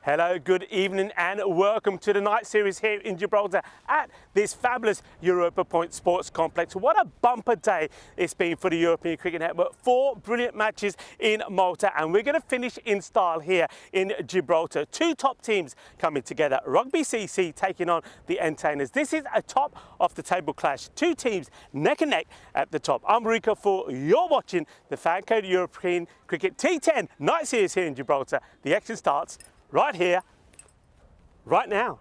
Hello, good evening and welcome to the night series here in Gibraltar at this fabulous Europa Point Sports Complex. What a bumper day it's been for the European Cricket Network. 4 brilliant matches in Malta and we're going to finish in style here in Gibraltar. 2 top teams coming together. Rugby CC taking on the Entertainers. This is a top of the table clash. 2 teams neck and neck at the top. I'm Rico for you're watching the FanCode European Cricket T10 night series here in Gibraltar. The action starts right here, right now.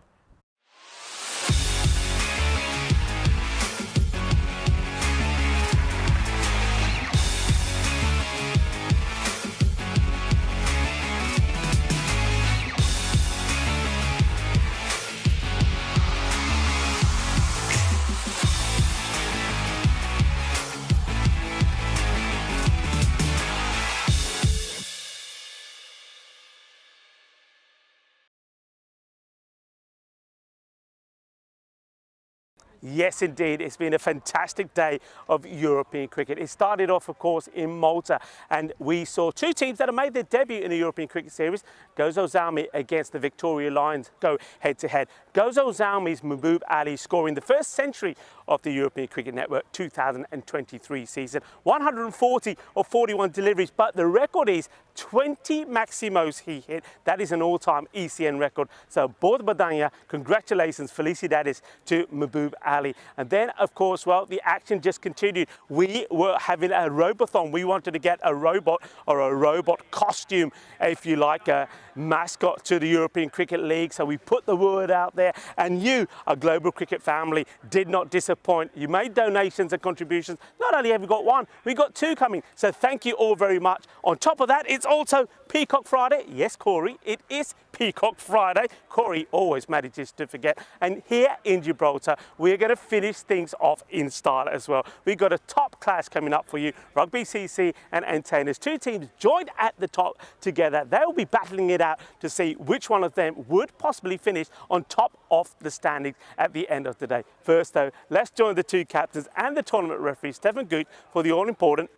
Yes, indeed. It's been a fantastic day of European cricket. It started off, of course, in Malta, and we saw 2 teams that have made their debut in the European Cricket Series. Gozo Zalmi against the Victoria Lions go head-to-head. Gozo Zalmi's Mahbub Ali scoring the first century of the European Cricket Network 2023 season. 140 of 41 deliveries, but the record is 20 maximos he hit. That is an all-time ECN record. So, Borda Badanya, congratulations, felicidades to Mahbub Ali. And then, of course, well, the action just continued. We were having a robothon. We wanted to get a robot or a robot costume, if you like, a mascot to the European Cricket League. So we put the word out there, and you, our global cricket family, did not disappoint. You made donations and contributions. Not only have we got 1, we got 2 coming. So thank you all very much. On top of that, it's also Peacock Friday. Yes, Corey, it is Peacock Friday. Corey always manages to forget. And here in Gibraltar, we're going to finish things off in style as well. We've got a top clash coming up for you. Rugby CC and Entertainers. 2 teams joined at the top together. They'll be battling it out to see which one of them would possibly finish on top of the standings at the end of the day. First, though, let's join the 2 captains and the tournament referee, Stefan Gooch, for the all-important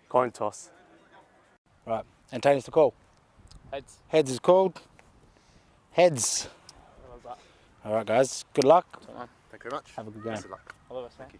coin toss. Right, Entertainers to call. Heads. Heads is called. Heads. All right, guys. Good luck. Thank you very much. Have a good game. Good luck. Thank you.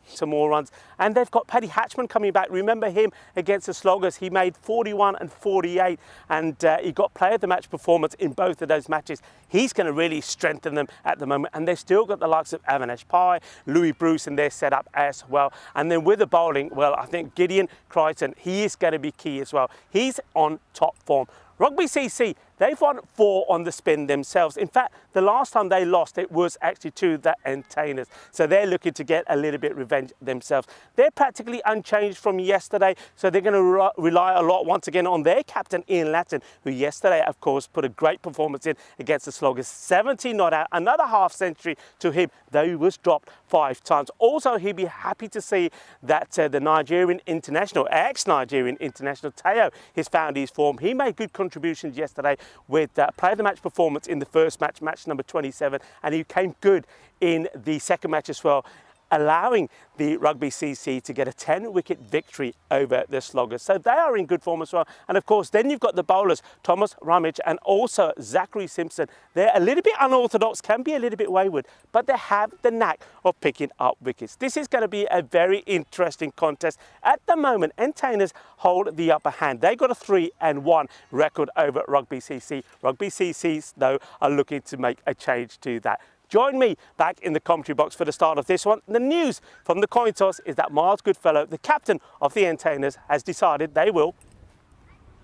Some more runs, and they've got Paddy Hatchman coming back. Remember him against the Sloggers? He made 41 and 48, and he got player of the match performance in both of those matches. He's going to really strengthen them at the moment, and they've still got the likes of Avanesh Pai, Louis Bruce in their setup as well. And then with the bowling, well, I think Gideon Crichton, he is going to be key as well. He's on top form. Rugby CC, they've won 4 on the spin themselves. In fact, the last time they lost, it was actually to the Entertainers. So they're looking to get a little bit revenge themselves. They're practically unchanged from yesterday, so they're going to rely a lot once again on their captain, Ian Lattin, who yesterday, of course, put a great performance in against the Sloggers. 70 not out, another half century to him, though he was dropped 5 times. Also, he'd be happy to see that the Nigerian international, ex-Nigerian international, Teo, has found his form. He made good contributions yesterday with player of the match performance in the first match, match number 27, and he came good in the second match as well, allowing the Rugby CC to get a 10-wicket victory over the Sloggers. So they are in good form as well. And of course, then you've got the bowlers, Thomas Ramage and also Zachary Simpson. They're a little bit unorthodox, can be a little bit wayward, but they have the knack of picking up wickets. This is going to be a very interesting contest. At the moment, Entertainers hold the upper hand. They got a 3-1 record over Rugby CC. Rugby CCs, though, are looking to make a change to that. Join me back in the commentary box for the start of this one. The news from the coin toss is that Miles Goodfellow, the captain of the Entertainers, has decided they will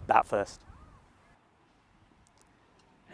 bat first.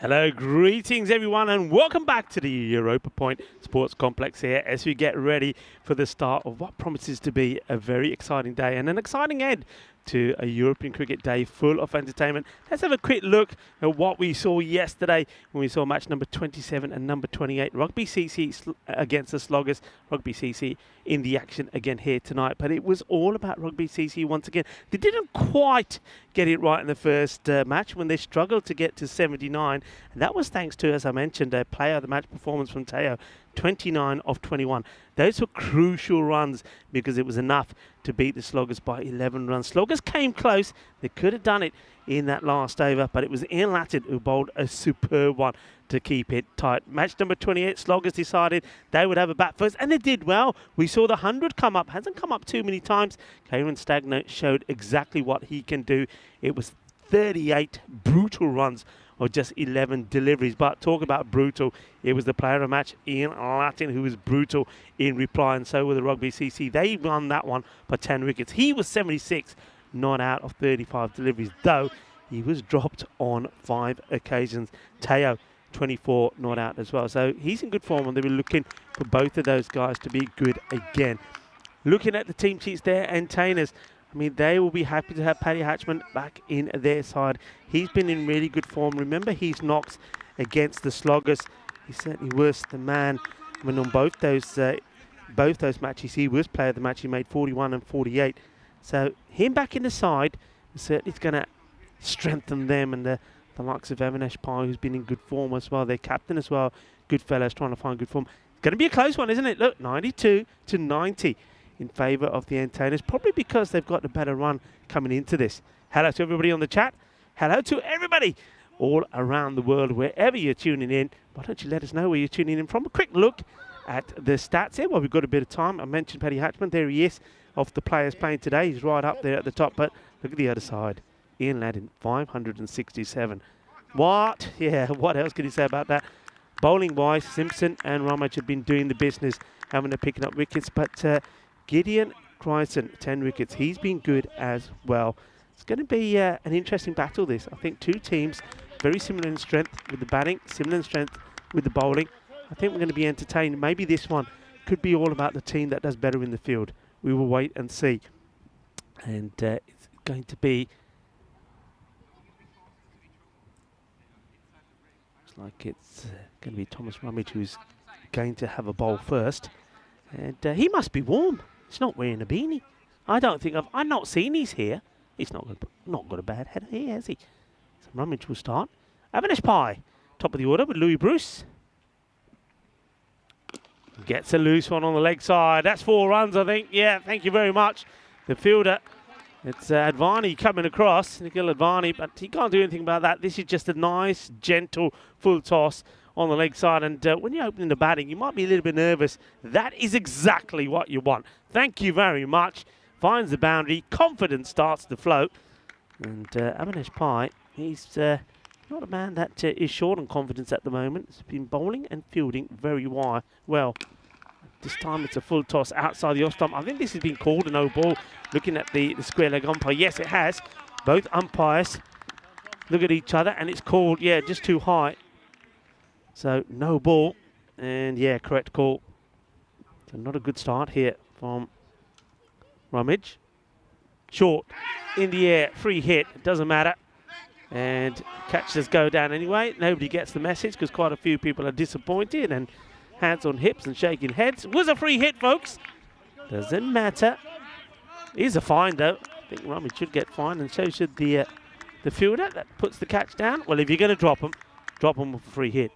Hello, greetings everyone, and welcome back to the Europa Point Sports Complex here as we get ready for the start of what promises to be a very exciting day and an exciting end to a European Cricket Day full of entertainment. Let's have a quick look at what we saw yesterday when we saw match number 27 and number 28. Rugby CC against the Sloggers. Rugby CC in the action again here tonight. But it was all about Rugby CC once again. They didn't quite get it right in the first match when they struggled to get to 79. And that was thanks to, as I mentioned, a player of the match performance from Teo. 29 of 21. Those were crucial runs because it was enough to beat the Sloggers by 11 runs. Sloggers came close. They could have done it in that last over, but it was Ian Lattin who bowled a superb one to keep it tight. Match number 28, Sloggers decided they would have a bat first, and they did well. We saw the 100 come up. Hasn't come up too many times. Kieran Stagno showed exactly what he can do. It was 38 brutal runs or just 11 deliveries. But talk about brutal, it was the player of the match, Ian Lattin, who was brutal in reply, and so were the Rugby CC. They won that one by 10 wickets. He was 76, not out of 35 deliveries, though he was dropped on 5 occasions. Teo, 24, not out as well. So he's in good form, and they were looking for both of those guys to be good again. Looking at the team sheets there, Entertainers, I mean, they will be happy to have Paddy Hatchman back in their side. He's been in really good form. Remember his knocks against the Sloggers. He certainly was the man. I mean, on both those matches, he was player of the match. He made 41 and 48. So him back in the side certainly is going to strengthen them, and the likes of Avinash Pai, who's been in good form as well. Their captain as well, good fellows trying to find good form. It's going to be a close one, isn't it? Look, 92 to 90. In favour of the Entertainers, probably because they've got a better run coming into this. Hello to everybody on the chat. Hello to everybody all around the world, wherever you're tuning in. Why don't you let us know where you're tuning in from? A quick look at the stats here while we've got a bit of time. I mentioned Paddy Hatchman. There he is, of the players playing today. He's right up there at the top, but look at the other side. Ian Lattin, 567. What? Yeah, what else can you say about that? Bowling-wise, Simpson and Ramage have been doing the business, having to picking up wickets, but Gideon Cryson, 10 wickets. He's been good as well. It's going to be an interesting battle, this. I think two teams very similar in strength with the batting, similar in strength with the bowling. I think we're going to be entertained. Maybe this one could be all about the team that does better in the field. We will wait and see. And it's going to be... Looks like it's going to be Thomas Rummage who's going to have a bowl first. And he must be warm. He's not wearing a beanie. I don't think I've not seen his hair. He's not got a bad head of hair, has he? So Rummage will start. Avinash Pai, top of the order with Louis Bruce. Gets a loose one on the leg side. That's 4 runs, I think. Yeah, thank you very much. The fielder. It's Advani coming across. Nikhil Advani, but he can't do anything about that. This is just a nice, gentle, full toss on the leg side, and when you're opening the batting, you might be a little bit nervous. That is exactly what you want. Thank you very much. Finds the boundary. Confidence starts to float. And Avinash Pai, he's not a man that is short on confidence at the moment. He's been bowling and fielding very well. This time it's a full toss outside the off stump. I think this has been called a no ball. Looking at the square leg umpire, yes, it has. Both umpires look at each other, and it's called, yeah, just too high. So, no ball, and yeah, correct call. So, not a good start here from Rummage. Short, in the air, free hit, it doesn't matter. And catches go down anyway. Nobody gets the message because quite a few people are disappointed and hands on hips and shaking heads. Was a free hit, folks. Doesn't matter. He's a fine, though. I think Rummage should get fined, and so should the fielder that puts the catch down. Well, if you're going to drop him with a free hit.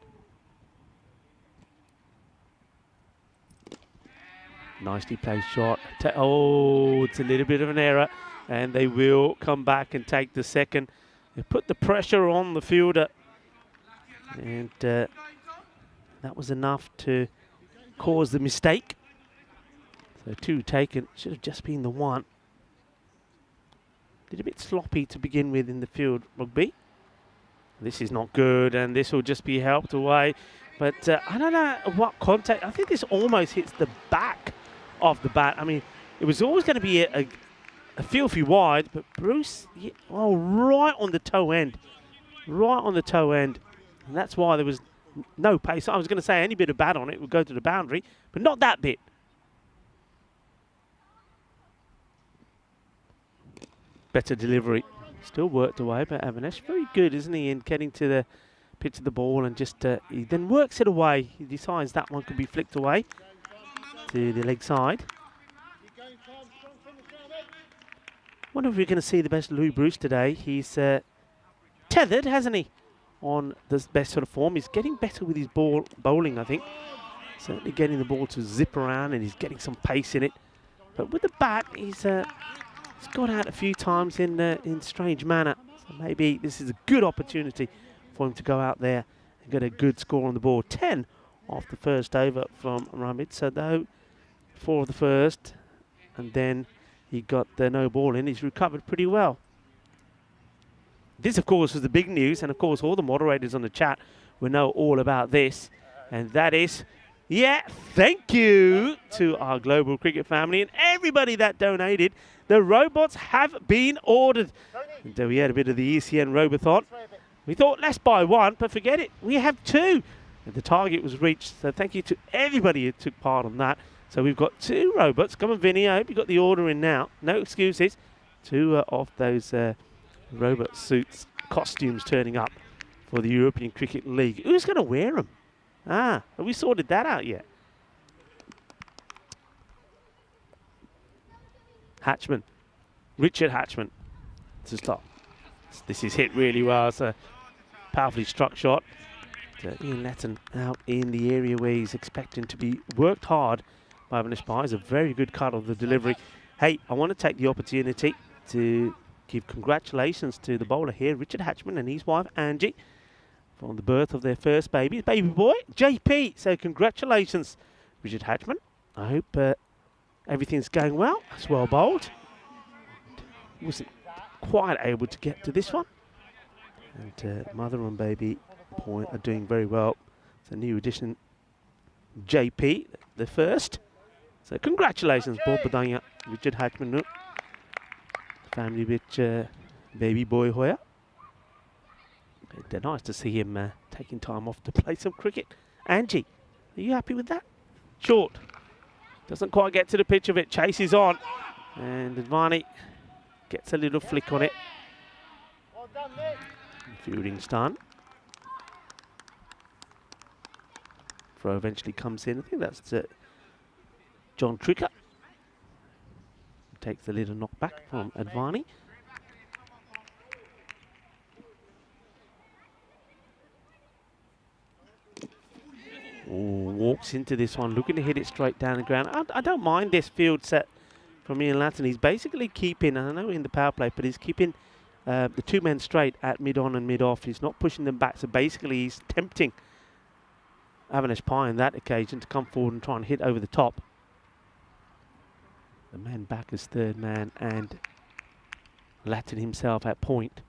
Nicely placed shot. Oh, it's a little bit of an error, and they will come back and take the second. They put the pressure on the fielder, and that was enough to cause the mistake. So 2 taken, should have just been the 1. Did a bit sloppy to begin with in the field, Rugby. This is not good, and this will just be helped away. But I don't know what contact. I think this almost hits the back of the bat. I mean, it was always going to be a filthy wide, but Bruce, yeah, oh, right on the toe end. Right on the toe end. And that's why there was no pace. I was going to say any bit of bat on it would go to the boundary, but not that bit. Better delivery. Still worked away, but Avinash, very good, isn't he, in getting to the pitch of the ball, and just he then works it away. He decides that one could be flicked away to the leg side. Wonder if we're going to see the best Louis Bruce today. He's tethered, hasn't he, on the best sort of form. He's getting better with his bowling, I think. Certainly getting the ball to zip around, and he's getting some pace in it. But with the bat, he's got out a few times in strange manner. So maybe this is a good opportunity for him to go out there and get a good score on the board. 10 off the first over from Ramid. So though 4 of the first, and then he got the no ball in. He's recovered pretty well. This, of course, was the big news, and of course all the moderators on the chat will know all about this, and that is, yeah, thank you to our global cricket family and everybody that donated. The robots have been ordered. And we had a bit of the ECN Robothon. We thought, let's buy one, but forget it. We have 2. And the target was reached. So thank you to everybody who took part on that. So we've got 2 robots. Come on, Vinny. I hope you got the order in now. No excuses. 2 of those robot suits, costumes turning up for the European Cricket League. Who's going to wear them? Have we sorted that out yet? Hatchman. Richard Hatchman to stop. This is hit really well. It's a powerfully struck shot. Ian Letton out in the area where he's expecting to be worked hard by Avinash Pai. It's a very good cut of the delivery. Hey, I want to take the opportunity to give congratulations to the bowler here, Richard Hatchman, and his wife, Angie, on the birth of their first baby boy, JP. So congratulations, Richard Hatchman. I hope everything's going well. It's well bowled. Wasn't quite able to get to this one. And mother and baby boy are doing very well. It's a new addition, JP, the first. So congratulations, Bob Badanya, Richard Hatchman, family with baby boy Hoya. Nice to see him taking time off to play some cricket. Angie, are you happy with that? Short. Doesn't quite get to the pitch of it. Chase is on. And Advani gets a little flick on it. Fielding's done. Throw eventually comes in. I think that's John Tricker. Takes a little knockback from Advani. Walks into this one, looking to hit it straight down the ground. I don't mind this field set from Ian Latton. He's basically keeping, I know in the power play, but he's keeping the 2 men straight at mid-on and mid-off. He's not pushing them back, so basically he's tempting Avinash Pai on that occasion to come forward and try and hit over the top. The man back is third man, and Latton himself at point.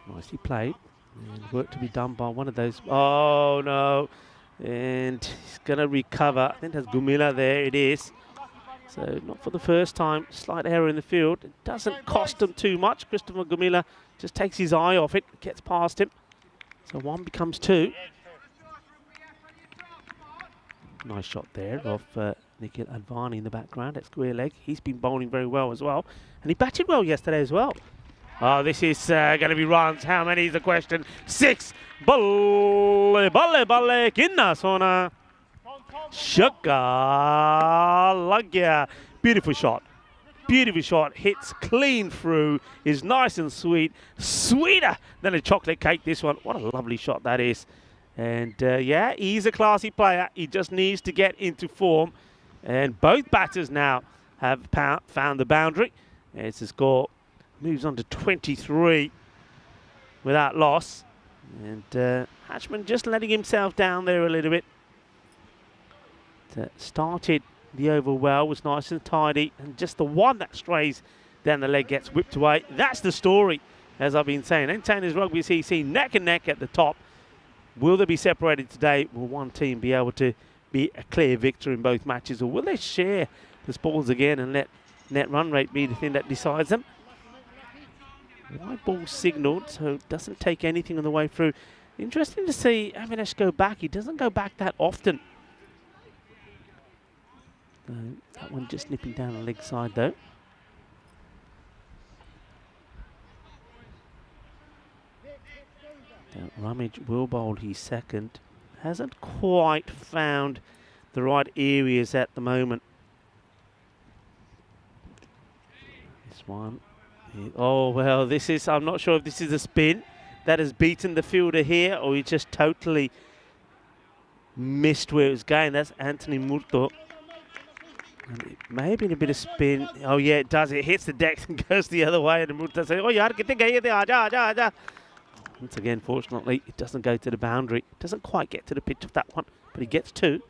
Nicely played, and work to be done by one of those. Oh no, and he's going to recover. I think that's Gumila there, it is. So not for the first time, slight error in the field. It doesn't cost him too much. Christopher Gumila just takes his eye off it, gets past him. So 1 becomes 2. Nice shot there of Nikhil Advani in the background at square leg. He's been bowling very well as well, and he batted well yesterday as well. Oh, this is going to be runs. How many is the question? 6. Balle, balle, balle, kinna sona. Shaka lagya. Beautiful shot. Beautiful shot. Hits clean through. Is nice and sweet. Sweeter than a chocolate cake, this one. What a lovely shot that is. And yeah, he's a classy player. He just needs to get into form. And both batters now have found the boundary. It's a score. Moves on to 23 without loss. And Hatchman just letting himself down there a little bit. Started the over well, was nice and tidy. And just the one that strays down the leg gets whipped away. That's the story, as I've been saying. Entertainers Rugby CC neck and neck at the top. Will they be separated today? Will one team be able to be a clear victor in both matches? Or will they share the spoils again and let net run rate be the thing that decides them? Wide ball signalled, so it doesn't take anything on the way through. Interesting to see Avinash go back. He doesn't go back that often. That one just nipping down the leg side though. Rummage will bowl his second. Hasn't quite found the right areas at the moment. This one. Oh, well, this is, I'm not sure if this is a spin. that has beaten the fielder here, or he just totally missed where it was going. That's Anthony Murto. And it may have been a bit of spin. Oh, yeah, it does. It hits the decks and goes the other way. And Murto says, oh, yaar, kitne gaye the? Aaja, aaja, aaja. Once again, fortunately, it doesn't go to the boundary. It doesn't quite get to the pitch of that one, but he gets two.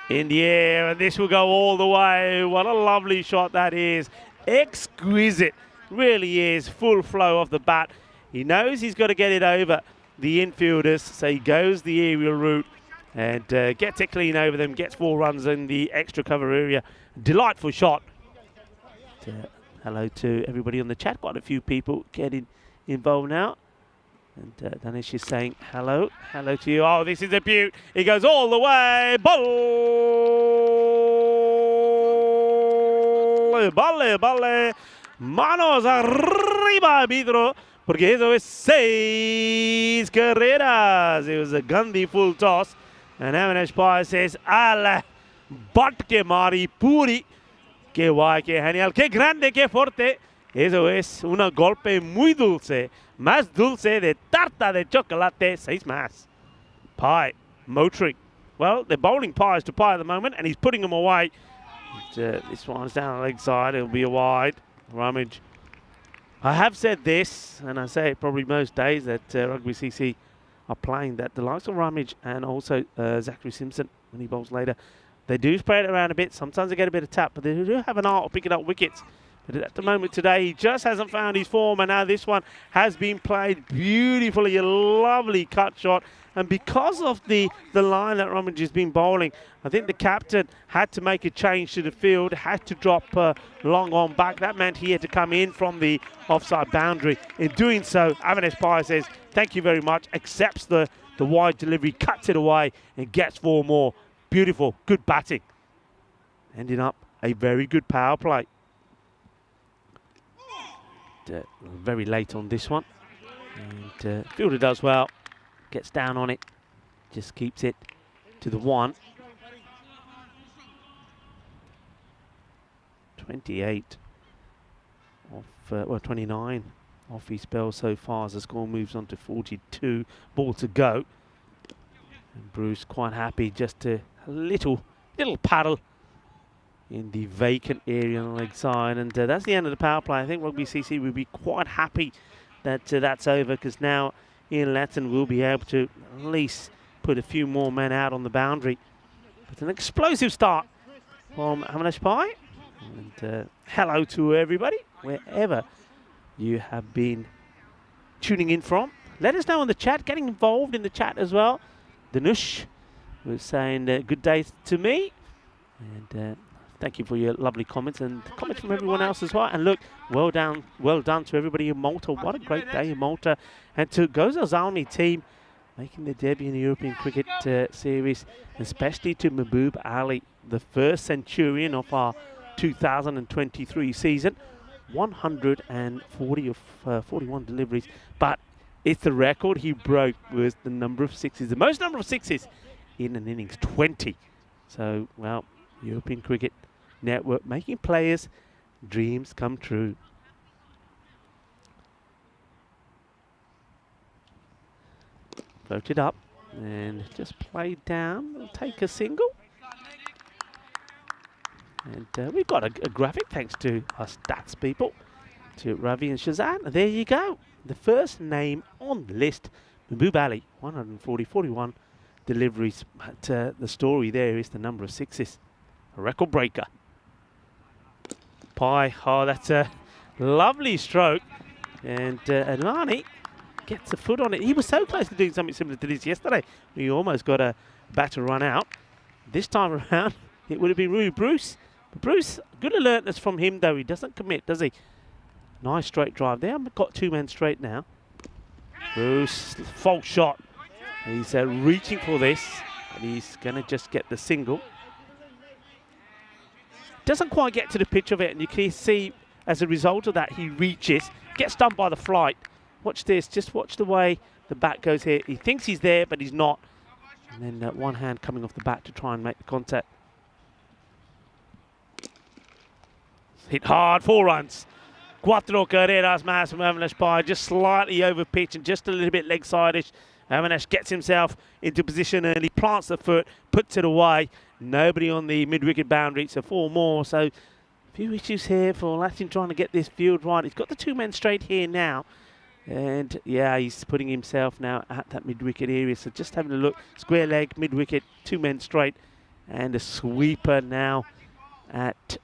In the air, and this will go all the way. What a lovely shot that is. Exquisite. Really is. Full flow off the bat. He knows he's got to get it over the infielders, so he goes the aerial route and gets it clean over them, gets 4 runs in the extra cover area. Delightful shot. Hello to everybody on the chat. Quite a few people getting involved now. And Danish is saying hello. Hello to you. Oh, this is a beaut. He goes all the way. Balle, balle. Manos arriba, Vidro. Porque eso es 6 carreras. It was a Gandhi full toss. And Avinash Pai says, ala, bat que mari puri. Que guay, que genial, que grande, que fuerte. Eso es un golpe muy dulce. Más dulce de tarta de chocolate. 6 más. Pai, motoring. Well, they're bowling pies to Pai at the moment, and he's putting them away. This one's down the leg side. It'll be a wide. Rummage. I have said this, and I say it probably most days, that Rugby CC are playing, that the likes of Rummage and also Zachary Simpson, when he bowls later, they do spread it around a bit. Sometimes they get a bit of tap, but they do have an art of picking up wickets. But at the moment today, he just hasn't found his form, and now this one has been played beautifully. A lovely cut shot. And because of the line that Rummage has been bowling, I think the captain had to make a change to the field, had to drop long on back. That meant he had to come in from the offside boundary. In doing so, Avinash Pai says, thank you very much, accepts the wide delivery, cuts it away, and gets 4 more. Beautiful, good batting. Ending up a very good power play. Very late on this one. And fielder does well. Gets down on it. Just keeps it to the 1. 28 off, well, 29 off his spell so far as the score moves on to 42. Ball to go. And Bruce quite happy, just a little paddle in the vacant area on the leg side. And that's the end of the power play. I think Rugby CC will be quite happy that that's over, because now Ian Latton will be able to at least put a few more men out on the boundary. But an explosive start from Avinash Pai. And hello to everybody, wherever you have been tuning in from. Let us know in the chat, getting involved in the chat as well. Danush was saying good day to me. And thank you for your lovely comments, and comments from everyone else as well. And look, well done to everybody in Malta. What a great day in Malta. And to Goza Zalmi team making their debut in the European Cricket Series, especially to Mahbub Ali, the first centurion of our 2023 season. 140 of 41 deliveries, but it's the record he broke was the number of sixes, the most number of sixes in an innings, 20. So, well, European Cricket Network making players' dreams come true. Floated up and just played down. We'll take a single. And we've got a graphic thanks to our stats people, to Ravi and Shazan. And there you go. The first name on the list, Mahbub Ali, 41 deliveries. But the story there is the number of sixes. A record breaker. Pai, oh, that's a lovely stroke. And Advani gets a foot on it. He was so close to doing something similar to this yesterday. He almost got a batter run out. This time around, it would have been Rui Bruce. But Bruce, good alertness from him, though. He doesn't commit, does he? Nice straight drive there. I've got 2 men straight now. Bruce, false shot. He's reaching for this, and he's going to just get the single. Doesn't quite get to the pitch of it, and you can see as a result of that, he reaches, gets done by the flight. Watch this, just watch the way the bat goes here. He thinks he's there, but he's not. And then one hand coming off the bat to try and make the contact. Hit hard, 4 runs. Cuatro carreras más from Avanesh Pai, just slightly over pitch and just a little bit leg side-ish. Avanesh gets himself into position early, plants the foot, puts it away. Nobody on the mid-wicket boundary, so 4 more. So a few issues here for Latin trying to get this field right. He's got the 2 men straight here now. And yeah, he's putting himself now at that mid-wicket area. So just having a look, square leg, mid-wicket, 2 men straight. And a sweeper now at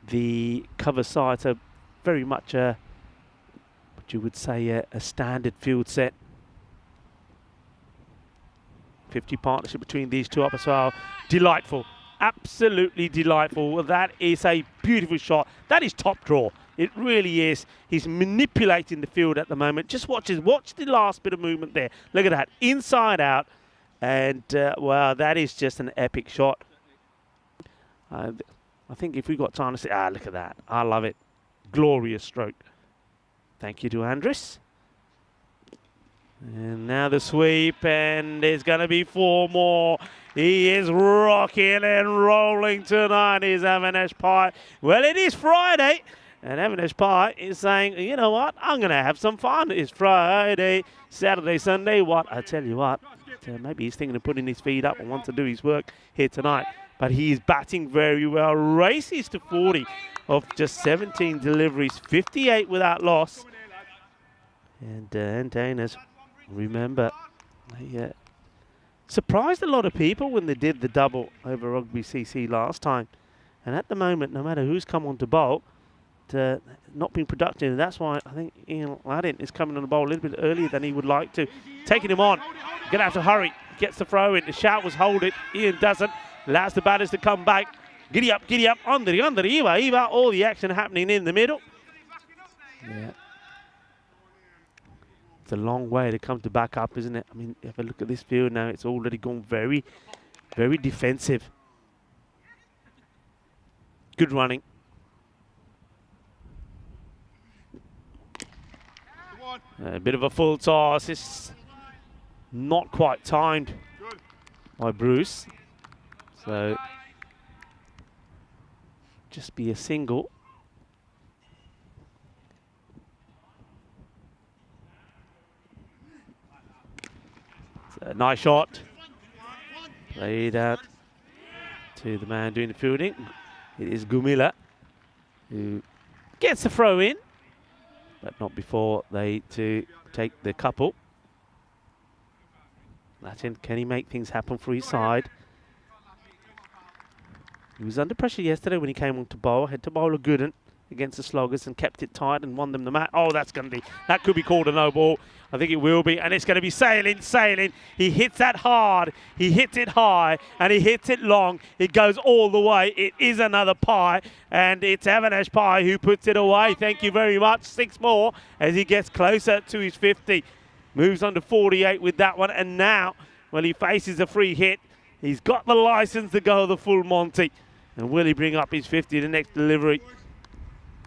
the cover side. So very much what you would say a standard field set. 50 partnership between these two up as well. Delightful, absolutely delightful. Well, that is a beautiful shot. That is top draw. It really is. He's manipulating the field at the moment. Just watch the last bit of movement there. Look at that, inside out. And wow, that is just an epic shot. I think if we got time to say, look at that. I love it. Glorious stroke. Thank you to Andres. And now the sweep, and there's going to be 4 more. He is rocking and rolling tonight, is Avanesh Pai. Well, it is Friday, and Avanesh Pai is saying, you know what, I'm going to have some fun. It's Friday, Saturday, Sunday. What? I tell you what, maybe he's thinking of putting his feet up and wants to do his work here tonight. But he is batting very well. Races to 40 of just 17 deliveries, 58 without loss. And Dana's, remember, they surprised a lot of people when they did the double over Rugby CC last time. And at the moment, no matter who's come on to bowl, not been productive. And that's why I think Ian Laddin is coming on the bowl a little bit earlier than he would like to. Taking him on. Going to have to hurry. Gets the throw in. The shout was hold it. Ian doesn't. Allows the batters to come back. Giddy up, under, Eva. All the action happening in the middle. Yeah. It's a long way to come to back up, isn't it? I mean, if I look at this field now, it's already gone very, very defensive. Good running. A bit of a full toss. It's not quite timed by Bruce. So, just be a single. So, nice shot. Played out to the man doing the fielding. It is Gumila who gets the throw in, but not before they take the couple. Latin, can he make things happen for his side? He was under pressure yesterday when he came on to bowl. Had to bowl a good one against the Sloggers and kept it tight and won them the match. Oh, that could be called a no ball. I think it will be, and it's going to be sailing. He hits that hard, he hits it high, and he hits it long. It goes all the way. It is another Pai, and it's Avanesh Pai who puts it away. Thank you very much. 6 more as he gets closer to his 50. Moves on to 48 with that one, and now, well, he faces a free hit. He's got the license to go the full Monty. And will he bring up his 50 the next delivery?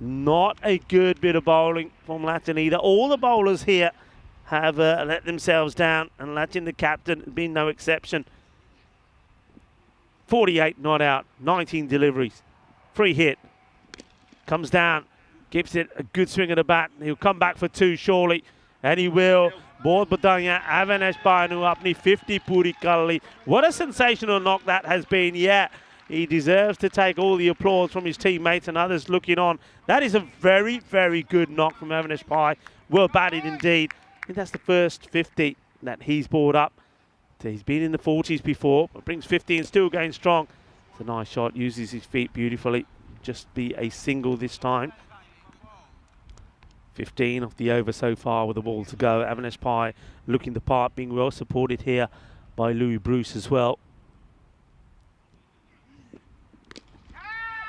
Not a good bit of bowling from Latin either. All the bowlers here have let themselves down, and Latin, the captain, has been no exception. 48 not out, 19 deliveries. Free hit. Comes down, gives it a good swing of the bat. He'll come back for 2 surely, and he will. Board Badanya, Avanesh Bainu Apni, 50 Puri Kalli. What a sensational knock that has been. Yeah. He deserves to take all the applause from his teammates and others looking on. That is a very, very good knock from Avanesh Pai. Well batted indeed. I think that's the first 50 that he's brought up. He's been in the 40s before, but brings 50 and still going strong. It's a nice shot, uses his feet beautifully. Just be a single this time. 15 off the over so far with the ball to go. Avanesh Pai looking the part, being well supported here by Louis Bruce as well.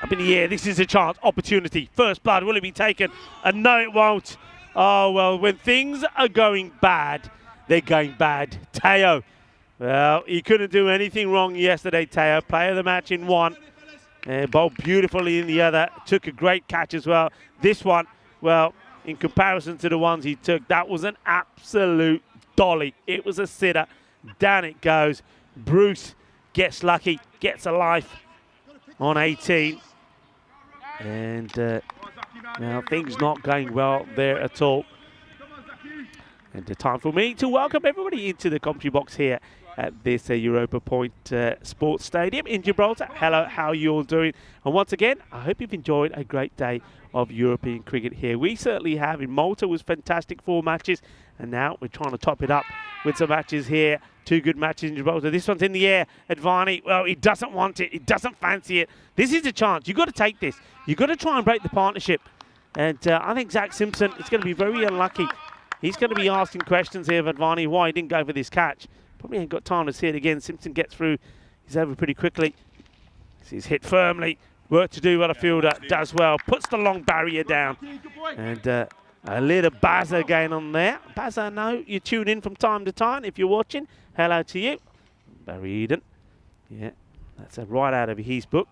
Up in the air, this is a chance, opportunity. First blood, will it be taken? And no, it won't. Oh, well, when things are going bad, they're going bad. Teo, well, he couldn't do anything wrong yesterday, Teo. Player of the match in 1. Bowled beautifully in the other. Took a great catch as well. This one, well, in comparison to the ones he took, that was an absolute dolly. It was a sitter. Down it goes. Bruce gets lucky, gets a life on 18. And Now, things not going well there at all. And the time for me to welcome everybody into the commentary box here at this Europa Point Sports Stadium in Gibraltar. Hello, how are you all doing? And once again, I hope you've enjoyed a great day of European cricket here. We certainly have. In Malta was fantastic, 4 matches, and now we're trying to top it up with some matches here. 2 good matches in Gibraltar. This one's in the air. Advani, well, he doesn't want it. He doesn't fancy it. This is a chance. You've got to take this. You've got to try and break the partnership. And I think Zach Simpson is going to be very unlucky. He's going to be asking questions here of Advani why he didn't go for this catch. Probably ain't got time to see it again. Simpson gets through. He's over pretty quickly. He's hit firmly. Work to do, what a fielder does well. Puts the long barrier down. And a little buzzer again on there. Buzzer, no, you tune in from time to time if you're watching. Hello to you. Barry Eden. Yeah, that's a right out of his book.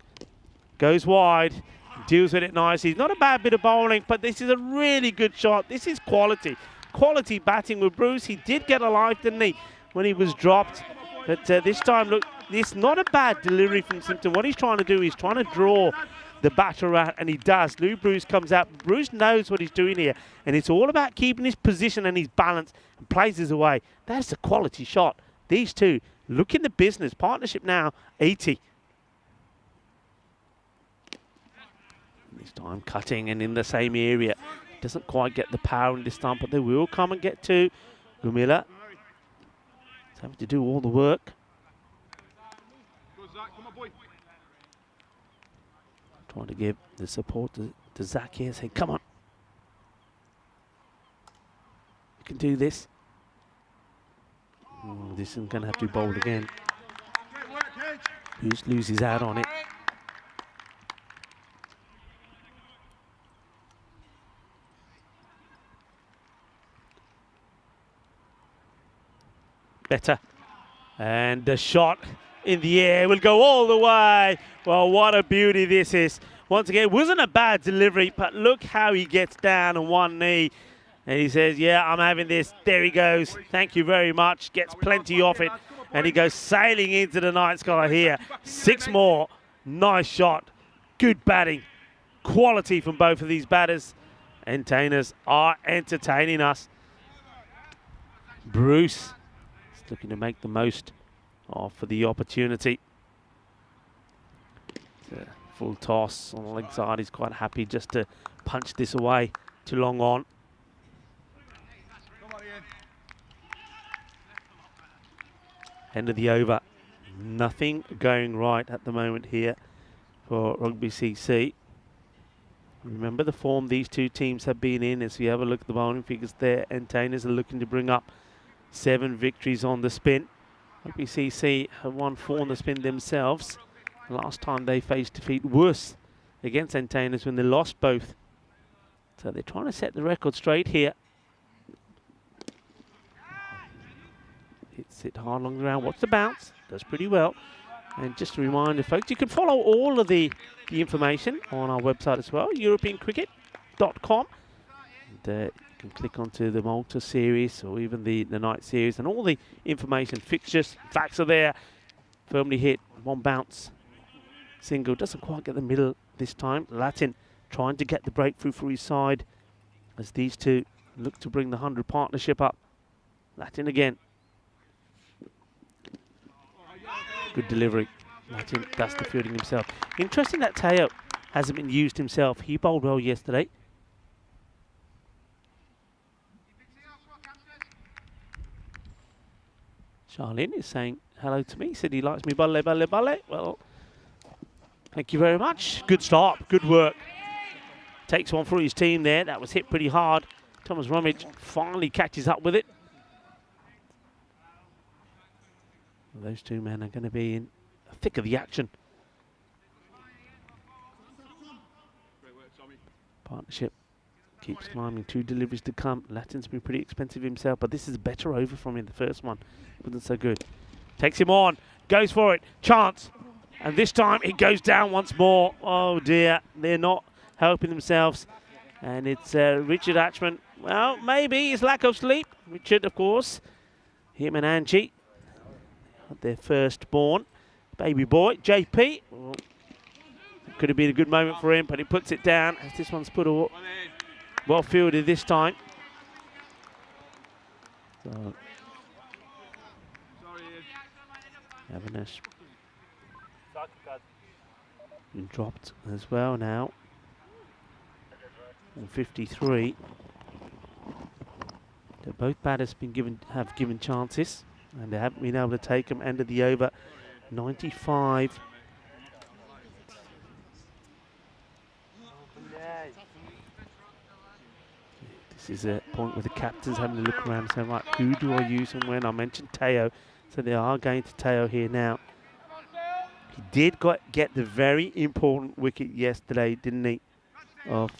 Goes wide. Deals with it nicely. Not a bad bit of bowling, but this is a really good shot. This is quality. Quality batting with Bruce. He did get alive, didn't he, when he was dropped. But this time, look, this not a bad delivery from Simpson. What he's trying to do, he's trying to draw the batter out, and he does. Lou Bruce comes out. Bruce knows what he's doing here, and it's all about keeping his position and his balance and plays his away. That's a quality shot. These two, look in the business. Partnership now, 80. This time cutting and in the same area. Doesn't quite get the power in this time, but they will come and get to Gumila. He's having to do all the work. Trying to give the support to Zach here, saying, come on. You can do this. Oh, this is going to have to be bowled again. Bruce loses out on it. Better. And the shot in the air will go all the way. Well, what a beauty this is. Once again, it wasn't a bad delivery, but look how he gets down on one knee. And he says, yeah, I'm having this. There he goes. Thank you very much. Gets plenty off it. And he goes sailing into the night sky here. 6 more. Nice shot. Good batting. Quality from both of these batters. Entertainers are entertaining us. Bruce looking to make the most for the opportunity. Full toss on the leg side. He's quite happy just to punch this away. Too long on. End of the over. Nothing going right at the moment here for Rugby CC. Remember the form these two teams have been in. As we have a look at the bowling figures there, Entertainers are looking to bring up 7 victories on the spin. Rugby CC have won 4 on the spin themselves. Last time they faced defeat worse against Entertainers when they lost both. So they're trying to set the record straight here. Hits it hard along the ground. Watch the bounce. Does pretty well. And just a reminder, folks, you can follow all of the information on our website as well, europeancricket.com. And you can click onto the Malta series or even the night series, and all the information, fixtures, facts are there. Firmly hit, 1 bounce. Single, doesn't quite get the middle this time. Latin trying to get the breakthrough for his side as these two look to bring the 100 partnership up. Latin again. Good delivery. Latin does the fielding himself. Interesting that Teo hasn't been used himself. He bowled well yesterday. Charlene is saying hello to me. He said he likes me. Balle, balle, balle. Well, thank you very much. Good start. Good work. Takes one for his team there. That was hit pretty hard. Thomas Rummage finally catches up with it. Those two men are going to be in the thick of the action. Partnership keeps climbing. 2 deliveries to come. Latin's been pretty expensive himself, but this is a better over from him. The first one wasn't so good. Takes him on. Goes for it. Chance. And this time it goes down once more. Oh dear. They're not helping themselves. And it's Richard Atchman. Well, maybe his lack of sleep. Richard, of course. Him and Angie. Their firstborn baby boy, JP. Well, could have been a good moment for him, but he puts it down. As this one's put well fielded this time. So, Avinash been dropped as well now. On 53. Both batters have given chances, and they haven't been able to take them. End of the over, 95. This is a point where the captain's having to look around and say, right, who do I use and when? I mentioned Teo, so they are going to Teo here now. He did get the very important wicket yesterday, didn't he, of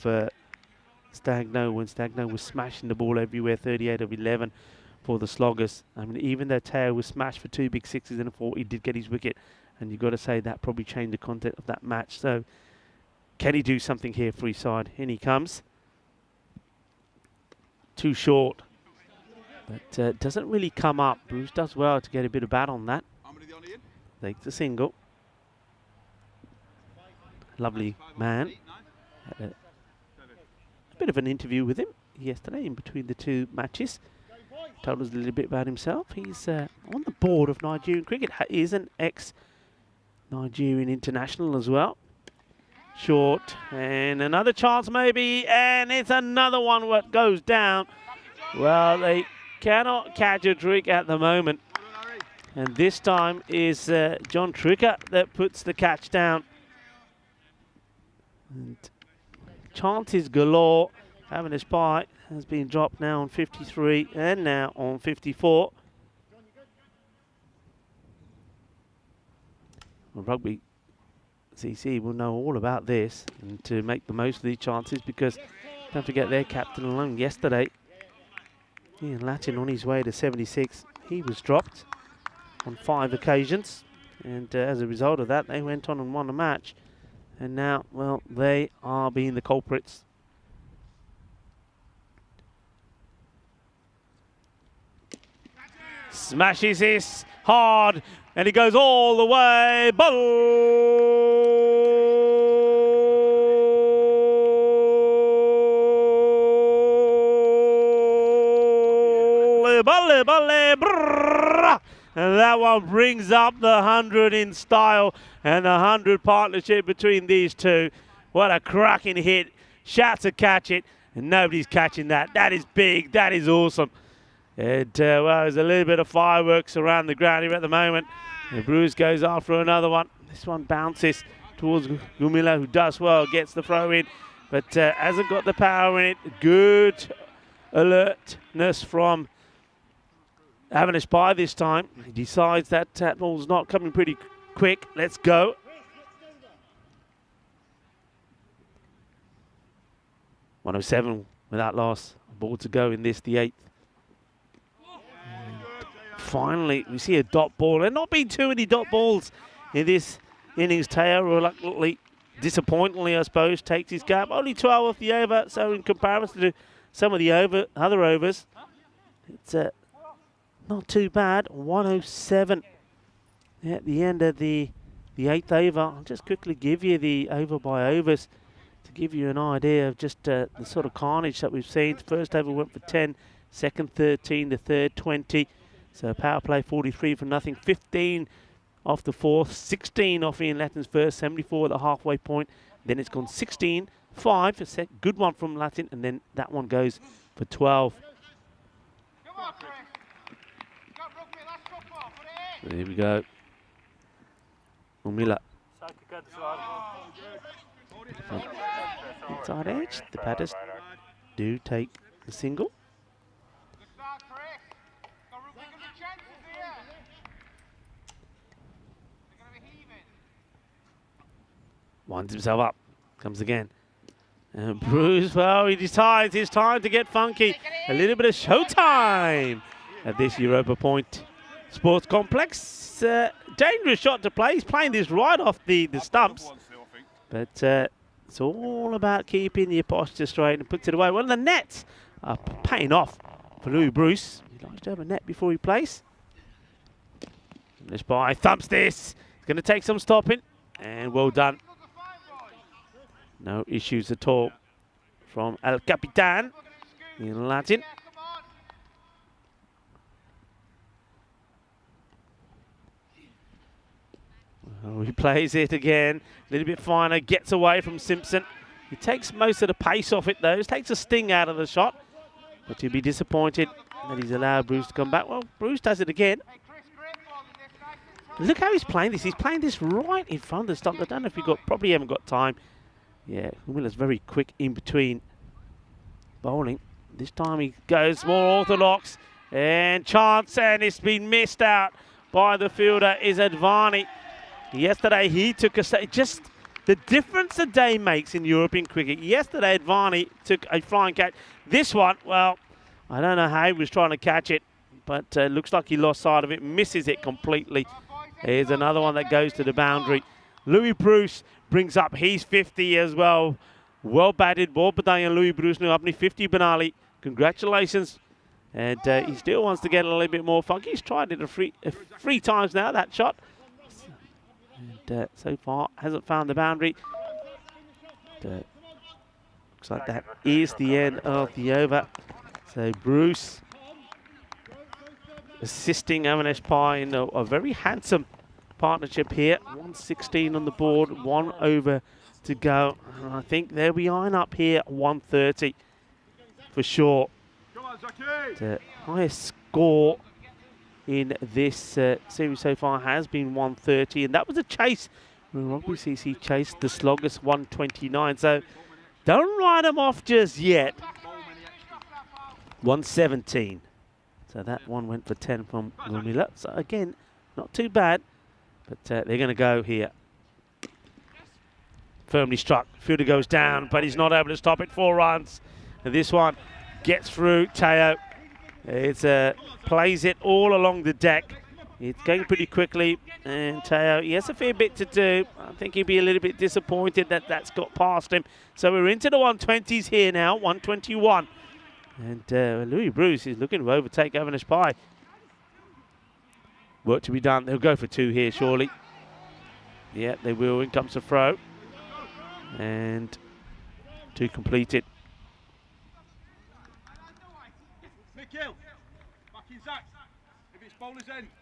Stagno, when Stagno was smashing the ball everywhere, 38 of 11 for the Sloggers. I mean, even though Teo was smashed for 2 big sixes and a 4, he did get his wicket, and you've got to say that probably changed the content of that match. So, can he do something here for his side? In he comes. Too short, but doesn't really come up. Bruce does well to get a bit of bat on that. Takes a single. Lovely man. Had a bit of an interview with him yesterday in between the 2 matches. Told us a little bit about himself. He's on the board of Nigerian cricket. He is an ex-Nigerian international as well. Short, and another chance maybe, and it's another one what goes down. Well, they cannot catch a trick at the moment. And this time is John Tricker that puts the catch down. And chances galore. Having a spy has been dropped now on 53 and now on 54. Well, rugby CC will know all about this and to make the most of these chances, because don't forget their captain alone yesterday, Ian Latin, on his way to 76. He was dropped on 5 occasions, and as a result of that they went on and won the match, and now, well, they are being the culprits. Smashes this hard, and he goes all the way. And that one brings up the 100 in style, and the 100 partnership between these two. What a cracking hit. Shouts to catch it, and nobody's catching that. That is big. That is awesome. And, well, there's a little bit of fireworks around the ground here at the moment. The Bruce goes after another one. This one bounces towards Gumila, who does well, gets the throw in, but hasn't got the power in it. Good alertness from having a spy this time. He decides that ball's not coming pretty quick. Let's go. .107 without loss. A ball to go in this, the 8th. And finally, we see a dot ball. There have not been too many dot balls in this innings. Teo, reluctantly, disappointingly, I suppose, takes his gap. Only 12 off the over, so in comparison to some of the other overs, it's not too bad. 107 at the end of the 8th over. I'll just quickly give you the over by overs to give you an idea of just the sort of carnage that we've seen. The first over went for 10, second 13, the third 20. So power play 43 for nothing, 15 off the 4th, 16 off Ian Latin's first, 74 at the halfway point. Then it's gone 16, 5, a good one from Latin, and then that one goes for 12. There we go. Umila. Inside edge. The batters do take the single. Winds himself up. Comes again. And Bruce, well, he decides it's time to get funky. A little bit of showtime at this Europa Point Sports Complex. Dangerous shot to play. He's playing this right off the stumps. But it's all about keeping your posture straight and puts it away. Well, the nets are paying off for Louis Bruce. He likes to have a net before he plays. This ball thumps this. It's going to take some stopping. And well done. No issues at all from El Capitan in Latin. Oh, he plays it again, a little bit finer, gets away from Simpson. He takes most of the pace off it though, he takes a sting out of the shot. But he'll be disappointed that he's allowed Bruce to come back. Well, Bruce does it again. Look how he's playing this. He's playing this right in front of the stump. I don't know if probably haven't got time. Yeah, Miller's very quick in between bowling. This time he goes more orthodox and chance, and it's been missed out by the fielder is Advani. Yesterday he took just the difference a day makes in European cricket. Yesterday Advani took a flying catch. This one, well, I don't know how he was trying to catch it, but looks like he lost sight of it, misses it completely. Here's another one that goes to the boundary. Louis Bruce brings up his 50 as well. Well batted, ball batayan Louis Bruce nu apni 50 banali. Congratulations. And he still wants to get a little bit more funky. He's tried it three times now, that shot. And so far hasn't found the boundary. Looks like that is the end of the over. So Bruce assisting Avinash Pai in a very handsome partnership here. 116 on the board, 1 over to go. And I think they'll be eyeing up here 130 for sure. The highest score in this series so far has been 130, and that was a chase. Rugby CC chased the Sloggers 129, so don't write them off just yet. 117. So that one went for 10 from Gumila. So again, not too bad, but they're going to go here. Firmly struck. Fielder goes down, but he's not able to stop it. 4 runs. And this one gets through. Teo. It's plays it all along the deck. It's going pretty quickly, and Teo, he has a fair bit to do. I think he'll be a little bit disappointed that that's got past him. So we're into the 120s here now, 121. And Louis Bruce is looking to overtake Avinash Pai. Work to be done. They'll go for 2 here, surely. Yeah, they will. In comes the throw. And 2 completed.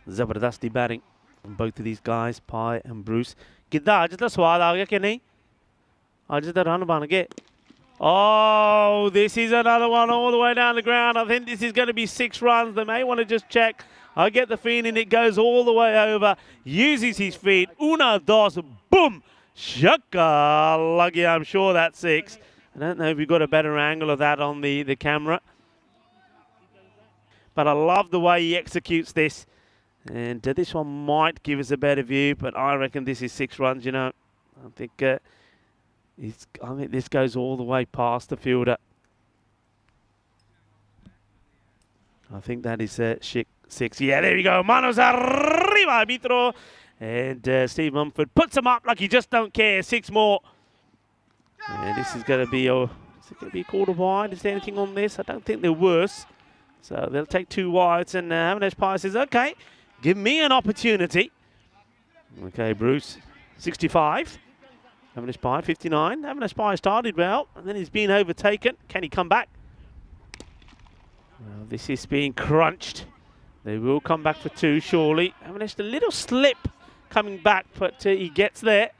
Zabardasti batting from both of these guys, Pai and Bruce. Gidda, आज तो स्वाद आ गया कि नहीं? आज तो run बन गए. Oh, this is another one all the way down the ground. I think this is going to be 6 runs. They may want to just check. I get the feeling it goes all the way over. Uses his feet. Una, dos, boom. Shaka. Lucky, I'm sure that's 6. I don't know if you've got a better angle of that on the camera. But I love the way he executes this. And this one might give us a better view, but I reckon this is 6 runs, you know. I think this goes all the way past the fielder. I think that is 6. Yeah, there we go. Manos arriba, arbitro. And Steve Mumford puts him up like he just don't care. 6 more. And this is going to be a quarter wide. Is there anything on this? I don't think they're worse. So they'll take 2 wides, and Avinash Pai says, okay, give me an opportunity. Okay, Bruce, 65. Avinash Pai, 59. Avinash Pai started well, and then he's been overtaken. Can he come back? Well, this is being crunched. They will come back for 2, surely. Avinash, a little slip coming back, but he gets there.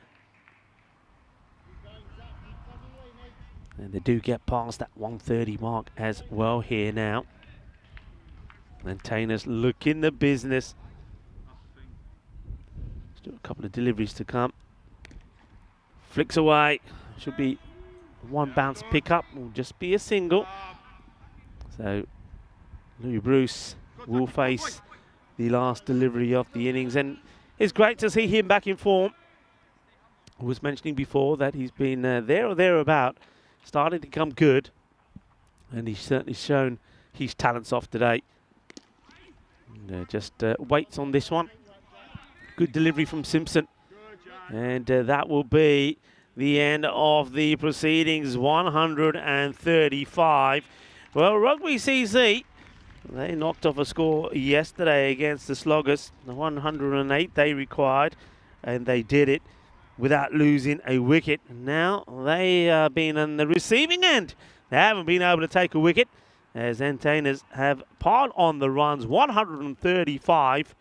And they do get past that 130 mark as well here now. And Taylor's looking the business. Still a couple of deliveries to come. Flicks away. Should be 1 bounce pickup. Will just be a single. So Louis Bruce will face the last delivery of the innings. And it's great to see him back in form. I was mentioning before that he's been there or thereabout. Starting to come good. And he's certainly shown his talents off today. Just waits on this one. Good delivery from Simpson. And that will be the end of the proceedings. 135. Well, Rugby CC, they knocked off a score yesterday against the Sloggers. The 108 they required, and they did it. without losing a wicket. Now they have been on the receiving end. They haven't been able to take a wicket as entertainers have piled on the runs, 135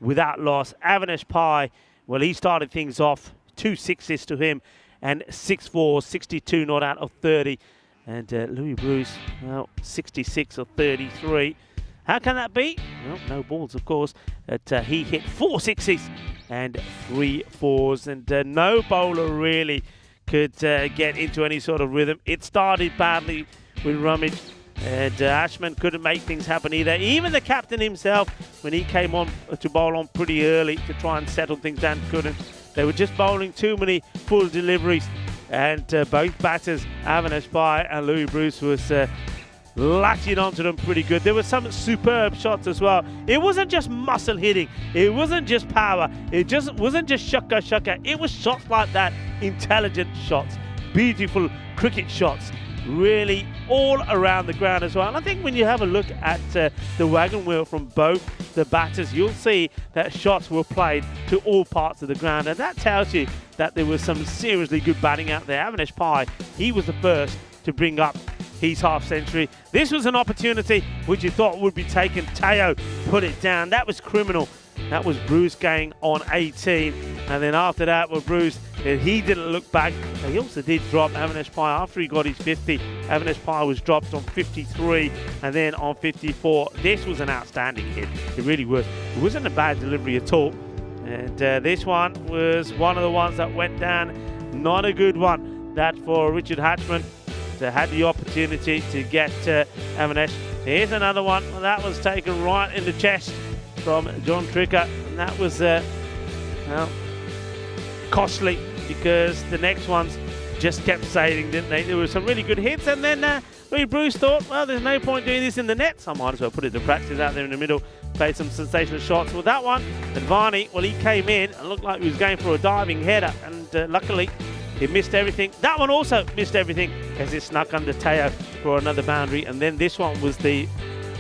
without loss. Avinash Pai, well, he started things off, 2 sixes to him and 6 fours, 62 not out of 30. And Louis Bruce, well, 66 of 33. How can that be? Well, no balls, of course. But he hit 4 sixes and 3 fours. And no bowler really could get into any sort of rhythm. It started badly with Rummage. And Ashman couldn't make things happen either. Even the captain himself, when he came on to bowl on pretty early to try and settle things down, couldn't. They were just bowling too many full deliveries. And both batters, Avinash Pai and Louis Bruce, was latching onto them pretty good. There were some superb shots as well. It wasn't just muscle hitting. It wasn't just power. It just wasn't just shaka. It was shots like that, intelligent shots, beautiful cricket shots, really all around the ground as well. And I think when you have a look at the wagon wheel from both the batters, you'll see that shots were played to all parts of the ground. And that tells you that there was some seriously good batting out there. Avinash Pai, he was the first to bring up his half century. This was an opportunity which you thought would be taken. Teo put it down. That was criminal. That was Bruce going on 18. And then after that, well, Bruce, he didn't look back. He also did drop Avinash Pai after he got his 50. Avinash Pai was dropped on 53 and then on 54. This was an outstanding hit. It really was. It wasn't a bad delivery at all. And this one was one of the ones that went down. Not a good one. That for Richard Hatchman. So had the opportunity to get Avinash. Here's another one. Well, that was taken right in the chest from John Tricker. And that was well, costly because the next ones just kept sailing, didn't they? There were some really good hits. And then Louis Bruce thought, well, there's no point doing this in the nets. I might as well put it to practice out there in the middle. Played some sensational shots. With that one, Advani, well, he came in and looked like he was going for a diving header. And luckily, he missed everything. That one also missed everything as it snuck under Teo for another boundary. And then this one was the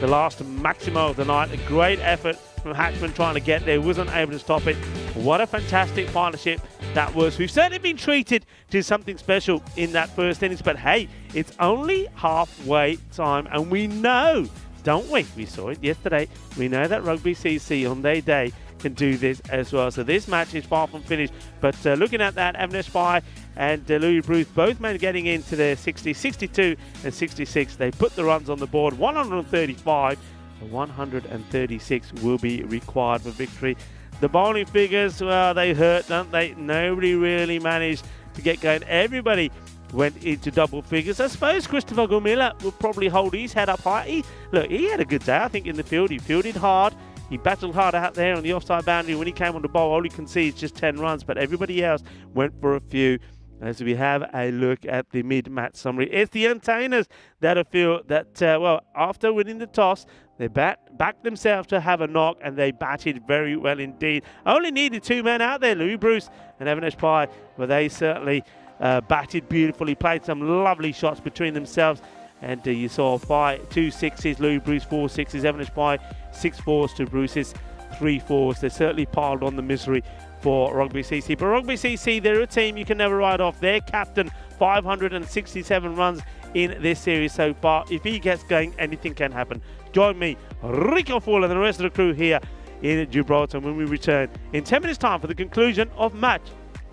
last maximo of the night. A great effort from Hatchman trying to get there. Wasn't able to stop it. What a fantastic partnership that was. We've certainly been treated to something special in that first innings. But hey, it's only halfway time. And we know, don't we? We saw it yesterday. We know that Rugby CC on their day can do this as well. So this match is far from finished. But looking at that, Avinash Pai and Louis Bruce, both men getting into their 60, 62 and 66. They put the runs on the board, 135 and 136 will be required for victory. The bowling figures, well, they hurt, don't they? Nobody really managed to get going. Everybody went into double figures. I suppose Christopher Gumilla will probably hold his head up high. He had a good day, I think, in the field. He fielded hard. He battled hard out there on the offside boundary. When he came on the bowl, all he concedes just 10 runs, but everybody else went for a few. As we have a look at the mid-match summary, it's the entertainers that feel that, well, after winning the toss, they backed themselves to have a knock, and they batted very well indeed. Only needed 2 men out there, Louis Bruce and Avinash Pai, but they certainly batted beautifully, played some lovely shots between themselves. And you saw Pai 2 sixes, Louis Bruce 4 sixes, Avinash Pai 6 fours to Bruce's 3 fours. They certainly piled on the misery for Rugby CC. But Rugby CC, they're a team you can never write off. Their captain, 567 runs in this series so far. If he gets going, anything can happen. Join me, Rico Fuller, and the rest of the crew here in Gibraltar when we return in 10 minutes' time for the conclusion of match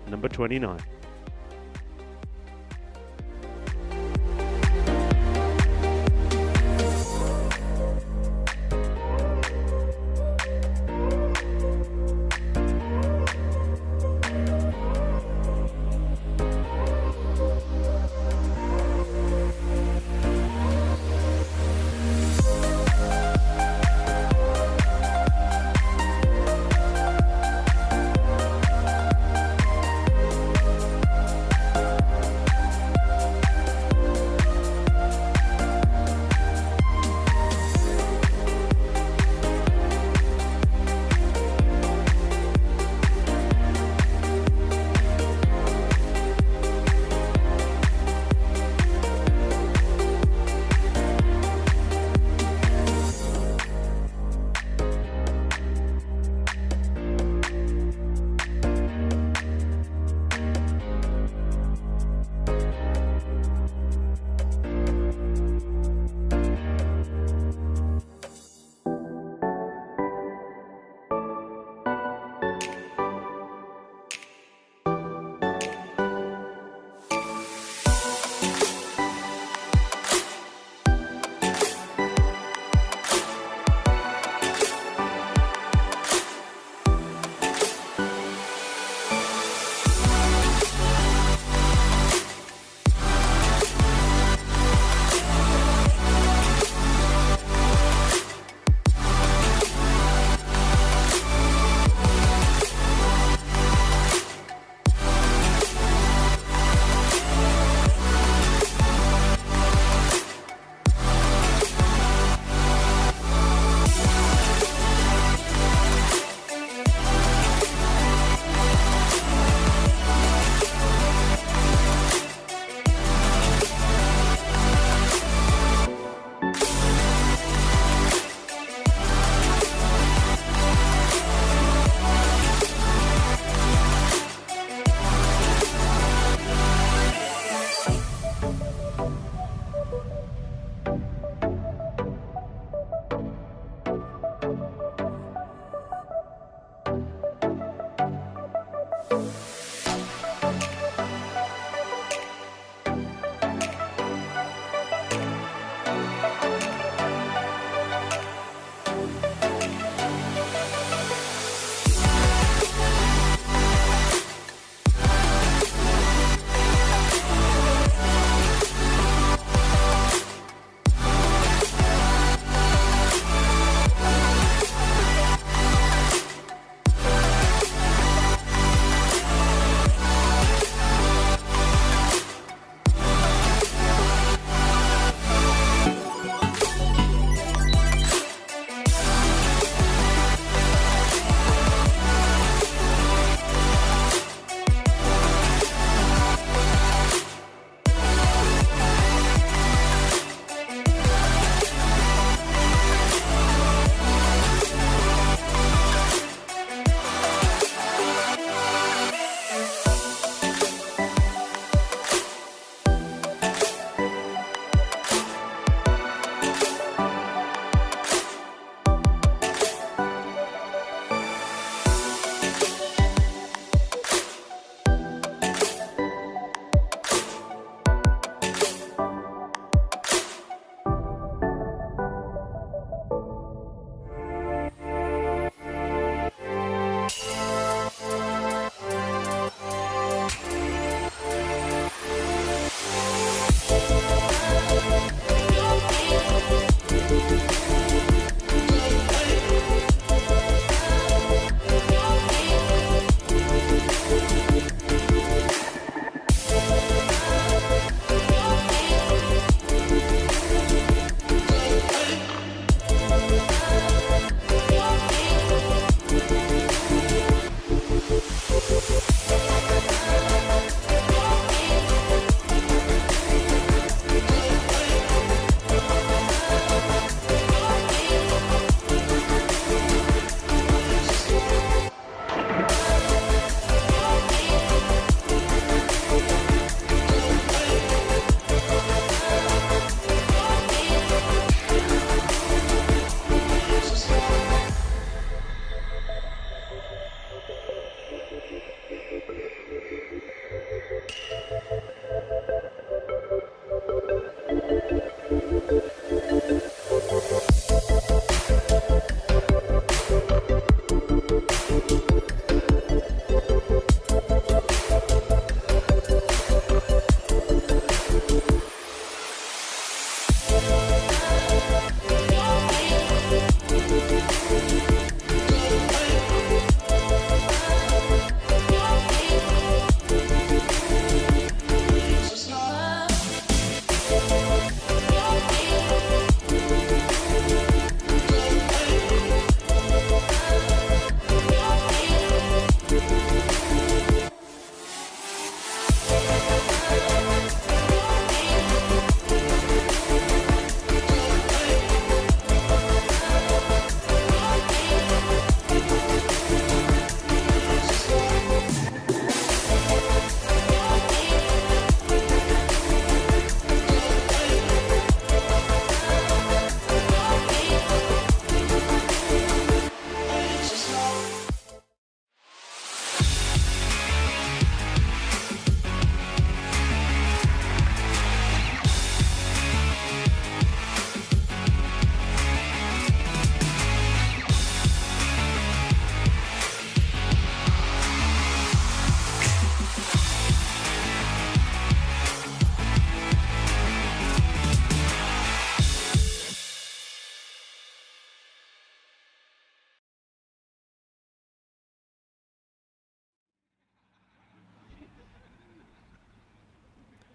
number 29.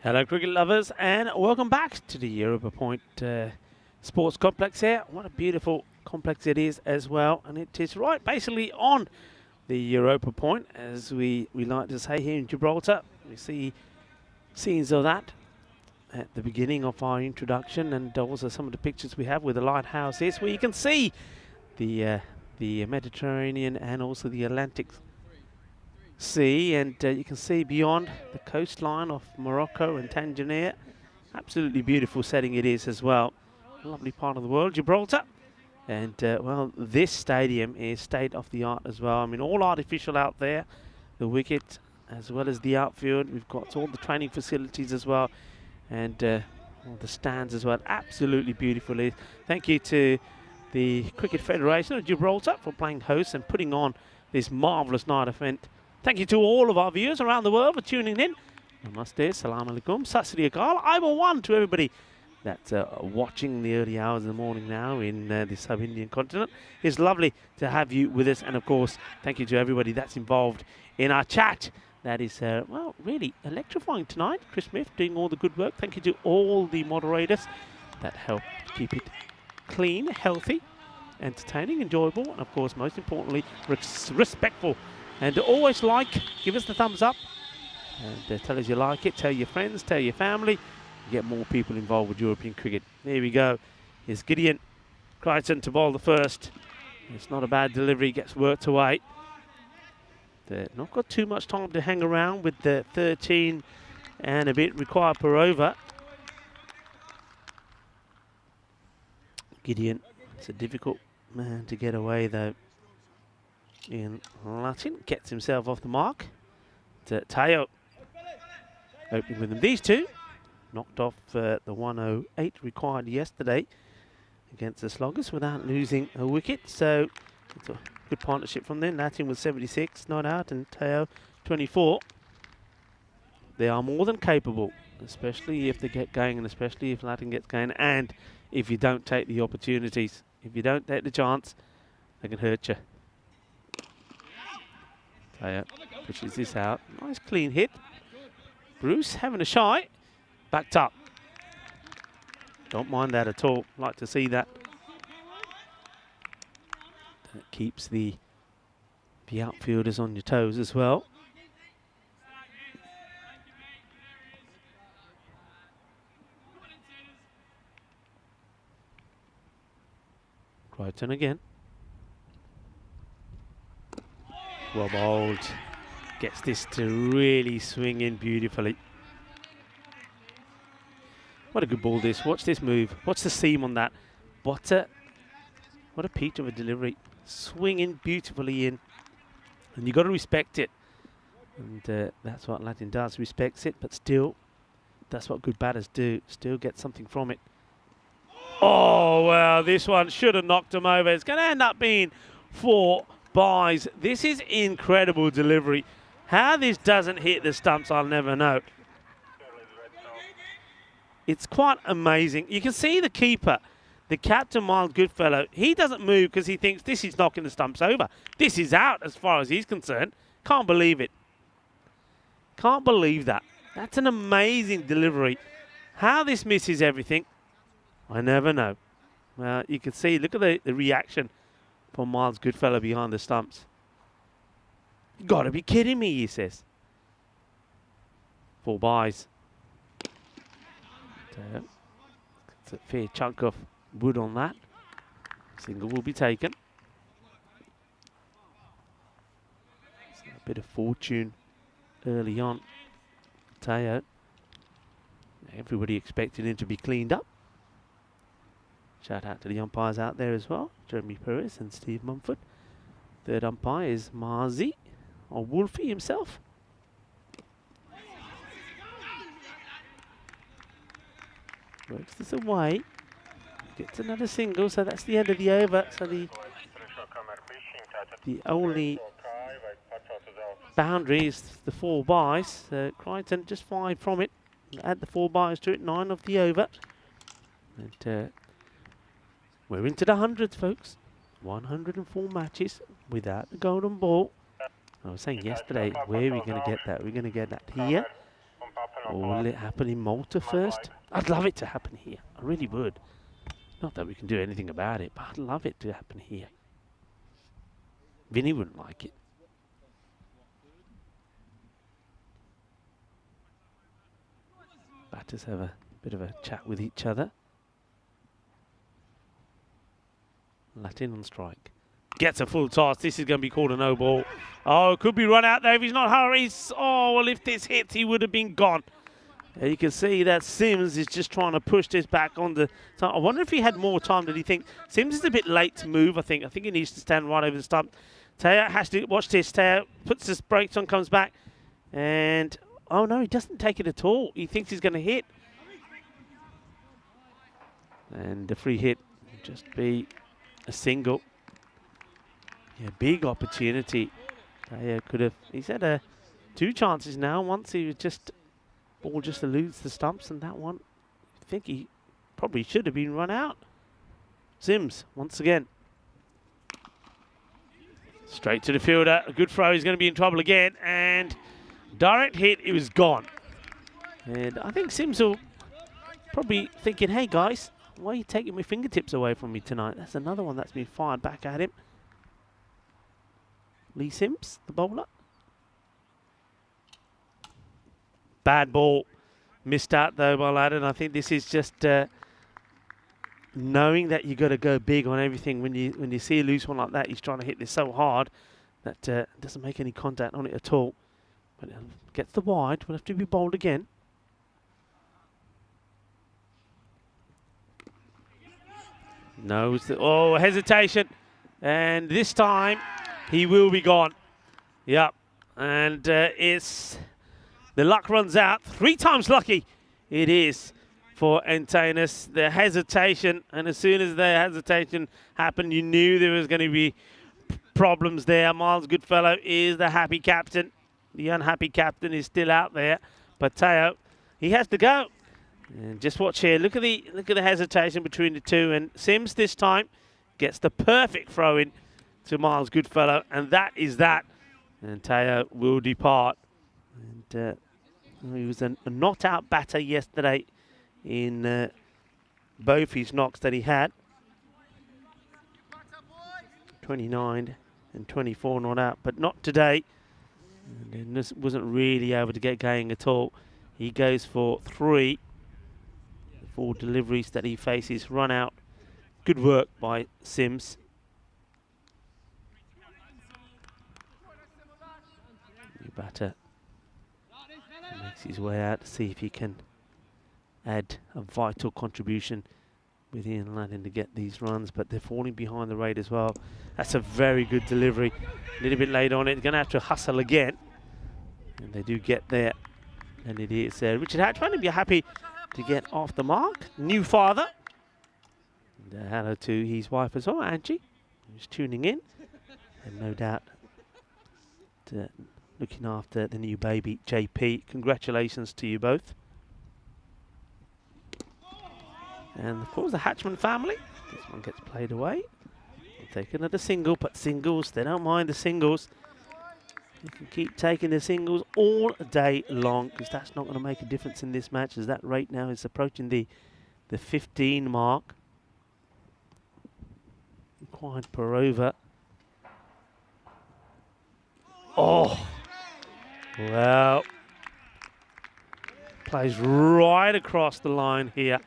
Hello cricket lovers and welcome back to the Europa Point Sports Complex here. What a beautiful complex it is as well, and it is right basically on the Europa Point, as we like to say here in Gibraltar. We see scenes of that at the beginning of our introduction, and also some of the pictures we have where the lighthouse is, where you can see the Mediterranean and also the Atlantic Sea, and you can see beyond the coastline of Morocco and Tanzania. Absolutely beautiful setting it is as well. Lovely part of the world, Gibraltar. And well, this stadium is state of the art as well. I mean, all artificial out there, the wicket as well as the outfield. We've got all the training facilities as well, and all the stands as well. Absolutely beautiful. Thank you to the Cricket Federation of Gibraltar for playing host and putting on this marvellous night event. Thank you to all of our viewers around the world for tuning in. Namaste, salam alaikum, sat sri akal. I'm a one to everybody that's watching the early hours of the morning now in the sub-Indian continent. It's lovely to have you with us, and of course, thank you to everybody that's involved in our chat. That is, well, really electrifying tonight. Chris Smith doing all the good work. Thank you to all the moderators that help keep it clean, healthy, entertaining, enjoyable, and of course, most importantly, respectful. And always give us the thumbs up, and tell us you like it, tell your friends, tell your family, get more people involved with European cricket. There we go. Here's Gideon Crichton to bowl the first. It's not a bad delivery, gets worked away. They've not got too much time to hang around with the 13 and a bit required per over. Gideon, it's a difficult man to get away though. Ian Latin gets himself off the mark. Teo opening with him. These two knocked off the 108 required yesterday against the Sloggers without losing a wicket. So it's a good partnership from them. Latin with 76, not out, and Teo 24. They are more than capable, especially if they get going, and especially if Latin gets going, and if you don't take the opportunities. If you don't take the chance, they can hurt you. Teo pushes this out. Nice clean hit. Bruce having a shy. Backed up. Don't mind that at all. Like to see that. That keeps the outfielders on your toes as well. Crichton again. Well bowled. Gets this to really swing in beautifully. What a good ball this. Watch this move. Watch the seam on that. What a peach of a delivery. Swinging beautifully in. And you've got to respect it. And that's what Latin does. Respects it, but still, that's what good batters do. Still get something from it. Oh, well, this one should have knocked him over. It's going to end up being 4 byes. This is incredible delivery. How this doesn't hit the stumps, I'll never know. It's quite amazing. You can see the keeper, the captain, Miles Goodfellow. He doesn't move because he thinks this is knocking the stumps over. This is out as far as he's concerned. Can't believe it. Can't believe that. That's an amazing delivery. How this misses everything, I never know. Well, you can see, look at the reaction from Miles Goodfellow behind the stumps. You got to be kidding me, he says. 4 byes. It's a fair chunk of wood on that. Single will be taken. So a bit of fortune early on. Teo. Everybody expected him to be cleaned up. Shout out to the umpires out there as well. Jeremy Perez and Steve Mumford. Third umpire is Marzi, or Wolfie himself. Works this away. Gets another single, so that's the end of the over. So the only boundary is the 4 byes. Crichton just 5 from it. Add the 4 byes to it, 9 of the over. And we're into the hundreds, folks. 104 matches without the golden ball. I was saying yesterday, where are we going to get that? We're going to get that here Or will it happen in Malta first? I'd love it to happen here. I really would. Not that we can do anything about it, but I'd love it to happen here. Vinny wouldn't like it. Batters have a bit of a chat with each other. Latin on strike. Gets a full toss. This is going to be called a no ball. Oh, it could be run out there if he's not hurried. Oh, well, if this hits, he would have been gone. You can see that Sims is just trying to push this back on the... I wonder if he had more time. Did he think... Sims is a bit late to move, I think. I think he needs to stand right over the stump. Teo has to... Watch this. Teo puts his brakes on, comes back. And... Oh, no, he doesn't take it at all. He thinks he's going to hit. And the free hit will just be a single. Yeah, big opportunity. Teo could have... He's had two chances now. Once he was just... Ball just eludes the stumps, and that one, I think he probably should have been run out. Sims, once again. Straight to the fielder. A good throw. He's going to be in trouble again. And direct hit, it was gone. And I think Sims will probably thinking, hey, guys, why are you taking my fingertips away from me tonight? That's another one that's been fired back at him. Lee Sims, the bowler. Bad ball. Missed out, though, by Laden. I think this is just knowing that you got to go big on everything. When you see a loose one like that, he's trying to hit this so hard that doesn't make any contact on it at all. But it gets the wide. Will have to be bowled again. Knows that. Oh, hesitation. And this time, he will be gone. Yep. And it's... The luck runs out. 3 times lucky it is for Antanas. The hesitation, and as soon as the hesitation happened, you knew there was going to be problems there. Miles Goodfellow is the happy captain. The unhappy captain is still out there. But Teo, he has to go. And just watch here. Look at the hesitation between the two. And Sims this time gets the perfect throw in to Miles Goodfellow, and that is that. And Teo will depart. And he was a not-out batter yesterday in both his knocks that he had. 29 and 24 not out, but not today. And this wasn't really able to get going at all. He goes for 3. The 4 deliveries that he faces run out. Good work by Sims. New batter makes his way out to see if he can add a vital contribution with Ian Laddin to get these runs, but they're falling behind the rate as well. That's a very good delivery. A little bit late on it. They're going to have to hustle again. And they do get there. And it is Richard Hatchman will be happy to get off the mark. New father. And hello to his wife as well, Angie, who's tuning in. And no doubt looking after the new baby, JP. Congratulations to you both. And of course the Hatchman family. This one gets played away. We'll take another single, but singles, they don't mind the singles. You can keep taking the singles all day long, because that's not going to make a difference in this match, as that rate now is approaching the 15 mark. Required per over. Oh! Well, plays right across the line here.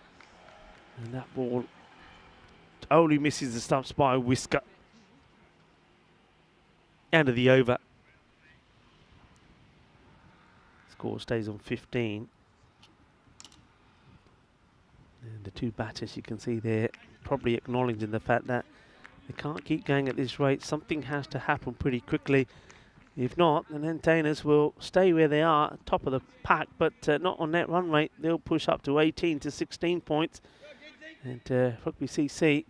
And that ball only misses the stumps by a whisker. End of the over. Score stays on 15. And the 2 batters you can see there probably acknowledging the fact that they can't keep going at this rate. Something has to happen pretty quickly. If not, the Antanas will stay where they are, top of the pack, but not on net run rate. They'll push up to 18 to 16 points. And Rugby CC,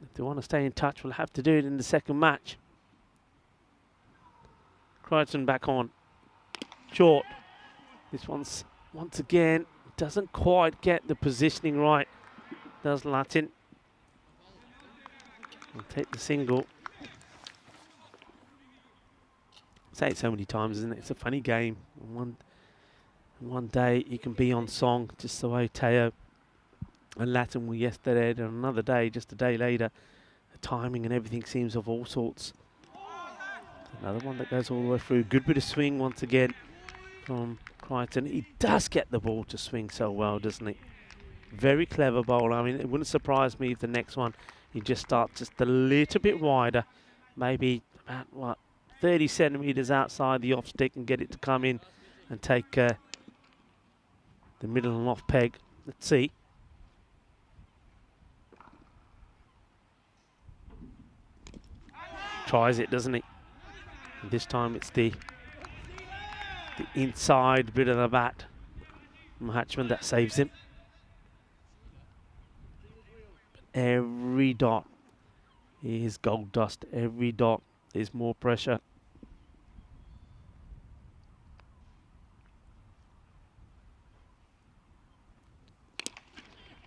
if they want to stay in touch, will have to do it in the second match. Crichton back on. Short. This one's, once again, doesn't quite get the positioning right. Does Latin. We'll take the single. Say it so many times, isn't it? It's a funny game. One day you can be on song, just the way Teo and Latin were yesterday, and another day, just a day later, the timing and everything seems of all sorts. Another one that goes all the way through. Good bit of swing once again from Crichton. He does get the ball to swing so well, doesn't he? Very clever bowler. I mean, it wouldn't surprise me if the next one he just starts just a little bit wider, maybe about, what, 30 centimetres outside the off stick, and get it to come in and take the middle and off peg. Let's see. Tries it, doesn't he? And this time it's the inside bit of the bat from Hatchman that saves him. But every dot is gold dust. Every dot is more pressure.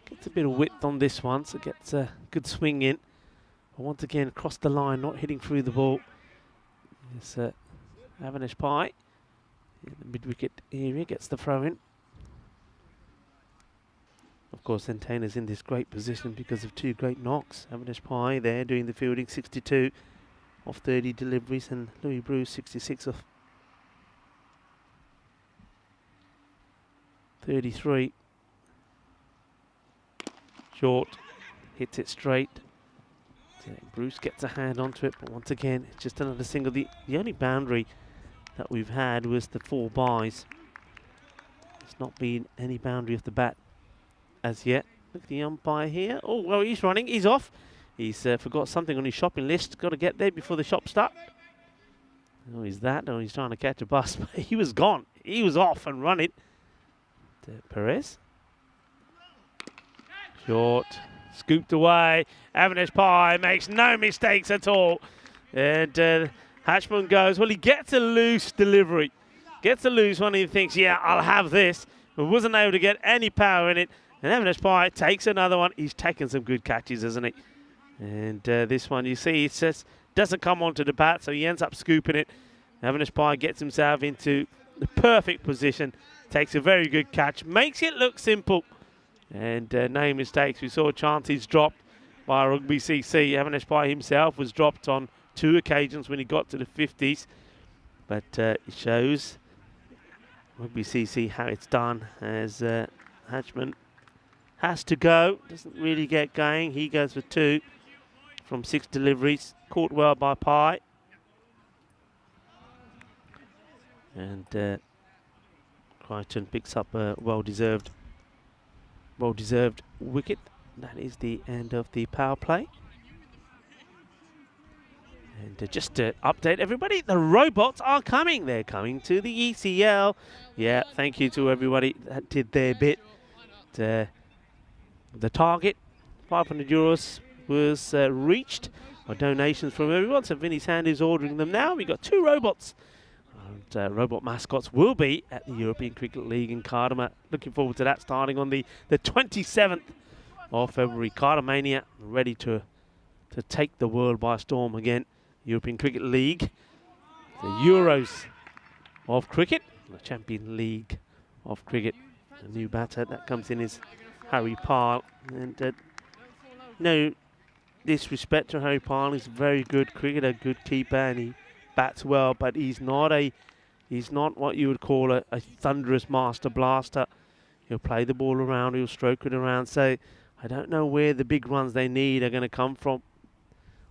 Gets a bit of width on this one, so gets a good swing in. But once again, across the line, not hitting through the ball. It's Avinash Pai in the mid-wicket area, gets the throw in. Of course, Centena's in this great position because of two great knocks. Avinash Pai there doing the fielding, 62 of 30 deliveries, and Louis Bruce, 66 of 33. Short, hits it straight. Bruce gets a hand onto it, but once again, it's just another single. The only boundary that we've had was the 4 byes. There's not been any boundary off the bat as yet. Look at the umpire here. Oh, well, he's running. He's off. He's forgot something on his shopping list. Got to get there before the shop start. Oh, he's that. Oh, he's trying to catch a bus. But he was gone. He was off and running. Perez. Short. Scooped away. Avinash Pai makes no mistakes at all. And Hatchman goes, well, he gets a loose delivery. Gets a loose one, and he thinks, yeah, I'll have this. But wasn't able to get any power in it. And Avinash Pai takes another one. He's taken some good catches, isn't he? And this one, you see, it just doesn't come onto the bat, so he ends up scooping it. Avinash Pai gets himself into the perfect position. Takes a very good catch. Makes it look simple. And no mistakes. We saw chances dropped by Rugby CC. Avinash Pai himself was dropped on 2 occasions when he got to the 50s. But it shows Rugby CC how it's done, as Hatchman has to go. Doesn't really get going. He goes for 2 from 6 deliveries. Caught well by Pai. And Crichton picks up a well-deserved wicket. That is the end of the power play. And just to update everybody, the robots are coming. They're coming to the ECL. Yeah, thank you to everybody that did their bit. The target, €500, was reached by donations from everyone. So Vinny's Hand is ordering them now. We've got 2 robots. And robot mascots will be at the European Cricket League in Cardamom. Looking forward to that, starting on the 27th of February. Cardamania ready to take the world by storm again. European Cricket League, the Euros of cricket, the Champion League of cricket. A new batter that comes in is Harry Pyle. And no disrespect to Harry Pyle, he's a very good cricketer, good keeper, and he bats well, but he's not what you would call a thunderous master blaster. He'll play the ball around, he'll stroke it around. So I don't know where the big runs they need are going to come from.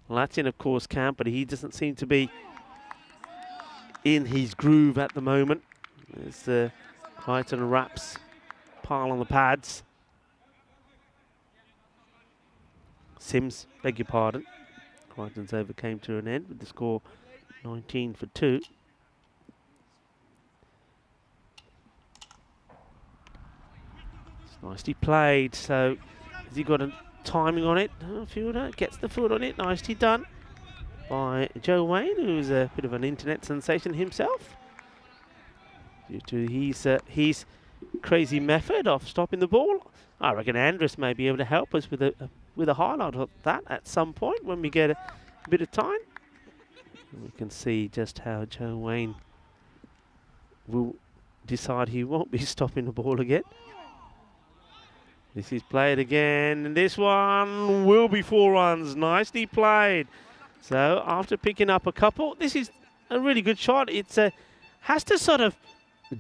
Latin, of course, can, but he doesn't seem to be in his groove at the moment. As Crichton wraps Pyle on the pads. Sims, beg your pardon. Crichton's over came to an end with the score 19 for 2. It's nicely played. So has he got a timing on it? Fielder gets the foot on it. Nicely done by Joe Wayne, who's a bit of an internet sensation himself, due to his crazy method of stopping the ball. I reckon Andrus may be able to help us with a highlight of that at some point when we get a bit of time. We can see just how Joe Wayne will decide he won't be stopping the ball again. This is played again, and this one will be 4 runs. Nicely played. So after picking up a couple, this is a really good shot. It's has to sort of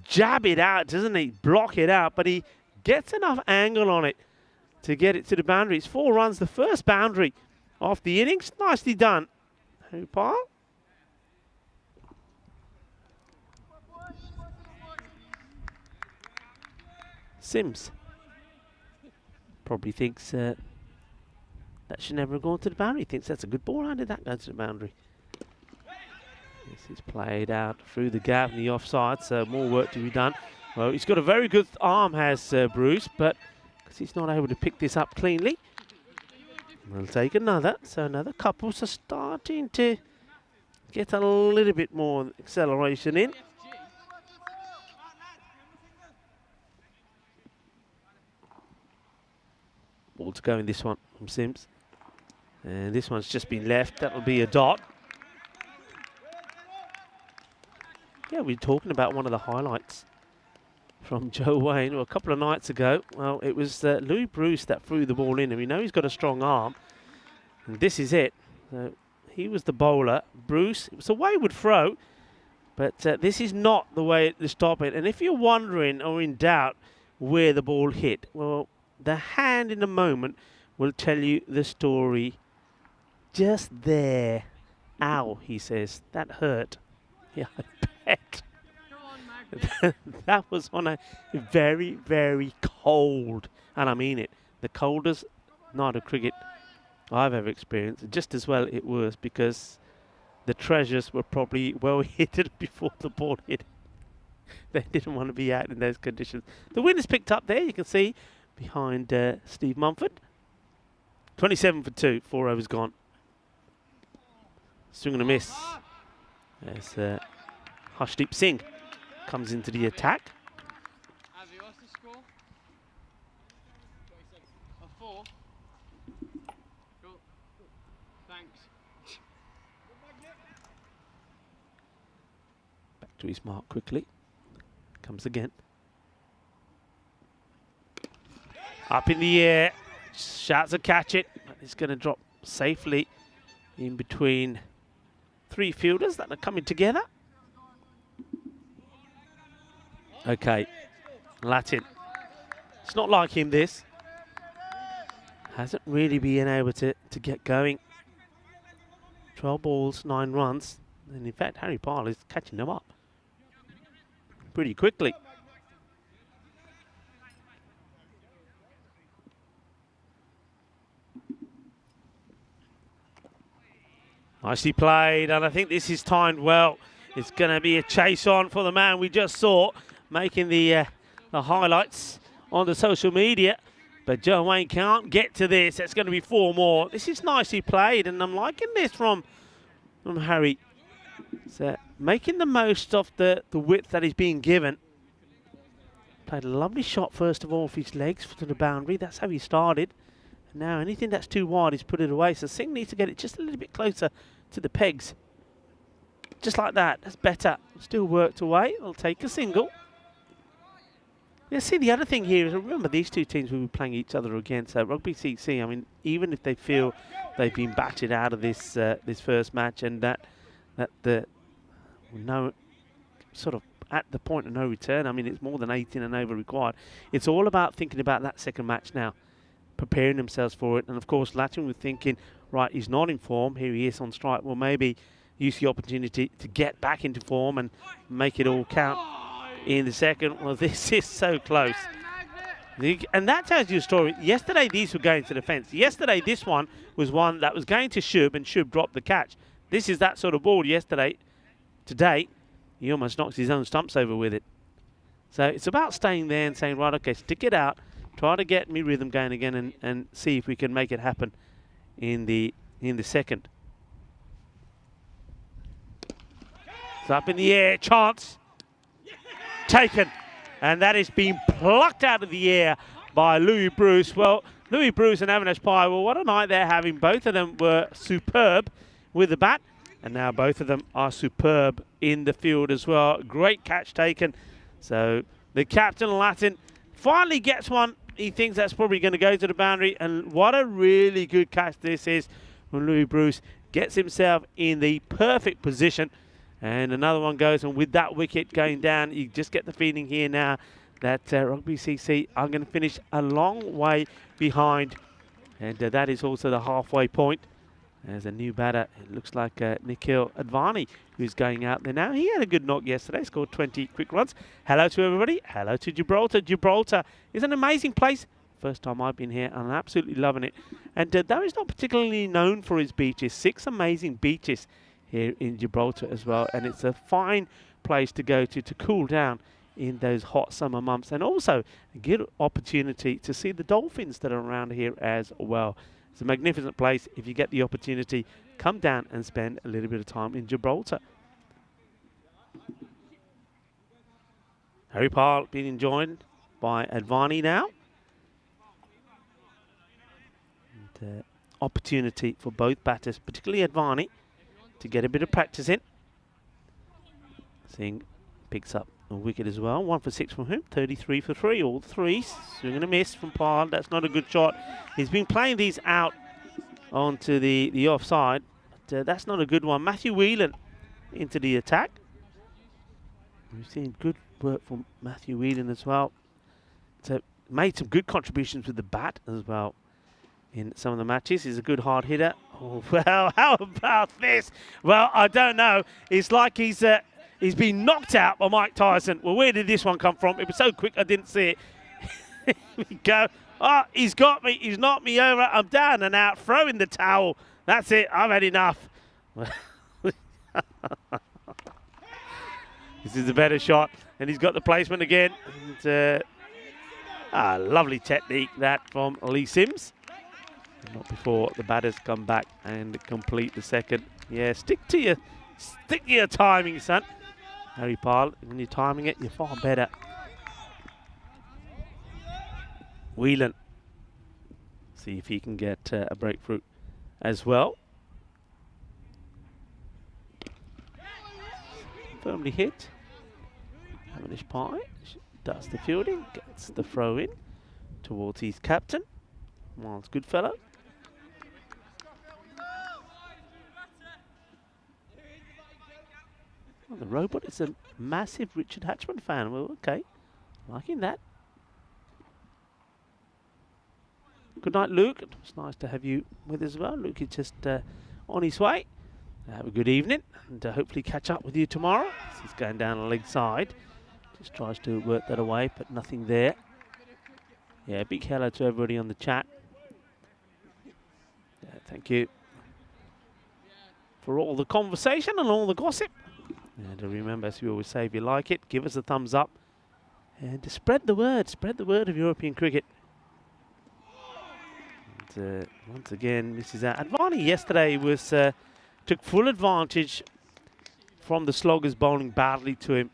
jab it out, doesn't he? Block it out, but he gets enough angle on it to get it to the boundary. It's 4 runs, the first boundary of the innings. Nicely done. Hooper. Sims probably thinks that should never have gone to the boundary. He thinks that's a good ball. How did that go to the boundary? This is played out through the gap in the offside, so more work to be done. Well, he's got a very good arm, has Bruce, but because he's not able to pick this up cleanly, we'll take another. So another couples are starting to get a little bit more acceleration in. Ball to go in this one from Sims. And this one's just been left. That'll be a dot. Yeah, we were talking about one of the highlights from Joe Wayne a couple of nights ago. Well, it was Louis Bruce that threw the ball in, and we know he's got a strong arm. And this is it. He was the bowler. Bruce, it was a wayward throw, but this is not the way to stop it. And if you're wondering or in doubt where the ball hit, well, the hand in a moment will tell you the story. Just there. Ow, he says. That hurt. Yeah, I bet. That was on a very, very cold, and I mean it, the coldest night of cricket I've ever experienced. Just as well it was, because the treasures were probably well hidden before the ball hit. They didn't want to be out in those conditions. The wind is picked up there, you can see, behind Steve Mumford. 27 for 2, 4 overs gone. Swing and a miss. As Harshdeep Singh comes into the attack. Avi, what's the score? 4. Cool. Thanks. Back to his mark quickly. Comes again. Up in the air. Shouts to catch it. But it's going to drop safely in between 3 fielders that are coming together. Okay, Latin. It's not like him, this. Hasn't really been able to get going. 12 balls, 9 runs. And in fact, Harry Pyle is catching them up pretty quickly. Nicely played, and I think this is timed well. It's going to be a chase on for the man we just saw, making the highlights on the social media. But Joe Wayne can't get to this. It's going to be 4 more. This is nicely played, and I'm liking this from Harry. So making the most of the width that he's being given. Played a lovely shot, first of all, for his legs to the boundary. That's how he started. And now anything that's too wide, he's put it away. So Singh needs to get it just a little bit closer to the pegs. Just like that. That's better. Still worked away. They'll take a single. Yeah, see, the other thing here is, remember, these two teams will be playing each other against. Rugby CC, I mean, even if they feel they've been battered out of this this first match, and that the no sort of at the point of no return, I mean, it's more than 18 and over required. It's all about thinking about that second match now, preparing themselves for it. And of course, Latin was thinking, right, he's not in form. Here he is on strike. Well, maybe use the opportunity to get back into form and make it all count in the second. Well, this is so close. And that tells you a story. Yesterday, these were going to the fence. Yesterday, this one was one that was going to Shub, and Shub dropped the catch. This is that sort of ball yesterday. Today, he almost knocks his own stumps over with it. So it's about staying there and saying, right, okay, stick it out. Try to get me rhythm going again, and see if we can make it happen in the second. It's up in the air, chance. Taken. And that is being plucked out of the air by Louis Bruce. Well, Louis Bruce and Avinash Pai, well, what a night they're having. Both of them were superb with the bat, and now both of them are superb in the field as well. Great catch taken. So the captain, Latin, finally gets one. He thinks that's probably going to go to the boundary. And what a really good catch this is when Louis Bruce gets himself in the perfect position. And another one goes, and with that wicket going down, you just get the feeling here now that Rugby CC are going to finish a long way behind. And that is also the halfway point. There's a new batter. It looks like Nikhil Advani who's going out there now. He had a good knock yesterday, scored 20 quick runs. Hello to everybody. Hello to Gibraltar. Gibraltar is an amazing place. First time I've been here, and I'm absolutely loving it. And though it's not particularly known for its beaches, 6 amazing beaches here in Gibraltar as well. And it's a fine place to go to cool down in those hot summer months. And also a good opportunity to see the dolphins that are around here as well. It's a magnificent place. If you get the opportunity, come down and spend a little bit of time in Gibraltar. Harry Pyle being joined by Advani now. And, opportunity for both batters, particularly Advani, to get a bit of practice in. Singh picks up a wicket as well. 1 for 6 from him. 33 for 3. All threes. Swing and a miss from Pyle. That's not a good shot. He's been playing these out onto the offside. But, that's not a good one. Matthew Whelan into the attack. We've seen good work from Matthew Whelan as well. So made some good contributions with the bat as well in some of the matches. He's a good hard hitter. Oh, well, how about this? Well, I don't know. It's like he's been knocked out by Mike Tyson. Well, where did this one come from? It was so quick I didn't see it. Here we go. Oh, he's got me. He's knocked me over. I'm down and out. Throw in the towel. That's it. I've had enough. This is a better shot. And he's got the placement again. And, lovely technique that from Lee Sims. Not before the batters come back and complete the second. Yeah, stick to your timing, son. Harry Pyle, when you're timing it, you're far better. Whelan. See if he can get a breakthrough as well. Firmly hit. Avanish Pye does the fielding, gets the throw in towards his captain, Miles Goodfellow. Oh, the robot is a massive Richard Hatchman fan. Well, okay, liking that. Good night, Luke. It's nice to have you with us as well. Luke is just on his way. Have a good evening, and hopefully catch up with you tomorrow. He's going down the leg side. Just tries to work that away, but nothing there. Yeah, big hello to everybody on the chat. Yeah, thank you for all the conversation and all the gossip. And remember, as we always say, if you like it, give us a thumbs up. And spread the word of European cricket. And, once again, this is Advani yesterday was took full advantage from the sloggers bowling badly to him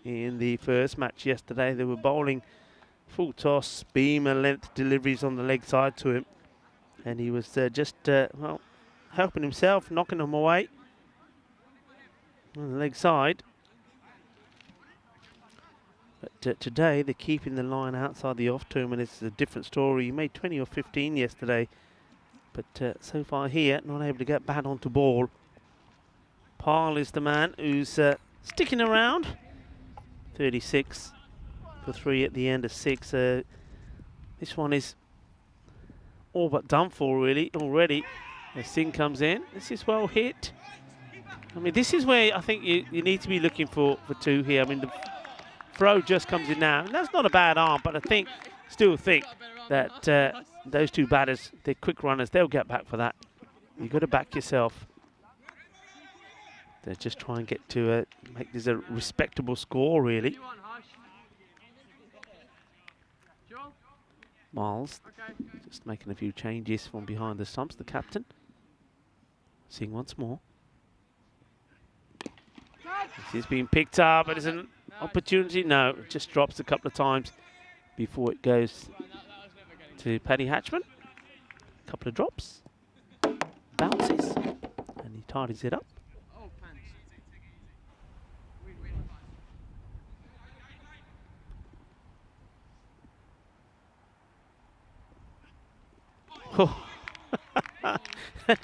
in the first match yesterday. They were bowling full toss, beam and length deliveries on the leg side to him. And he was just, well, helping himself, knocking them away on the leg side. But today they're keeping the line outside the off term, and it's a different story. He made 20 or 15 yesterday, but so far here, not able to get bat onto ball. Pyle is the man who's sticking around. 36 for 3 at the end of 6. This one is all but done for, really, already. As Singh comes in, this is well hit. I mean, this is where I think you need to be looking for 2 here. I mean, the throw just comes in now. And that's not a bad arm, but I still think that those 2 batters, they're quick runners. They'll get back for that. You've got to back yourself. They just try and get to make this a respectable score, really. Miles just making a few changes from behind the stumps, the captain. Seeing once more. This is being picked up, but it's an opportunity. No, it just drops a couple of times before it goes to Paddy Hatchman. A couple of drops, bounces, and he tidies it up.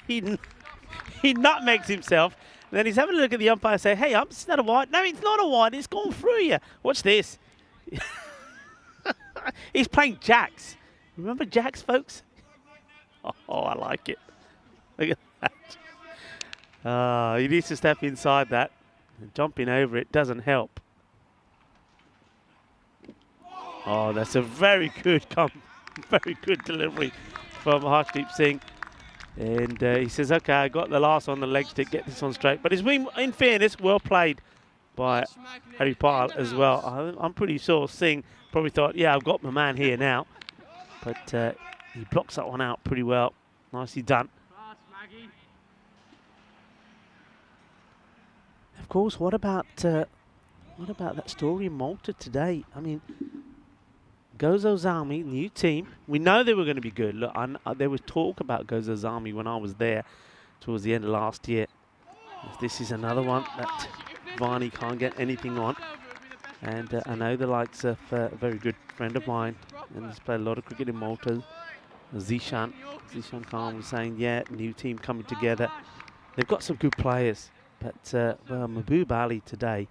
he nutmegs himself. And then he's having a look at the umpire and say, hey, it's not a wide. No, it's not a wide. It's gone through you. Watch this. He's playing jacks. Remember jacks, folks? Oh, I like it. Look at that. He needs to step inside that. Jumping over it doesn't help. Oh, that's a very good delivery from Harshdeep Singh. And he says, okay, I got the last on the leg stick, get this one straight. But it's been, in fairness, well played by Harry Pyle as well. I'm pretty sure Singh probably thought, yeah, I've got my man here now. But he blocks that one out pretty well. Nicely done. Of course, what about that story in Malta today? I mean, Gozo's Army, new team. We know they were going to be good. Look, there was talk about Gozo's Army when I was there towards the end of last year. This is another one that Varney can't get anything on. And I know the likes of a very good friend of mine, and he's played a lot of cricket in Malta, Zishan Khan was saying, yeah, new team coming together. They've got some good players. But well, Mahbub Ali today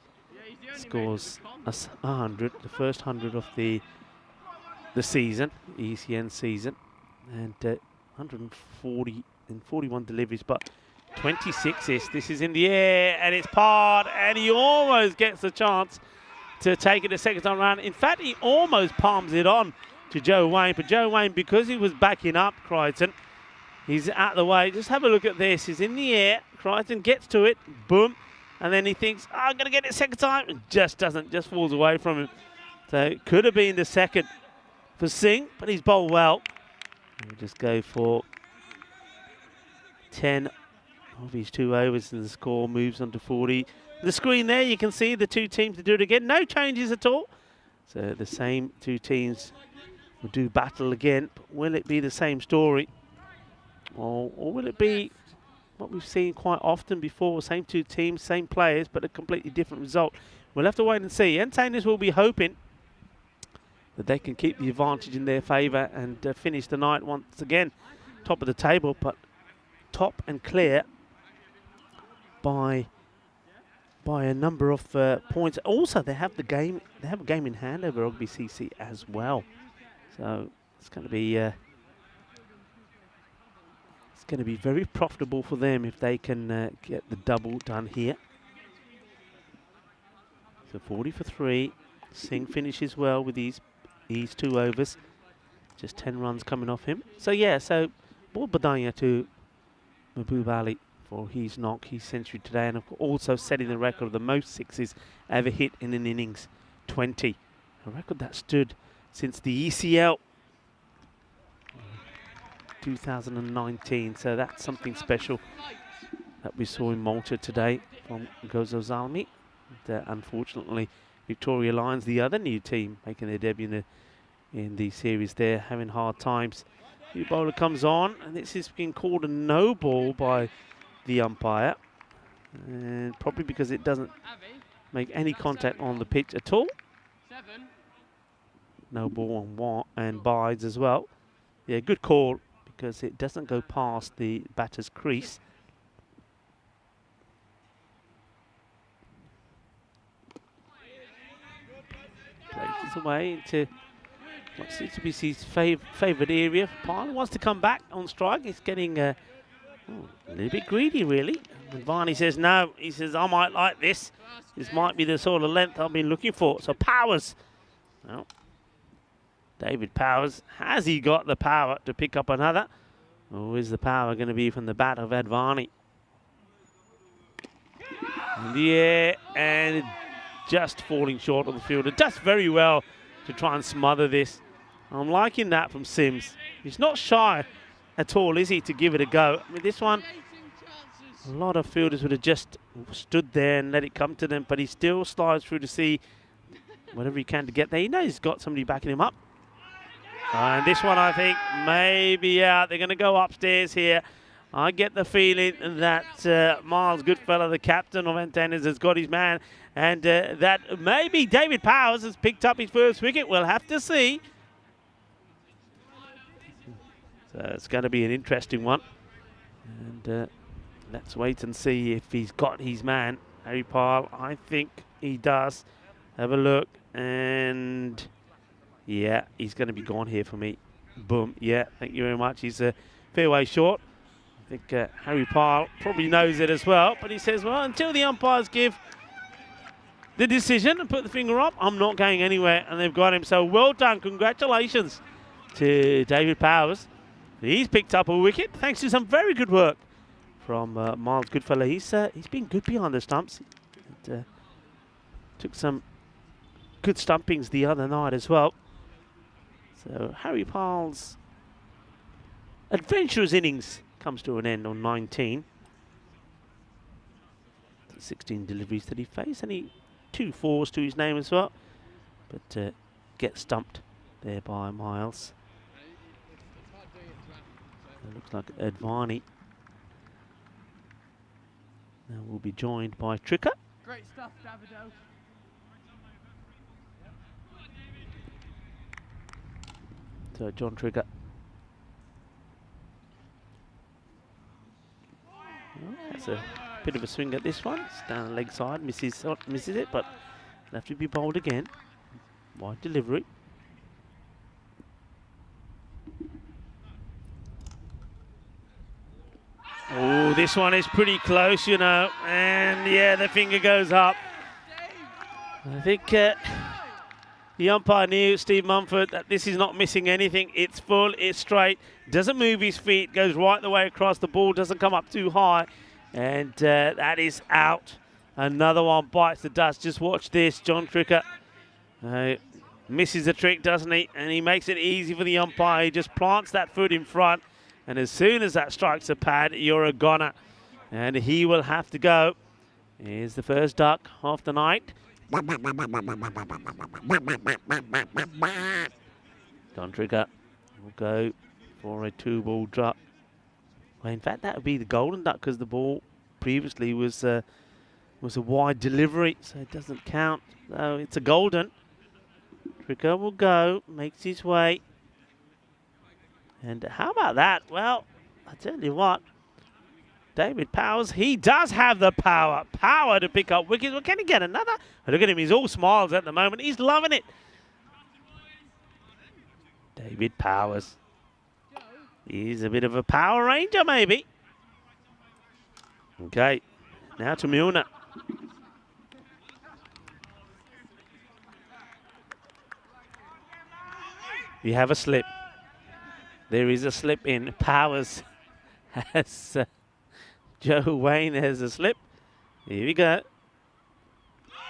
scores 100, the first 100 of the season, the ECN season, and 140 and 41 deliveries, but 26 is. This is in the air, and it's parred, and he almost gets a chance to take it a second time around. In fact, he almost palms it on to Joe Wayne, but Joe Wayne, because he was backing up Crichton, he's out of the way. Just have a look at this. He's in the air. Crichton gets to it. Boom. And then he thinks, oh, I'm going to get it a second time. It just doesn't. Just falls away from him. So it could have been the second for Singh, but he's bowled well. We'll just go for 10 of his 2 overs, and the score moves on to 40. The screen there, you can see the two teams to do it again. No changes at all. So the same two teams will do battle again. But will it be the same story? Or will it be what we've seen quite often before? Same two teams, same players, but a completely different result. We'll have to wait and see. Entertainers will be hoping that they can keep the advantage in their favour and finish the night once again top of the table, but top and clear by a number of points. Also, they have the game. They have a game in hand over Rugby CC as well. So it's going to be very profitable for them if they can get the double done here. So 40 for 3. Singh finishes well with these 2 overs. Just 10 runs coming off him. So yeah, so ball badanya to Mahbub Ali for his knock, his century today, and also setting the record of the most sixes ever hit in an innings, 20. A record that stood since the ECL 2019. So that's something special that we saw in Malta today from Gozo Zalmi. And, unfortunately, Victoria Lions, the other new team, making their debut in the series there, having hard times. New bowler comes on, and this is being called a no ball by the umpire. And probably because it doesn't make any contact on the pitch at all. No ball and bides as well. Yeah, good call, because it doesn't go past the batter's crease. Plays away into what seems to be his favoured area. Pyle wants to come back on strike. He's getting a little bit greedy, really. And Varney says no. He says, I might like this. This might be the sort of length I've been looking for. So Powers. Well, David Powers, has he got the power to pick up another? Or is the power going to be from the bat of Ed Varney? In the air, and just falling short of the fielder. Does very well to try and smother this. I'm liking that from Sims. He's not shy at all, is he, to give it a go? I mean, this one, a lot of fielders would have just stood there and let it come to them, but he still slides through to see whatever he can to get there. He knows he's got somebody backing him up. And this one, I think, may be out. They're going to go upstairs here. I get the feeling that Miles Goodfellow, the captain of Antennas, has got his man. And that maybe David Powers has picked up his first wicket. We'll have to see. So it's going to be an interesting one. And let's wait and see if he's got his man. Harry Pyle, I think he does. Have a look. And yeah, he's going to be gone here for me. Boom. Yeah, thank you very much. He's a fair way short. I think Harry Pyle probably knows it as well. But he says, well, until the umpires give the decision and put the finger up, I'm not going anywhere. And they've got him. So well done. Congratulations to David Powers. He's picked up a wicket thanks to some very good work from Miles Goodfellow. He's been good behind the stumps. Took some good stumpings the other night as well. So Harry Pyle's adventurous innings comes to an end on 19. 16 deliveries that he faced, and he 2 fours to his name as well. But gets stumped there by Miles. It looks like Advani. Now we'll be joined by Tricker. Great stuff, Davido. So John Trigger. Well, that's a bit of a swing at this one. It's down the leg side, misses it, but it'll have to be bowled again. Wide delivery. Oh, this one is pretty close, you know, and yeah, the finger goes up. I think the umpire knew, Steve Mumford, that this is not missing anything. It's full, it's straight, doesn't move his feet, goes right the way across. The ball doesn't come up too high, and that is out. Another one bites the dust. Just watch this, John Tricker. Misses the trick, doesn't he? And he makes it easy for the umpire. He just plants that foot in front. And as soon as that strikes a pad, you're a goner. And he will have to go. Here's the first duck of the night. John Trigger will go for a 2-ball duck. Well, in fact, that would be the golden duck because the ball previously was a wide delivery, so it doesn't count. So it's a golden. Trigger will go, makes his way. And how about that? Well, I tell you what, David Powers, he does have the power to pick up wickets. Well, can he get another? Look at him, he's all smiles at the moment. He's loving it. David Powers. He's a bit of a power ranger, maybe. Okay, now to Milner. You have a slip. There is a slip in. Powers has Joe Wayne has a slip. Here we go.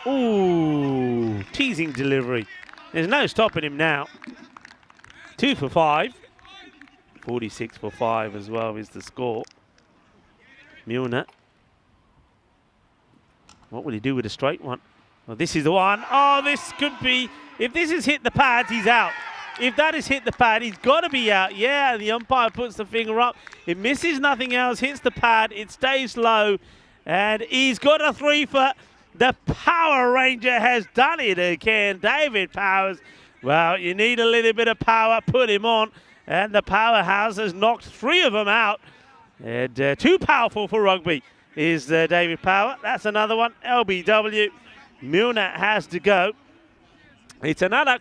Ooh, teasing delivery. There's no stopping him now. 2 for 5. 46 for 5 as well is the score. Milner. What will he do with a straight one? Well, this is the one. Oh, this could be. If this has hit the pads, he's out. If that has hit the pad, he's got to be out. Yeah, the umpire puts the finger up. It misses nothing else, hits the pad. It stays low. And he's got a 3 for. The Power Ranger has done it again. David Powers. Well, you need a little bit of power. Put him on. And the powerhouse has knocked 3 of them out. And too powerful for rugby is David Power. That's another one. LBW. Milner has to go. It's another.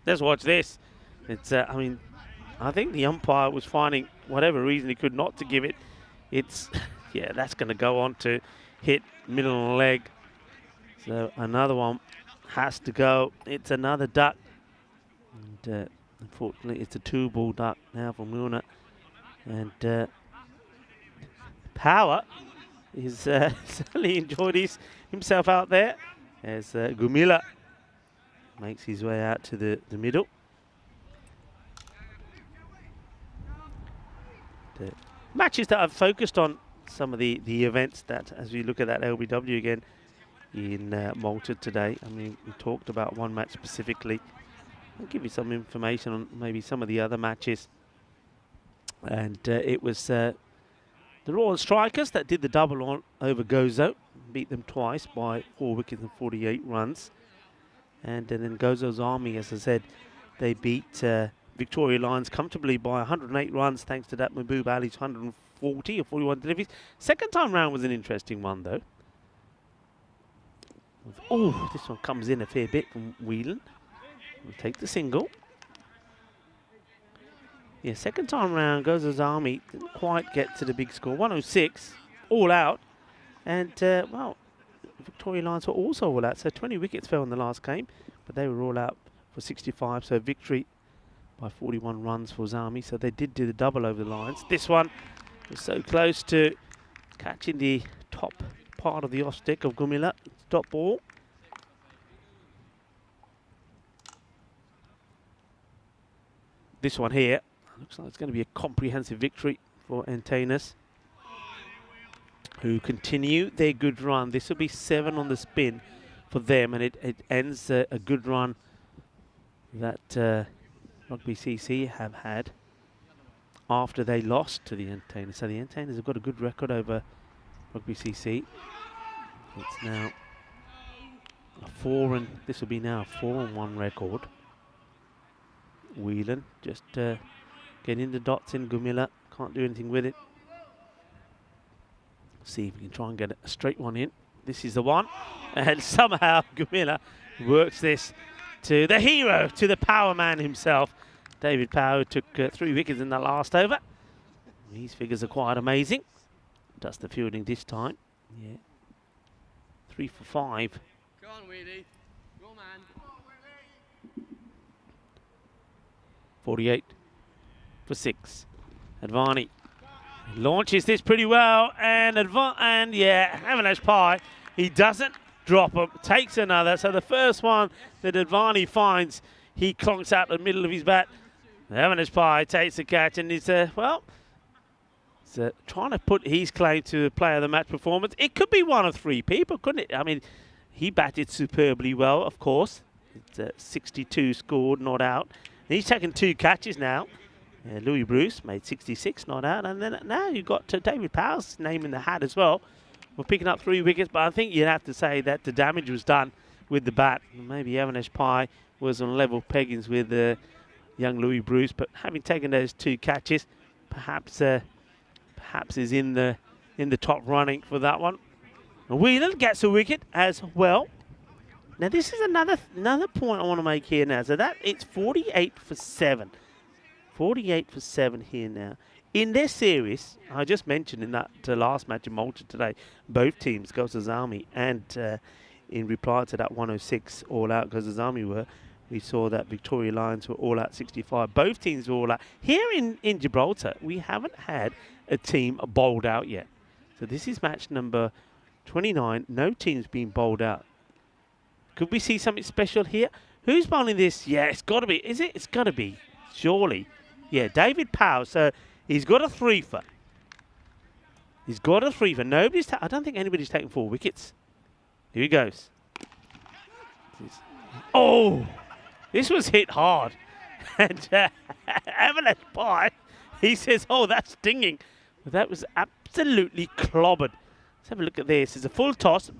Let's watch this. It's. I mean, I think the umpire was finding whatever reason he could not to give it. It's. Yeah, that's going to go on to hit middle of the leg. So another one has to go. It's another duck. And unfortunately, it's a 2-ball duck now for Milner. And Power is certainly enjoyed himself out there as Gumila makes his way out to the middle. The matches that I've focused on some of the events that, as we look at that LBW again in Malta today, I mean, we talked about one match specifically. I'll give you some information on maybe some of the other matches. And it was the Royal Strikers that did the double on over Gozo, beat them twice by 4 wickets and 48 runs. And then Gozo's Army, as I said, They beat Victoria Lions comfortably by 108 runs thanks to that Mahbub Ali's 140 or 41 deliveries. Second time round was an interesting one though. Oh, this one comes in a fair bit from Whelan. We'll take the single. Yeah, second time round, Goz's Army didn't quite get to the big score. 106, all out. And, well, Victoria Lions were also all out. So 20 wickets fell in the last game, but they were all out for 65. So victory by 41 runs for Zami. So they did do the double over the Lions. This one was so close to catching the top part of the off stick of Gumila. Stop ball. This one here looks like it's going to be a comprehensive victory for Antanas, who continue their good run. This will be 7 on the spin for them, and it ends a good run that Rugby CC have had after they lost to the Antanas. So the Antanas have got a good record over Rugby CC. It's now a 4, and this will be now a 4-1 record. Whelan just getting the dots in. Gumila can't do anything with it. See if we can try and get a straight one in. This is the one, and somehow Gumila works this to the hero, to the power man himself. David Power took 3 wickets in the last over. These figures are quite amazing. Does the fielding this time? Yeah, 3 for 5. Go on, Wheelie. Go, man. 48 for 6. Advani launches this pretty well, and yeah, Avinash Pai, he doesn't drop him, takes another. So the first one that Advani finds, he clonks out the middle of his bat. Avinash Pai takes the catch, and he's well, he's trying to put his claim to player of the match performance. It could be one of 3 people, couldn't it? I mean, he batted superbly well, of course. It's 62 scored, not out. And he's taken 2 catches now. Louis Bruce made 66, not out. And then now you've got David Power's name in the hat as well. We're picking up 3 wickets, but I think you'd have to say that the damage was done with the bat. Maybe Avinash Pai was on level peggings with young Louis Bruce, but having taken those 2 catches, perhaps is in the top running for that one. Whelan gets a wicket as well. Now this is another point I want to make here now. So that it's 48 for 7. 48 for 7 here now. In their series, I just mentioned in that last match in Malta today, both teams, Goz's Army and in reply to that 106 all out Goz's Army were, we saw that Victoria Lions were all out 65. Both teams were all out. Here in Gibraltar, we haven't had a team bowled out yet. So this is match number 29. No team's been bowled out. Could we see something special here? Who's bowling this? Yeah, it's got to be. Is it? It's got to be. Surely. Yeah, David Powell. So he's got a 3-for. He's got a 3-for. I don't think anybody's taken 4 wickets. Here he goes. Oh! This was hit hard. And Avinash Pai, he says, oh, that's stinging. But that was absolutely clobbered. Let's have a look at this. It's a full toss.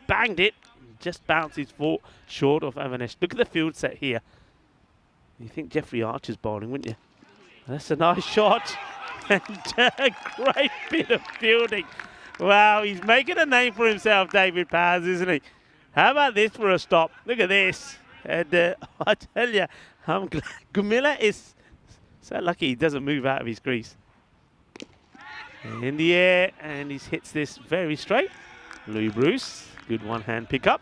Banged it. Just bounces short of Avinash. Look at the field set here. You think Jeffrey Archer's bowling, wouldn't you? That's a nice shot. And a great bit of fielding. Wow, he's making a name for himself, David Powers, isn't he? How about this for a stop? Look at this. And I tell you, I'm glad. Gumila is so lucky he doesn't move out of his crease. In the air, and he hits this very straight. Louis Bruce, good one-hand pick-up.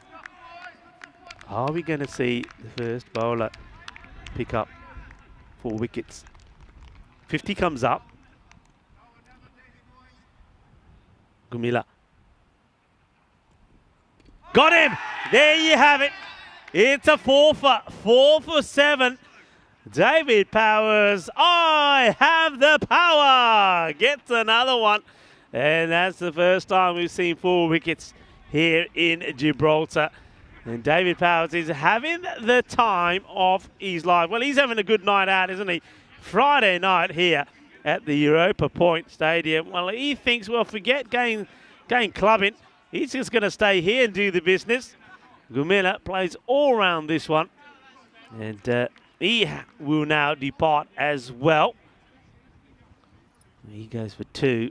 Are we going to see the first bowler pick up 4 wickets? 50 comes up. Gumila. Got him! There you have it. It's a 4 for 7. David Powers, I have the power. Gets another one. And that's the first time we've seen 4 wickets here in Gibraltar. And David Powers is having the time of his life. Well, he's having a good night out, isn't he? Friday night here at the Europa Point Stadium. Well, he thinks, well, forget going clubbing. He's just going to stay here and do the business. Gumila plays all round this one. And he will now depart as well. He goes for 2.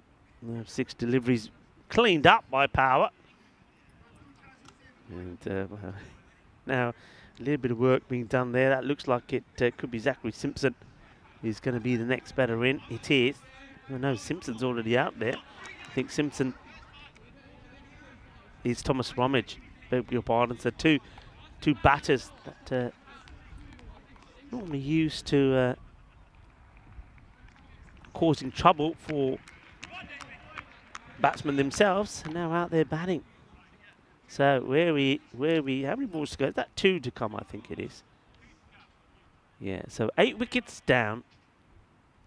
6 deliveries cleaned up by Power. And now a little bit of work being done there. That looks like it could be Zachary Simpson who's going to be the next batter in. It is. Oh, no, Simpson's already out there. I think Simpson is Thomas Bromwich. Beg your pardon. So two batters that normally used to causing trouble for batsmen themselves, and now out there batting. So where we how many balls to go? Is that 2 to come? I think it is. Yeah. So 8 wickets down,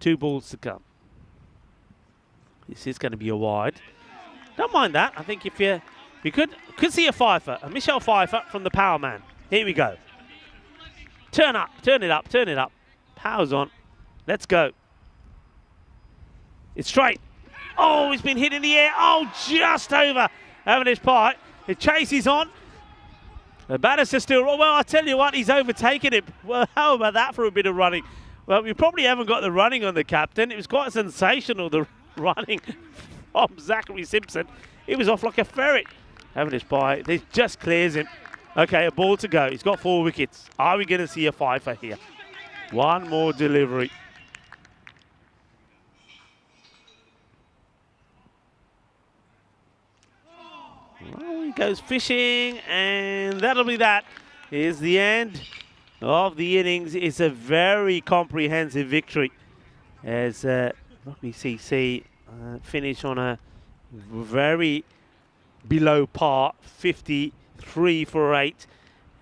2 balls to come. This is going to be a wide. Don't mind that. I think if you could see a Pfeiffer, a Michelle Pfeiffer from the Power man. Here we go. Turn up, turn it up, turn it up. Power's on. Let's go. It's straight. Oh, it's been hit in the air. Oh, just over Avinash Pai. The chase is on. The batter's still. Well, I tell you what, he's overtaken it. Well, how about that for a bit of running? Well, we probably haven't got the running on the captain. It was quite sensational, the running from Zachary Simpson. It was off like a ferret. Avinash Pai, this just clears him. Okay, a ball to go. He's got 4 wickets. Are we going to see a Pfeiffer here? One more delivery. Well, he goes fishing, and that'll be that. Here's the end of the innings. It's a very comprehensive victory as Rugby CC finish on a very below par, 53 for 8.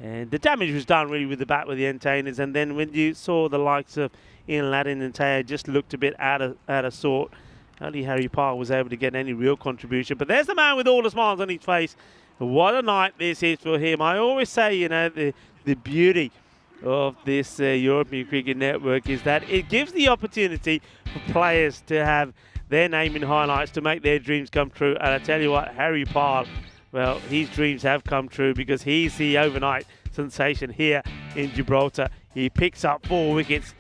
And the damage was done really with the bat with the entertainers. And then when you saw the likes of Ian Laddin and Taya just looked a bit out of sort, only Harry Parr was able to get any real contribution. But there's the man with all the smiles on his face. What a night this is for him. I always say, you know, the beauty of this European Cricket Network is that it gives the opportunity for players to have their name in highlights, to make their dreams come true. And I tell you what, Harry Parr, well, his dreams have come true because he's the overnight sensation here in Gibraltar. He picks up 4 wickets,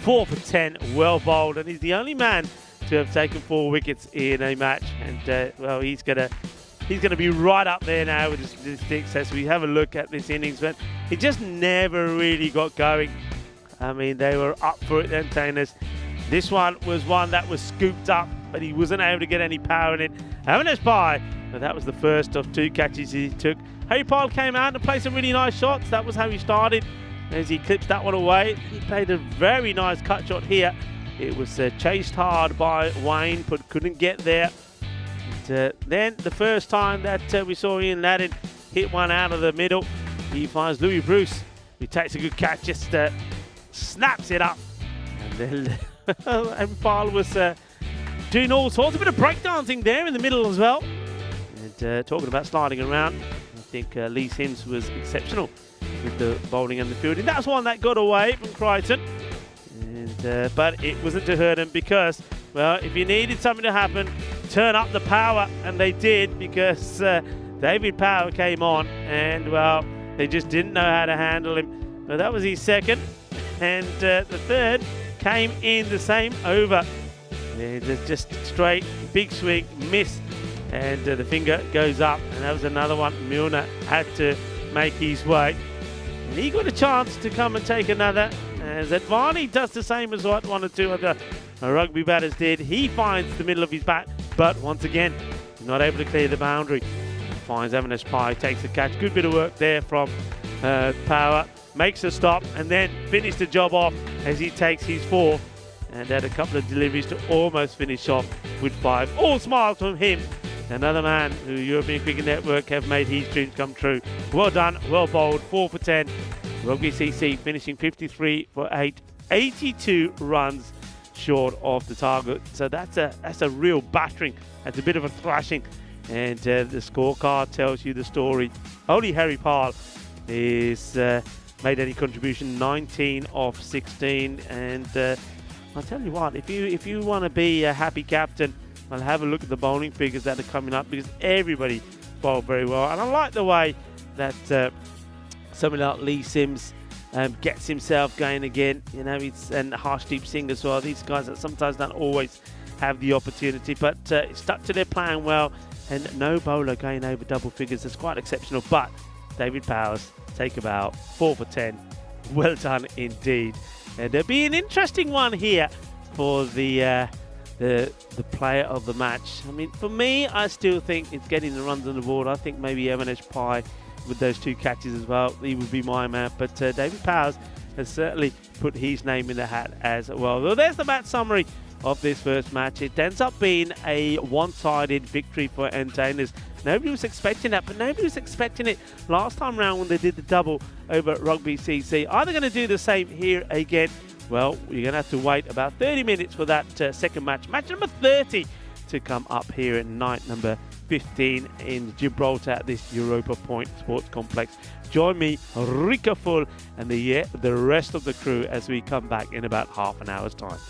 4 for 10, well bowled, and he's the only man to have taken 4 wickets in a match. And well, he's gonna be right up there now with his statistics as we have a look at this innings. But he just never really got going. I mean, they were up for it, the entertainers. This one was one that was scooped up, but he wasn't able to get any power in it. Avinash Pai, but that was the first of 2 catches he took. Harry Parr came out and played some really nice shots. That was how he started. As he clips that one away, he played a very nice cut shot here. It was chased hard by Wayne, but couldn't get there. And, then the first time that we saw Ian Laddin hit one out of the middle, he finds Louis Bruce, who takes a good catch, just snaps it up. And then and Parr was doing all sorts, a bit of breakdancing there in the middle as well. And talking about sliding around, I think Lee Sims was exceptional with the bowling and the fielding. That's one that got away from Crichton. And, but it wasn't to hurt him because, well, if you needed something to happen, turn up the power, and they did, because David Power came on, and, well, they just didn't know how to handle him. Well, that was his second, and the third came in the same over. And just straight, big swing, miss, and the finger goes up, and that was another one. Milner had to make his way, and he got a chance to come and take another, as Advani does the same as what 1 or 2 other rugby batters did. He finds the middle of his bat, but once again, not able to clear the boundary. Finds Avinash Pai, takes the catch. Good bit of work there from Power. Makes a stop and then finished the job off as he takes his 4th, and had a couple of deliveries to almost finish off with 5. All smiles from him. Another man who European Cricket Network have made his dreams come true. Well done, well bowled, 4 for 10. Rugby CC finishing 53 for 8, 82 runs short of the target. So that's a real battering. That's a bit of a thrashing, and the scorecard tells you the story. Only Harry Parr is made any contribution, 19 of 16, and I'll tell you what, if you want to be a happy captain, well, have a look at the bowling figures that are coming up, because everybody bowled very well. And I like the way that somebody like Lee Sims gets himself going again. You know, and Harshdeep Singh as well. These guys that sometimes don't always have the opportunity, but stuck to their plan well, and no bowler going over double figures. That's quite exceptional. But David Powers take about 4 for 10. Well done indeed. And there'll be an interesting one here for the player of the match. I mean, for me, I still think it's getting the runs on the board. I think maybe Avanesh Pai with those 2 catches as well, he would be my man. But David Powers has certainly put his name in the hat as well. Well, there's the match summary of this first match. It ends up being a one-sided victory for entertainers. Nobody was expecting that, but nobody was expecting it last time round when they did the double over at Rugby CC. Are they going to do the same here again? Well, you're going to have to wait about 30 minutes for that second match. Match number 30 to come up here in night number 15 in Gibraltar at this Europa Point Sports Complex. Join me, Rika Full, and the rest of the crew as we come back in about half an hour's time.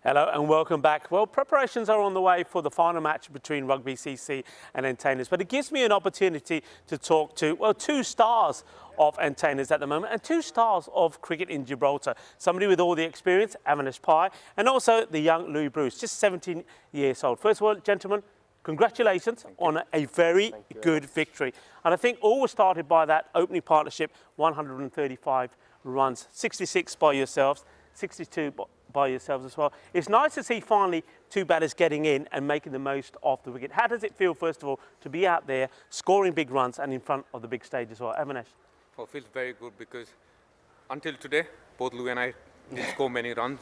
Hello and welcome back. Well, preparations are on the way for the final match between Rugby CC and Entertainers, but it gives me an opportunity to talk to, well, two stars of Entertainers at the moment and two stars of cricket in Gibraltar. Somebody with all the experience, Avinash Pai, and also the young Louis Bruce, just 17 years old. First of all, gentlemen, congratulations on a very good victory. And I think all was started by that opening partnership, 135 runs, 66 by yourselves, 62 by yourselves as well. It's nice to see finally two batters getting in and making the most of the wicket. How does it feel, first of all, to be out there scoring big runs and in front of the big stage as well? Avinash? Well, it feels very good because until today, both Louis and I didn't score many runs.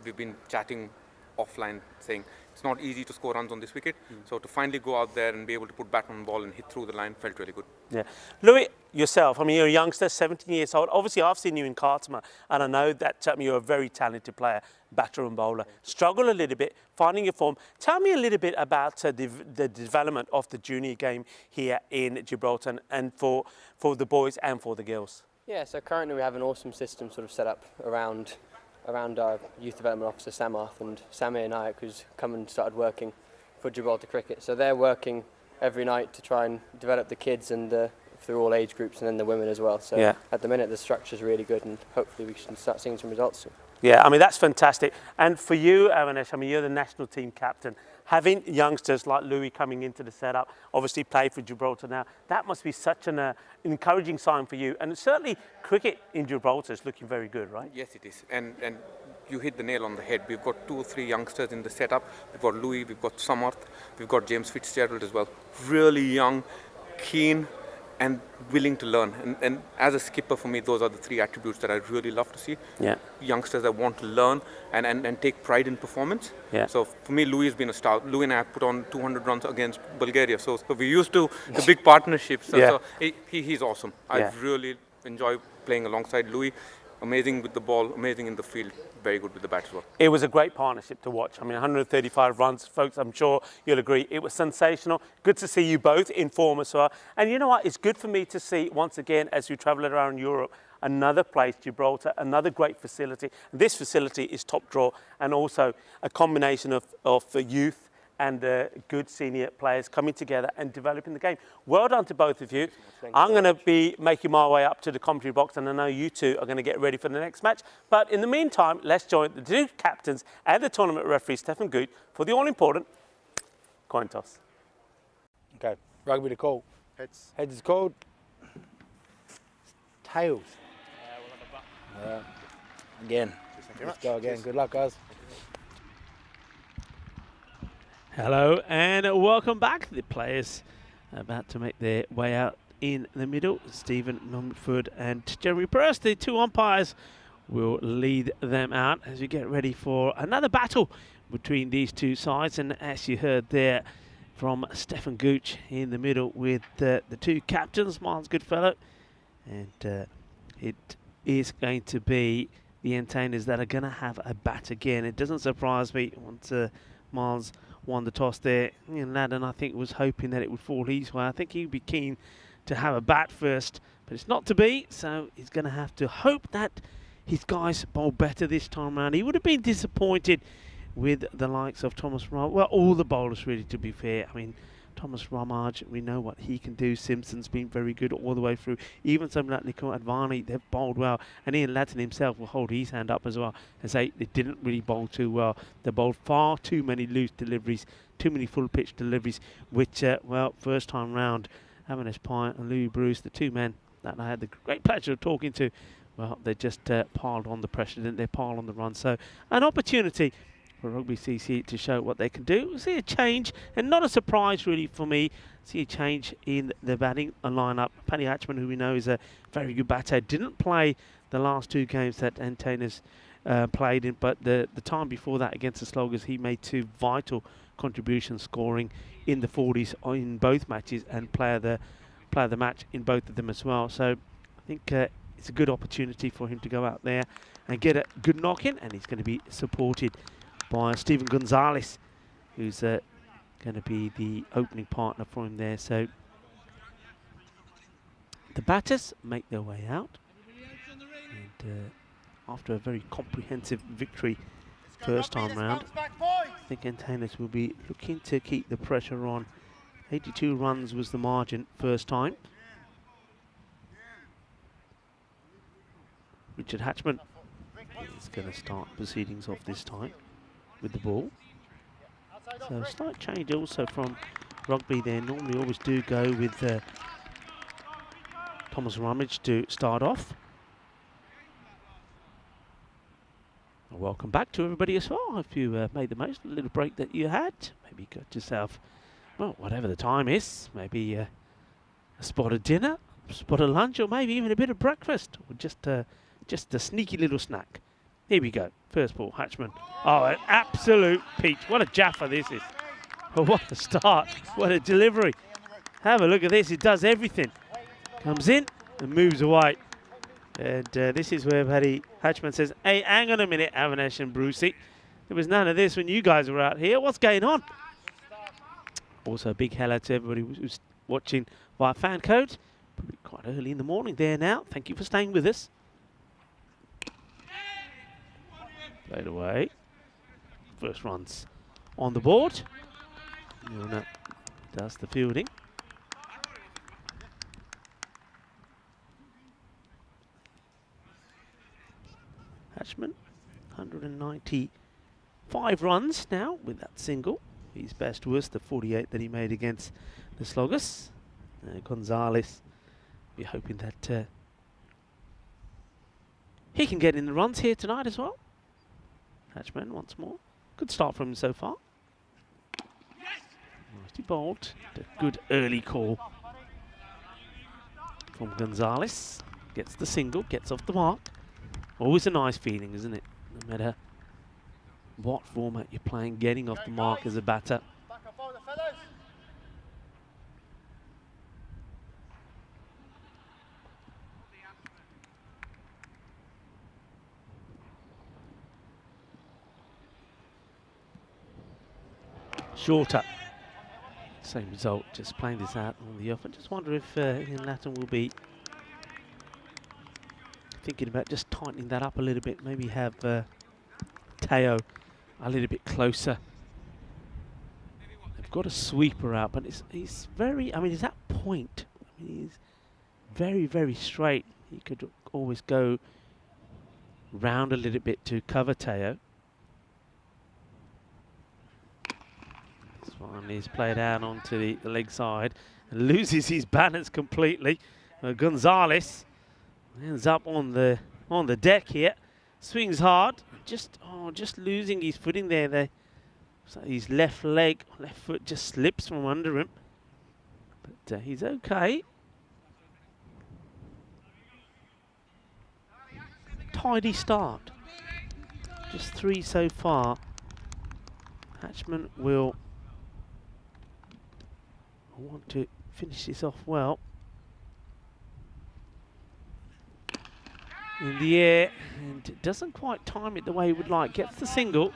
We've been chatting offline saying it's not easy to score runs on this wicket. So to finally go out there and be able to put bat on the ball and hit through the line felt really good. Yeah. Louis, yourself, I mean, you're a youngster, 17 years old. Obviously, I've seen you in Khartoum, and I know that you're a very talented player, batter and bowler. Struggle a little bit, finding your form. Tell me a little bit about the development of the junior game here in Gibraltar and for the boys and for the girls. Yeah, so currently we have an awesome system sort of set up around our youth development officer Samarth and Samir Nayak, who's come and started working for Gibraltar Cricket. So they're working every night to try and develop the kids and through all age groups and then the women as well. So yeah. At the minute the structure's really good and hopefully we can start seeing some results soon. Yeah, I mean, that's fantastic. And for you, Avinash, I mean, you're the national team captain. Having youngsters like Louis coming into the setup, obviously played for Gibraltar now, that must be such an encouraging sign for you. And certainly cricket in Gibraltar is looking very good, right? Yes, it is. And you hit the nail on the head. We've got 2 or 3 youngsters in the setup. We've got Louis, we've got Samarth, we've got James Fitzgerald as well. Really young, keen, and willing to learn. And as a skipper, for me, those are the 3 attributes that I really love to see. Yeah. Youngsters that want to learn and take pride in performance. Yeah. So for me, Louis has been a star. Louis and I have put on 200 runs against Bulgaria. So we're used to the big partnerships. So he's awesome. I really enjoy playing alongside Louis. Amazing with the ball, amazing in the field, very good with the bat as well. It was a great partnership to watch. I mean, 135 runs, folks, I'm sure you'll agree. It was sensational. Good to see you both in form as well. And you know what? It's good for me to see, once again, as we travel around Europe, another place, Gibraltar, another great facility. This facility is top draw and also a combination of youth and good senior players coming together and developing the game. Well done to both of you. I'm going to be making my way up to the commentary box, and I know you two are going to get ready for the next match. But in the meantime, let's join the 2 captains and the tournament referee, Stefan Gooch, for the all-important coin toss. Okay, rugby to call. Heads. Heads is called. Tails. Again. Let's go again. Cheers. Good luck, guys. Hello and welcome back. The players about to make their way out in the middle. Stephen Mumford and Jeremy Perez, the 2 umpires, will lead them out as we get ready for another battle between these 2 sides. And as you heard there from Stefan Gooch in the middle with the 2 captains, Miles Goodfellow, and it is going to be the Entertainers that are going to have a bat again. It doesn't surprise me once Miles won the toss there. Ladden, I think, was hoping that it would fall his way. I think he'd be keen to have a bat first, but it's not to be, so he's going to have to hope that his guys bowl better this time around. He would have been disappointed with the likes of Thomas Ramage. Well, all the bowlers, really, to be fair. I mean, Thomas Ramage, we know what he can do. Simpson's been very good all the way through. Even something like Nikhil Advani, they've bowled well. And Ian Lattin himself will hold his hand up as well and say they didn't really bowl too well. They bowled far too many loose deliveries, too many full pitch deliveries, which, well, first time round, Avinash Pai and Louis Bruce, the 2 men that I had the great pleasure of talking to, well, they just piled on the pressure, didn't they? Piled on the run. So an opportunity for Rugby CC to show what they can do. We'll see a change, and not a surprise really for me, see a change in the batting lineup. Paddy Hatchman, who we know is a very good batter, didn't play the last 2 games that Entertainers played in, but the time before that against the Sloggers, he made 2 vital contributions, scoring in the 40s in both matches and player the match in both of them as well. So I think it's a good opportunity for him to go out there and get a good knock in, and he's going to be supported by Stephen Gonzalez, who's going to be the opening partner for him there. So the batters make their way out, and after a very comprehensive victory first time round. I think Antanas will be looking to keep the pressure on. 82 runs was the margin first time. Richard Hatchman is going to start proceedings off this time with the ball. So a slight change also from rugby there. Normally always do go with Thomas Rummage to start off. Welcome back to everybody as well. Hope you made the most of the little break that you had. Maybe got yourself, well, whatever the time is, maybe a spot of dinner, a spot of lunch, or maybe even a bit of breakfast, or just a sneaky little snack. Here we go. First ball, Hatchman. Oh, an absolute peach. What a jaffa this is. Oh, what a start. What a delivery. Have a look at this. It does everything. Comes in and moves away. And this is where Paddy Hatchman says, hey, hang on a minute, Avinash and Brucey. There was none of this when you guys were out here. What's going on? Also, a big hello to everybody who's watching via FanCode. Probably quite early in the morning there now. Thank you for staying with us. Played away. First runs on the board. Milner does the fielding. Hatchman, 195 runs now with that single. His best was the 48 that he made against the Sloggers. Gonzalez, we're hoping that he can get in the runs here tonight as well. Hatchman once more. Good start from him so far. Nicely bowled. A good early call from Gonzalez. Gets the single, gets off the mark. Always a nice feeling, isn't it? No matter what format you're playing, getting off the mark as a batter. Shorter. Same result, just playing this out on the off. I just wonder if Ian Latten will be thinking about just tightening that up a little bit. Maybe have Teo a little bit closer. They've got a sweeper out, but he's very, I mean, he's at point. I mean, he's very, very straight. He could always go round a little bit to cover Teo. This one is played out onto the leg side and loses his balance completely. Gonzalez ends up on the deck here, swings hard, just losing his footing there. So his left foot just slips from under him, but he's okay. Tidy start, just 3 so far. Hatchman will want to finish this off well. In the air, and doesn't quite time it the way he would like. Gets the single.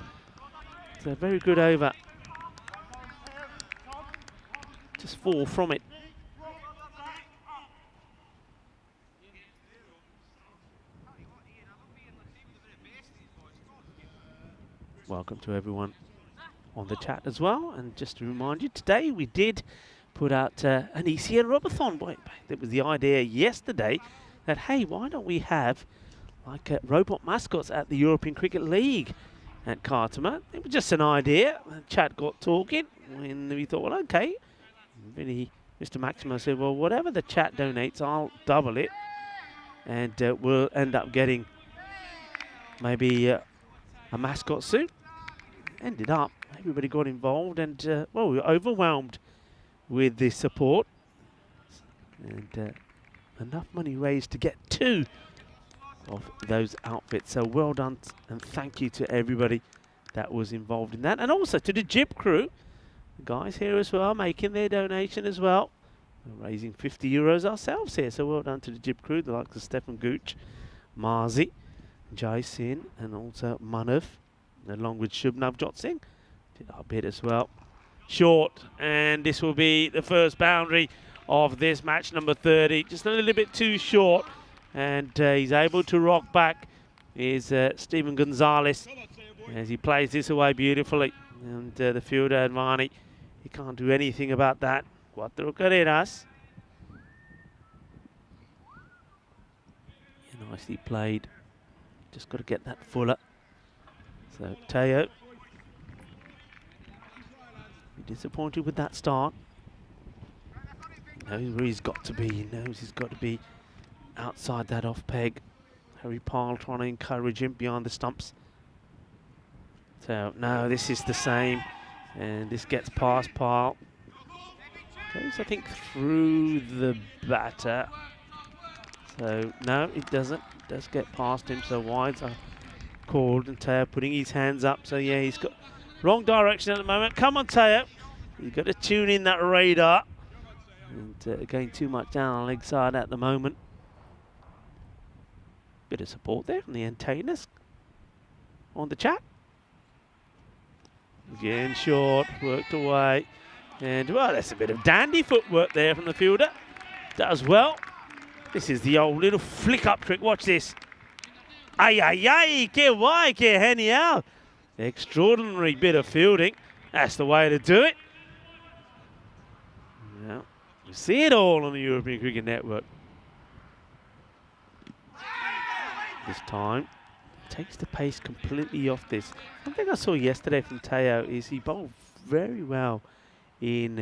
It's a very good over. Just 4 from it. Welcome to everyone on the chat as well. And just to remind you, today we did put out an ECN Robathon. That was the idea yesterday. That, hey, why don't we have like robot mascots at the European Cricket League at Cartama? It was just an idea. The chat got talking, and we thought, well, okay. Really, Mr. Maximo said, well, whatever the chat donates, I'll double it, and we'll end up getting maybe a mascot suit. Ended up, everybody got involved, and well, we were overwhelmed with the support, and enough money raised to get 2 of those outfits. So well done, and thank you to everybody that was involved in that, and also to the Jib crew, the guys here as well, making their donation as well. We're raising 50 euros ourselves here, so well done to the Jib crew, the likes of Stefan Gooch, Marzi, Jai Sin, and also Manav, along with Shubnav Jot Singh. Did our bit as well. Short, and this will be the first boundary of this match, number 30. Just a little bit too short, and he's able to rock back is Stephen Gonzalez. as he plays this away beautifully. And the fielder, Advani, he can't do anything about that. Cuatro carreras. Yeah, nicely played. Just got to get that fuller. So Teo, disappointed with that start. He knows where he's got to be. He knows he's got to be outside that off peg. Harry Pyle trying to encourage him behind the stumps. So no, this is the same, and this gets past Pyle. Goes, I think, through the batter. So no, it doesn't. It does get past him. So wides are called, and Teo putting his hands up. So yeah, he's got wrong direction at the moment. Come on, Teo. You've got to tune in that radar. And going too much down on the leg side at the moment. Bit of support there from the antennas on the chat. Again, short, worked away. And, well, that's a bit of dandy footwork there from the fielder. Does well. This is the old little flick-up trick. Watch this. Ay, ay, ay, que guay, que genial. Extraordinary bit of fielding. That's the way to do it. Yeah, you see it all on the European Cricket Network. This time, takes the pace completely off this. One thing I saw yesterday from Teo is he bowled very well in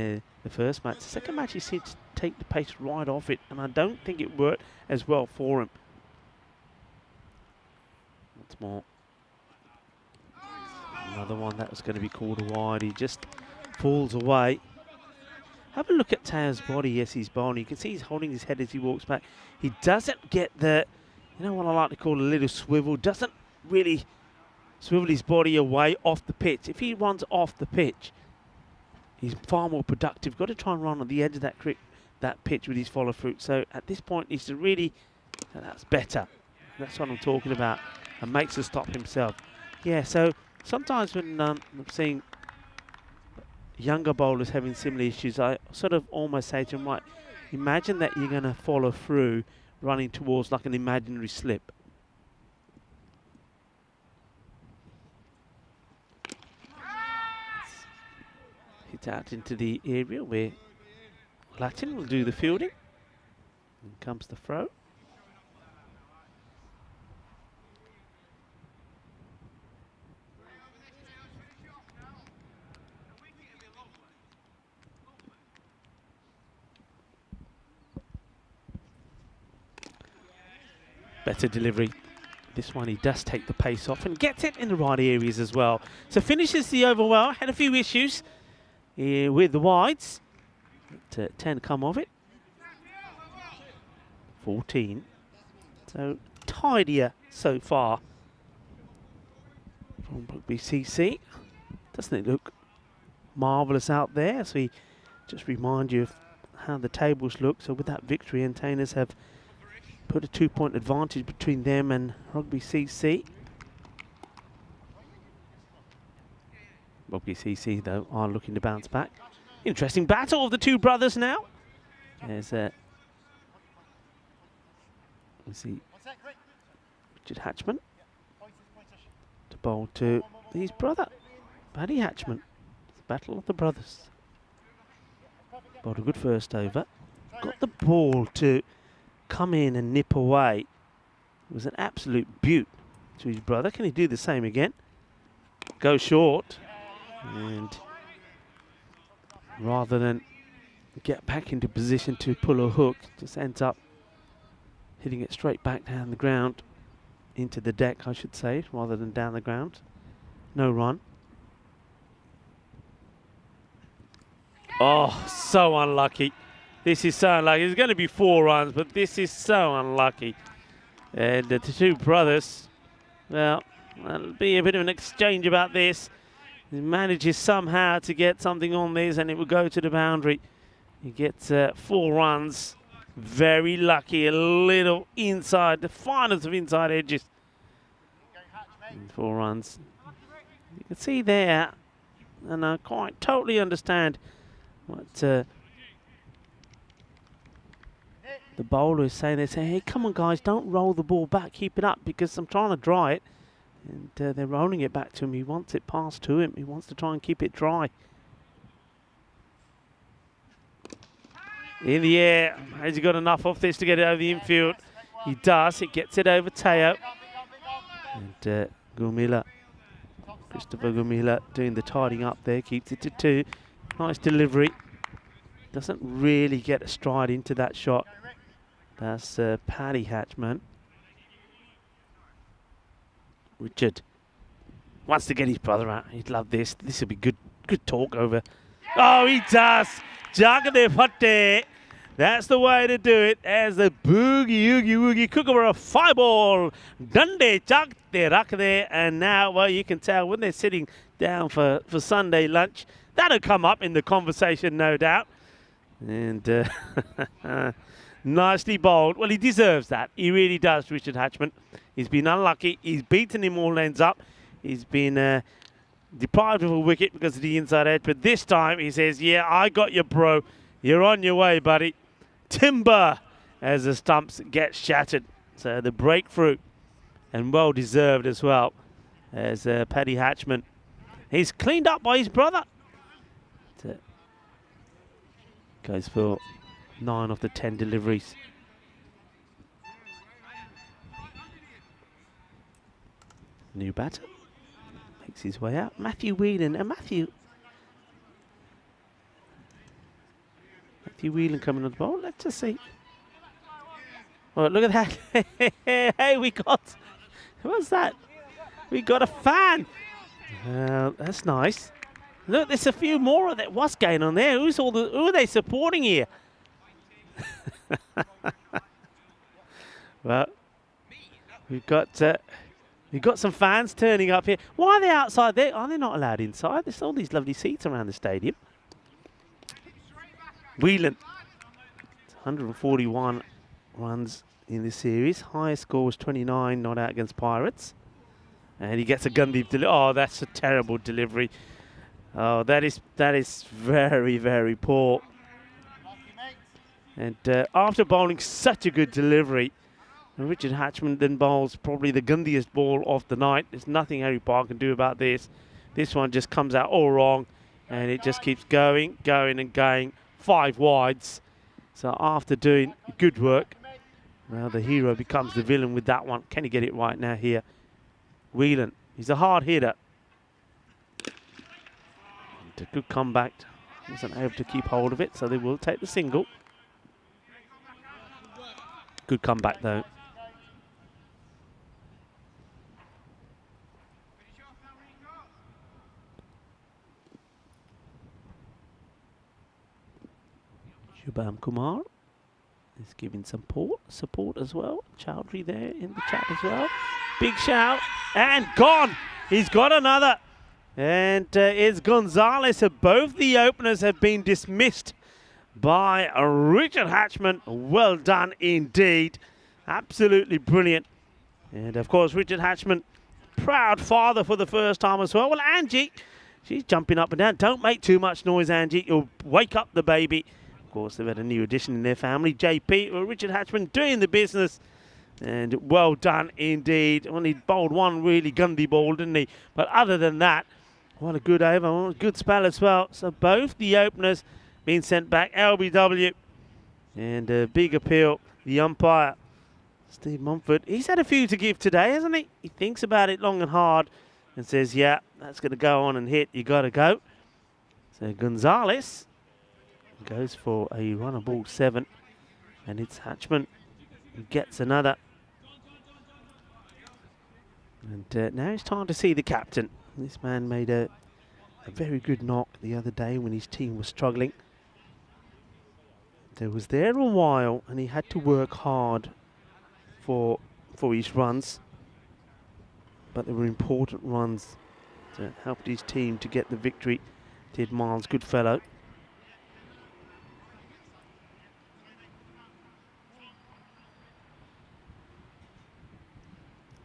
the first match. The second match, he seemed to take the pace right off it, and I don't think it worked as well for him. Once more. Another one that was going to be called a wide. He just falls away. Have a look at Teo's body. Yes, he's bowling. You can see he's holding his head as he walks back. He doesn't get the, you know what I like to call a little swivel. Doesn't really swivel his body away off the pitch. If he runs off the pitch, he's far more productive. Got to try and run on the edge of that pitch with his follow through. So at this point, he's to really, that's better. That's what I'm talking about. And makes a stop himself. Yeah, so sometimes when I'm seeing younger bowlers having similar issues, I sort of almost say to them, right, imagine that you're going to follow through running towards like an imaginary slip. Hit out into the area where Latin will do the fielding. And comes the throw. Better delivery. This one he does take the pace off and gets it in the right areas as well. So finishes the over well. Had a few issues with the wides. But, 10 come of it. 14. So tidier so far from BCC. Doesn't it look marvellous out there? So we just remind you of how the tables look. So with that victory, Antanas have put a 2-point advantage between them and Rugby CC. Rugby CC, though, are looking to bounce back. Interesting battle of the two brothers now. There's we see Richard Hatchman to bowl to his brother, Paddy Hatchman. It's the battle of the brothers. Bowled a good first over. Got the ball to come in and nip away. It was an absolute beaut to his brother. Can he do the same again? Go short, and rather than get back into position to pull a hook, just ends up hitting it straight back down the ground, into the deck I should say, rather than down the ground. No run. Oh, so unlucky. This is so unlucky. There's going to be 4 runs, but this is so unlucky. And the two brothers, well, there'll be a bit of an exchange about this. He manages somehow to get something on this, and it will go to the boundary. He gets 4 runs. Very lucky, a little inside, the finest of inside edges. And 4 runs. You can see there, and I quite totally understand what the bowler is saying. They say, hey, come on guys, don't roll the ball back, keep it up, because I'm trying to dry it. And they're rolling it back to him. He wants it passed to him. He wants to try and keep it dry. In the air. Has he got enough of this to get it over the infield? He does. It gets it over Teo. And Gumila, Christopher Gumila doing the tidying up there. Keeps it to 2. Nice delivery. Doesn't really get a stride into that shot. That's Paddy Hatchman. Richard wants to get his brother out. He'd love this. This would be good talk over. Oh, he does. Jagade Fatte. That's the way to do it. As the boogie, oogie, woogie, Kookaburra 5-ball. Dundee Chak de Rakde. And now, well, you can tell when they're sitting down for Sunday lunch, that'll come up in the conversation, no doubt. And nicely bowled. Well, he deserves that. He really does, Richard Hatchman. He's been unlucky. He's beaten him all ends up. He's been deprived of a wicket because of the inside edge. But this time he says, yeah, I got you, bro. You're on your way, buddy. Timber as the stumps get shattered. So the breakthrough, and well deserved as well, as Paddy Hatchman. He's cleaned up by his brother. Goes for 9 of the 10 deliveries. New batter makes his way out. Matthew Whelan. And Matthew Whelan coming on the ball. Let's just see. Oh, look at that. Hey, we got... What's that? We got a fan. That's nice. Look, there's a few more of that. What's going on there? Who are they supporting here? Well, we've got some fans turning up here. Why are they outside there? Are they not allowed inside? There's all these lovely seats around the stadium. Whelan, 141 runs in this series. Highest score was 29, not out against Pirates. And he gets a gun deep delivery. Oh, that's a terrible delivery. Oh, that is very, very poor. And after bowling such a good delivery, Richard Hatchman then bowls probably the gundiest ball of the night. There's nothing Harry Park can do about this. This one just comes out all wrong, and it just keeps going and going. 5 wides. So after doing good work, well, the hero becomes the villain with that one. Can he get it right now here? Whelan, he's a hard hitter. And a good comeback. Wasn't able to keep hold of it, so they will take the single. Good comeback though. Shubham Kumar is giving some support as well. Chowdhury there in the chat as well. Big shout and gone. He's got another. And it's Gonzalez. Both the openers have been dismissed by Richard Hatchman. Well done indeed. Absolutely brilliant. And of course, Richard Hatchman, proud father for the first time as well. Well, Angie, she's jumping up and down. Don't make too much noise, Angie. You'll wake up the baby. Of course, they've had a new addition in their family. JP, well, Richard Hatchman doing the business. And well done indeed. Well, he bowled one really gundy ball, didn't he? But other than that, what a good over. What a good spell as well. So both the openers being sent back. LBW. And a big appeal. The umpire, Steve Mumford. He's had a few to give today, hasn't he? He thinks about it long and hard and says, yeah, that's going to go on and hit. You got to go. So Gonzalez goes for a runner ball 7. And it's Hatchman who gets another. And now it's time to see the captain. This man made a very good knock the other day when his team was struggling. They was there a while and he had to work hard for his runs. But they were important runs that helped his team to get the victory. Did Miles Goodfellow.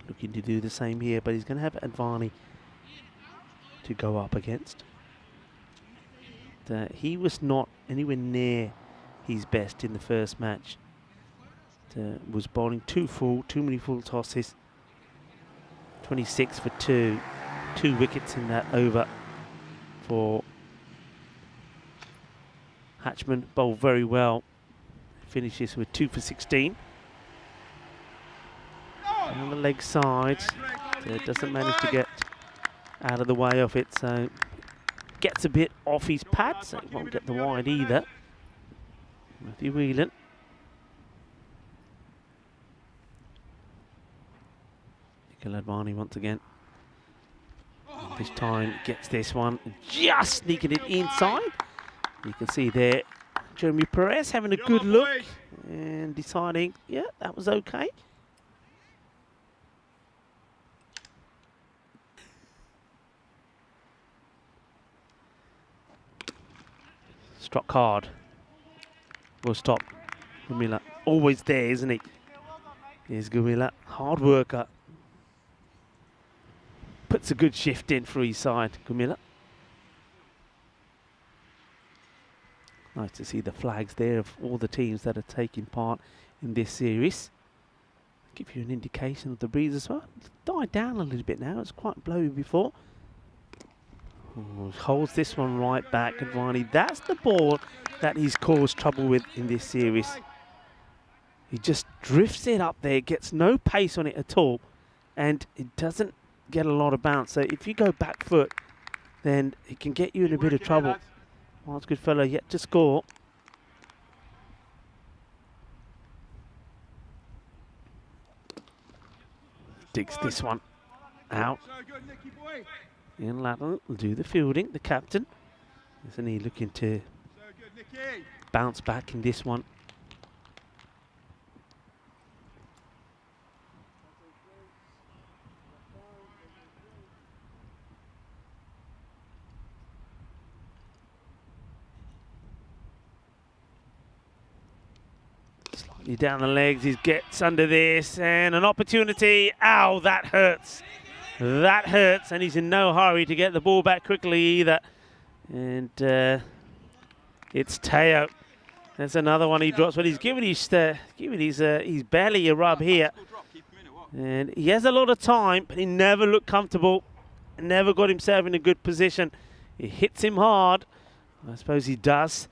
Looking to do the same here, but he's going to have Advani to go up against. He was not anywhere near his best in the first match. Was bowling too many full tosses. 26 for 2. 2 wickets in that over for Hatchman. Bowled very well. Finishes with 2 for 16. On the leg side, doesn't manage to get out of the way of it, so gets a bit off his pad, so he won't get the wide either. Matthew Whelan. Nikhil Advani once again. This time gets this one, just sneaking it inside. You can see there, Jeremy Perez having a good look and deciding, yeah, that was okay. Struck hard. Will stop. Gumila always there, isn't he? Here's Gumila, hard worker. Puts a good shift in for his side, Gumila. Nice to see the flags there of all the teams that are taking part in this series. Give you an indication of the breeze as well. It's died down a little bit now. It's quite blowy before. Oh, holds this one right back, Advani. That's the ball that he's caused trouble with in this series. He just drifts it up there, gets no pace on it at all, and it doesn't get a lot of bounce. So if you go back foot, then it can get you in a bit of trouble. Well, it's good fella yet to score. Digs this one out. Ian Latton will do the fielding, the captain. Isn't he looking to bounce back in this one? Slightly down the legs, he gets under this, and an opportunity. Ow, that hurts. That hurts, and he's in no hurry to get the ball back quickly either. And it's Teo. That's another one he drops, but he's giving his belly a rub here. And he has a lot of time, but he never looked comfortable. Never got himself in a good position. It hits him hard. I suppose he does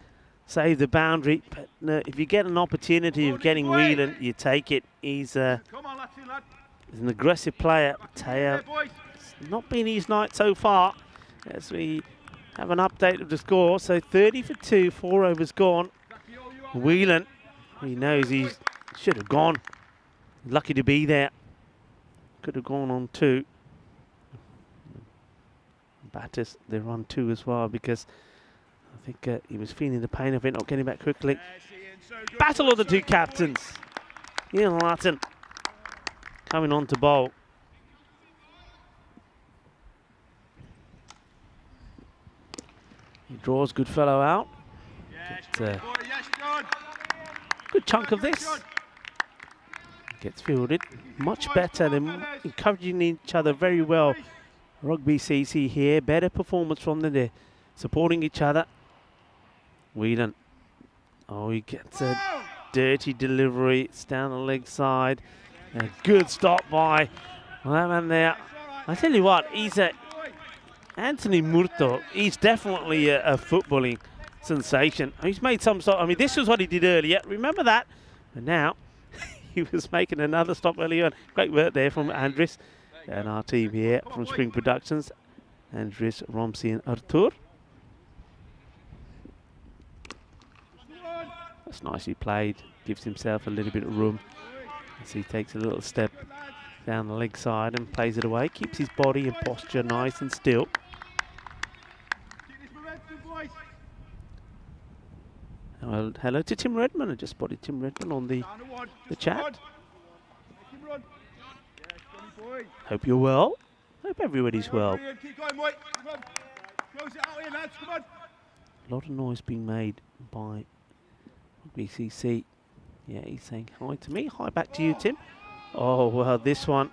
save the boundary, but if you get an opportunity of getting Whelan, you take it. He's an aggressive player. Teo, it's not been his night so far. As we have an update of the score, so 30 for 2, 4 overs gone. Whelan, he knows he should have gone. Lucky to be there. Could have gone on 2. Batters, they're on 2 as well, because I think he was feeling the pain of it, not getting back quickly. Battle of the 2 captains. Ian Latton coming on to bowl. He draws good fellow out. Good chunk of this. Gets fielded. Much better. They're encouraging each other very well. Rugby CC here. Better performance from them. They're supporting each other. Whelan. Oh, he gets a dirty delivery. It's down the leg side. A good stop by that man there. I tell you what, he's Anthony Murto. He's definitely a footballing sensation. He's made some sort. I mean, this was what he did earlier. Remember that? And now he was making another stop earlier on. Great work there from Andres and our team here from Spring Productions. Andres, Romsey, and Artur. That's nicely played. Gives himself a little bit of room as he takes a little step down the leg side and plays it away. Keeps his body and posture nice and still. Well, hello to Tim Redman. I just spotted Tim Redman on the chat. Hope you're well. Hope everybody's well. A lot of noise being made by BCC. Yeah, he's saying hi to me. Hi back to you, Tim. Oh, well, this one.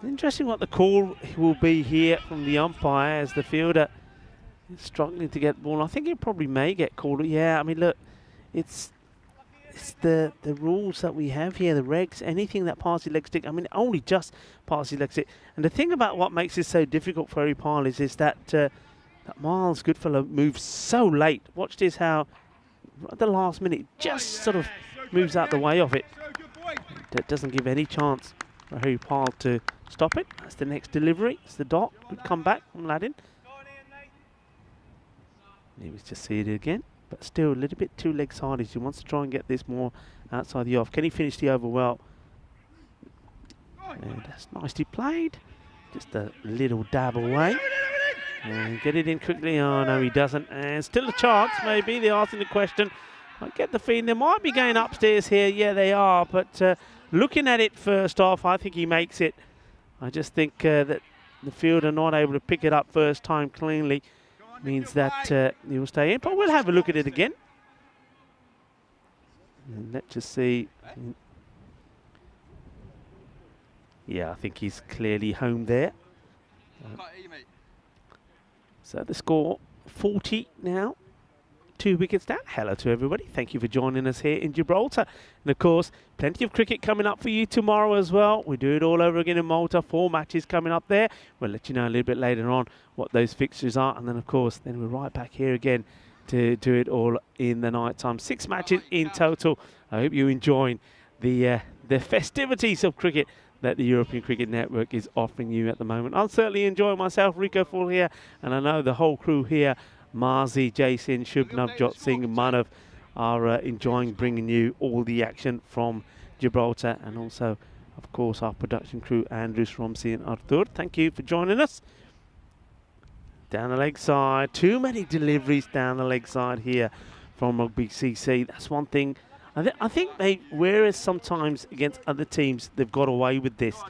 Interesting what the call will be here from the umpire as the fielder is struggling to get the ball. I think he probably may get called. Yeah, I mean, look, it's it's the rules that we have here, the regs, anything that passes leg stick. I mean, only just passes leg stick. And the thing about what makes this so difficult for Harry Pyle is that that Miles Goodfellow moves so late. Watch this, how at the last minute just sort of moves out the way of it. That doesn't give any chance for Harry Pyle to stop it. That's the next delivery. It's the dot. Good comeback from Ladin. He was just seated again, but still a little bit too leg sided. He wants to try and get this more outside the off. Can he finish the over well? And that's nicely played. Just a little dab away. And get it in quickly. Oh, no, he doesn't. And still a chance, maybe. They're asking the question. I get the feeling they might be going upstairs here. Yeah, they are. But looking at it first off, I think he makes it. I just think that the field are not able to pick it up first time cleanly. Means that he will stay in. But we'll have a look at it again. And let's just see. Yeah, I think he's clearly home there. So the score 40 now. 2 wickets down. Hello to everybody. Thank you for joining us here in Gibraltar. And of course, plenty of cricket coming up for you tomorrow as well. We do it all over again in Malta. 4 matches coming up there. We'll let you know a little bit later on what those fixtures are. And then, of course, then we're right back here again to do it all in the night time. 6 matches in total. I hope you're enjoying the festivities of cricket that the European Cricket Network is offering you at the moment. I'm certainly enjoying myself. Rico Full here. And I know the whole crew here, Marzi, Jason, Shubham, Jot Singh and Manav, are enjoying bringing you all the action from Gibraltar, and also, of course, our production crew, Andrews, Romsey and Arthur. Thank you for joining us. Down the leg side, too many deliveries down the leg side here from Rugby CC. That's one thing. I think whereas sometimes against other teams, they've got away with this.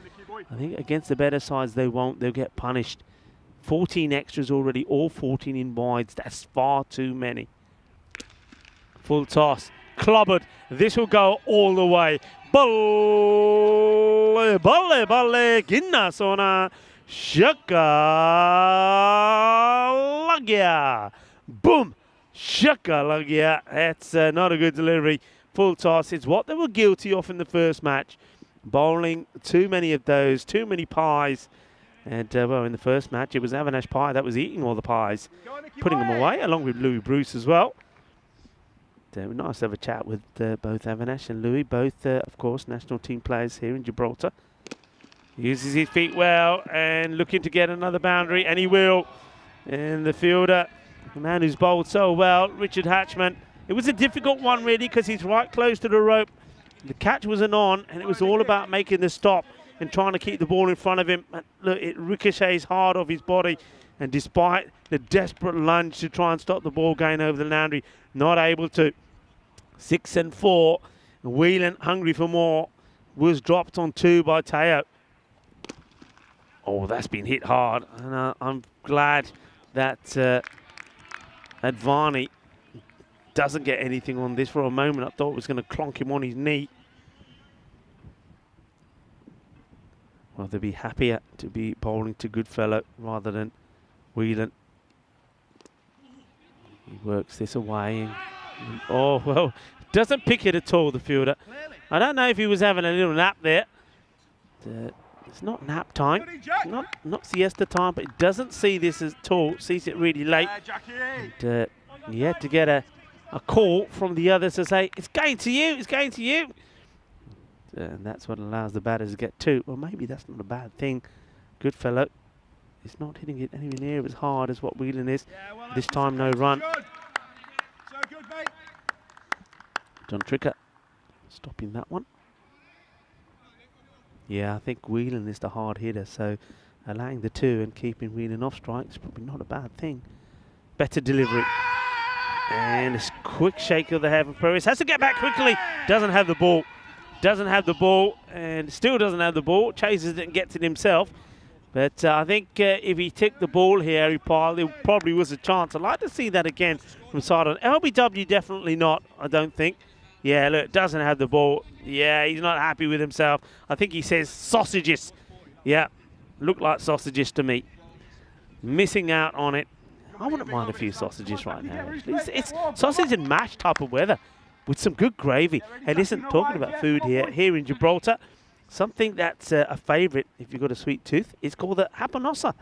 I think against the better sides, they won't. They'll get punished. 14 extras already, all 14 in wides. That's far too many. Full toss, clobbered. This will go all the way. Balle, balle, balle, ginna sona, shaka lagya. Boom, shaka lagya. That's not a good delivery. Full toss, it's what they were guilty of in the first match. Bowling too many of those, too many pies. And, well, in the first match, it was Avinash Pye that was eating all the pies, putting them away, along with Louis Bruce as well. Nice to have a chat with both Avinash and Louis, both, of course, national team players here in Gibraltar. Uses his feet well and looking to get another boundary, and he will. And the fielder, the man who's bowled so well, Richard Hatchman. It was a difficult one, really, because he's right close to the rope. The catch wasn't on, and it was all about making the stop and trying to keep the ball in front of him. Look, it ricochets hard off his body, and despite the desperate lunge to try and stop the ball going over the boundary, not able to. 6 and 4. Whelan, hungry for more, was dropped on 2 by Teo. Oh, that's been hit hard, and I'm glad that Advani doesn't get anything on this. For a moment, I thought it was going to clonk him on his knee. Well, they'll be happier to be bowling to Goodfellow rather than Whelan. He works this away. And oh, well, doesn't pick it at all, the fielder. I don't know if he was having a little nap there. It's not nap time, not siesta time, but it doesn't see this at all. Sees it really late. And, he had to get a call from the others to say, it's going to you, it's going to you. And that's what allows the batters to get 2. Well, maybe that's not a bad thing. Goodfellow is not hitting it anywhere near as hard as what Whelan is. Yeah, well, this time, no run. So good, mate. John Tricker stopping that one. Yeah, I think Whelan is the hard hitter, so allowing the 2 and keeping Whelan off strike is probably not a bad thing. Better delivery. And a quick shake of the head of Perez. Has to get back quickly. Doesn't have the ball. Doesn't have the ball, and still doesn't have the ball. Chases it and gets it himself. But I think if he took the ball here, Harry Pyle, there probably was a chance. I'd like to see that again from Sidon. LBW definitely not, I don't think. Yeah, look, doesn't have the ball. Yeah, he's not happy with himself. I think he says sausages. Yeah, look like sausages to me. Missing out on it. I wouldn't mind a few sausages right now. It's sausage and mash type of weather. with some good gravy. And listen, talking about food here in Gibraltar, something that's a favourite if you've got a sweet tooth is called the haponosa.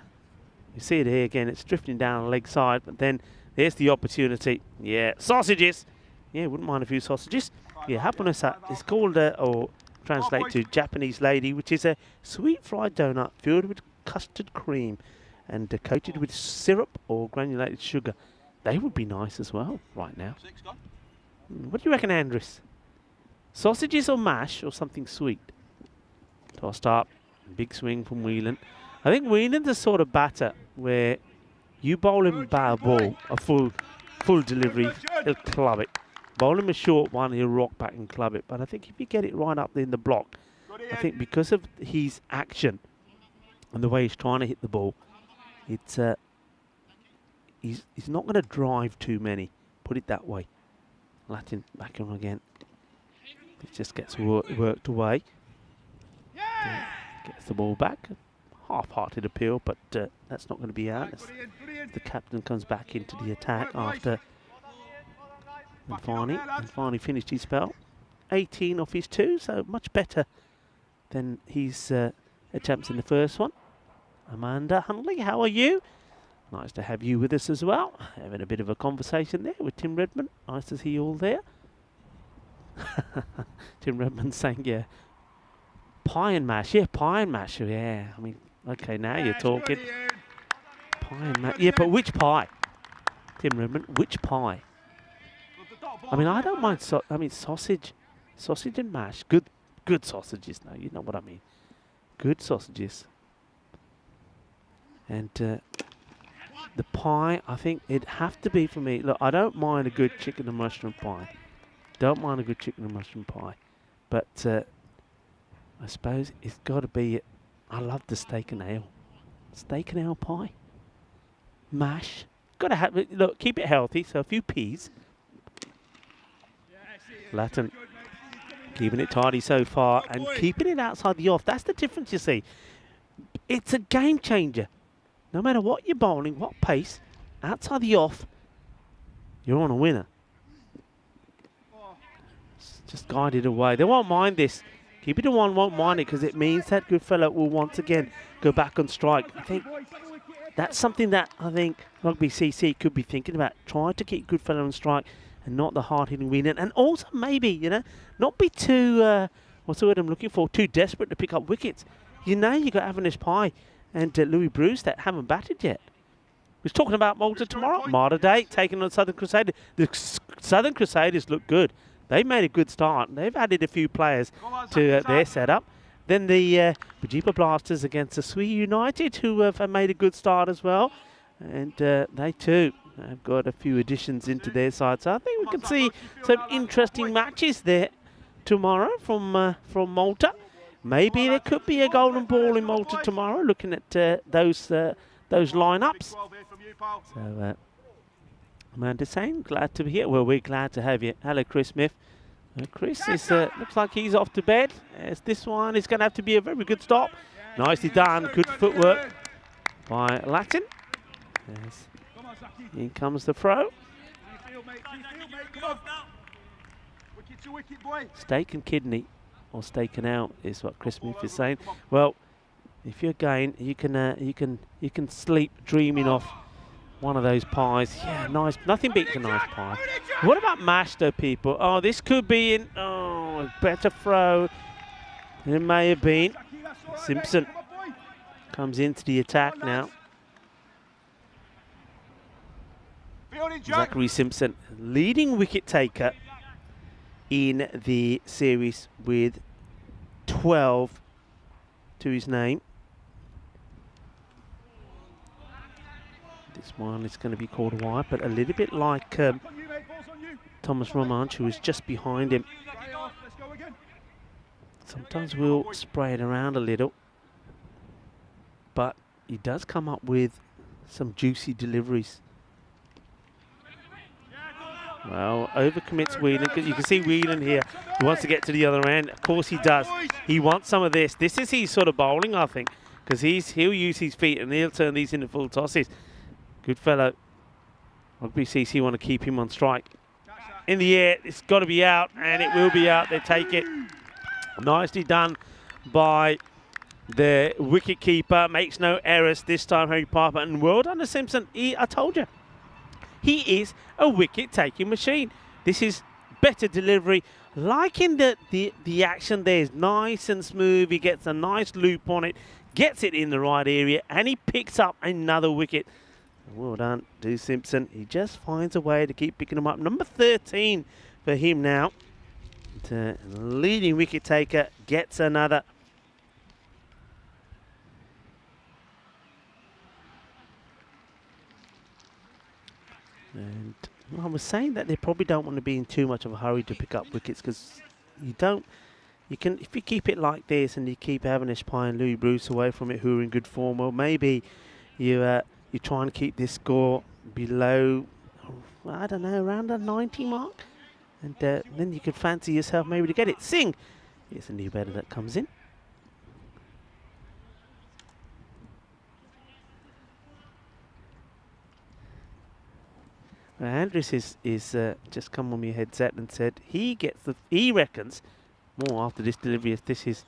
You see it here again, it's drifting down the leg side, but then there's the opportunity. Yeah, sausages. Yeah, wouldn't mind a few sausages. Yeah, haponosa is called, or translate to Japanese lady, which is a sweet fried donut filled with custard cream and coated with syrup or granulated sugar. They would be nice as well right now. What do you reckon, Andres? Sausages or mash or something sweet? Tossed up, big swing from Whelan. I think Whelan's the sort of batter where you bowl him a bad ball, a full delivery, he'll club it. Bowl him a short one, he'll rock back and club it. But I think if you get it right up in the block, I think because of his action and the way he's trying to hit the ball, it's he's not going to drive too many. Put it that way. Latin back on again. It just gets worked away. Gets the ball back. Half-hearted appeal, but that's not going to be out. The captain comes back into the attack after Farney finished his spell. 18 off his 2, so much better than his attempts in the first one. Amanda Huntley, how are you? Nice to have you with us as well. Having a bit of a conversation there with Tim Redmond. Nice to see you all there. Tim Redmond saying, yeah, pie and mash. Yeah, pie and mash. Yeah, I mean, okay, now you're talking. Pie and mash. Yeah, but which pie? Tim Redmond, which pie? I mean, I don't mind. Sausage and mash. Good sausages. No, you know what I mean. Good sausages. And the pie, I think it'd have to be for me. Look, I don't mind a good chicken and mushroom pie. Don't mind a good chicken and mushroom pie, but I suppose it's got to be. I love the steak and ale. Steak and ale pie. Mash. Got to have it. Look, keep it healthy. So a few peas. Latin keeping it tidy so far and keeping it outside the off. That's the difference, you see. It's a game changer. No matter what you're bowling, what pace, outside the off, you're on a winner. Just guide it away. They won't mind this. Keep it to 1, won't mind it because it means that Goodfellow will once again go back on strike. I think that's something that I think Rugby CC could be thinking about. Try to keep Goodfellow on strike and not the hard-hitting Whelan. And also maybe, you know, not be too, what's the word I'm looking for, too desperate to pick up wickets. You know you got Avanish Pie and Louis Bruce that haven't batted yet. We're talking about Malta tomorrow. Martyr Day taking on Southern Crusaders. The Southern Crusaders look good. They've made a good start. They've added a few players to their setup. Then the Bajipa Blasters against the Sui United, who have made a good start as well. And they too have got a few additions into their side. So I think we can see some interesting matches there tomorrow from Malta. Maybe there could be a golden ball in Malta tomorrow, looking at those lineups. So, Amanda saying, glad to be here. Well, we're glad to have you. Hello, Chris Smith. Chris is looks like he's off to bed. As this one is going to have to be a very good stop. Nicely done. Good footwork by Latin. As in comes the throw. Steak and kidney, or steak and out, is what Chris Smith is saying. Well, if you're going, you can sleep dreaming of one of those pies. Yeah, nice. Nothing beats a nice pie. What about mash, though, people? Oh, this could be in. Oh, a better throw than it may have been. Simpson comes into the attack now. Zachary Simpson, leading wicket taker in the series with 12 to his name. This one is going to be called wide, but a little bit like Thomas Romanch, who is just behind him. Sometimes we'll spray it around a little, but he does come up with some juicy deliveries. Well, overcommits Whelan, because you can see Whelan here. He wants to get to the other end. Of course he does. He wants some of this. This is his sort of bowling, I think, because he'll use his feet and he'll turn these into full tosses. Good fellow. Rugby CC want to keep him on strike. in the air. It's got to be out, and it will be out. They take it. Nicely done by the wicket keeper. Makes no errors this time, Harry Piper. And well done to Simpson. I told you, he is a wicket-taking machine. This is better delivery. Liking the action there is nice and smooth. He gets a nice loop on it, gets it in the right area, and he picks up another wicket. Well done to Simpson. He just finds a way to keep picking them up. Number 13 for him now. The leading wicket taker gets another. And I was saying that they probably don't want to be in too much of a hurry to pick up wickets, because you can, if you keep it like this and you keep Avinash Pai and Louis Bruce away from it, who are in good form, well, maybe you try and keep this score below, I don't know, around the 90 mark, and then you could fancy yourself maybe to get it. Singh, here's a new batter that comes in. Andrews is just come on your headset and said he reckons more after this delivery, as this is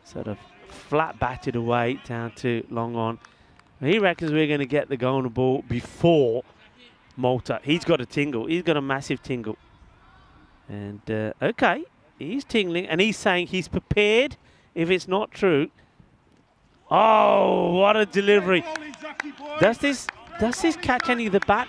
sort of flat batted away down to long on. He reckons we're going to get the goal on the ball before Malta. He's got a tingle. He's got a massive tingle. And okay, he's tingling, and he's saying he's prepared if it's not true. Oh, what a delivery! Does this catch any of the bat?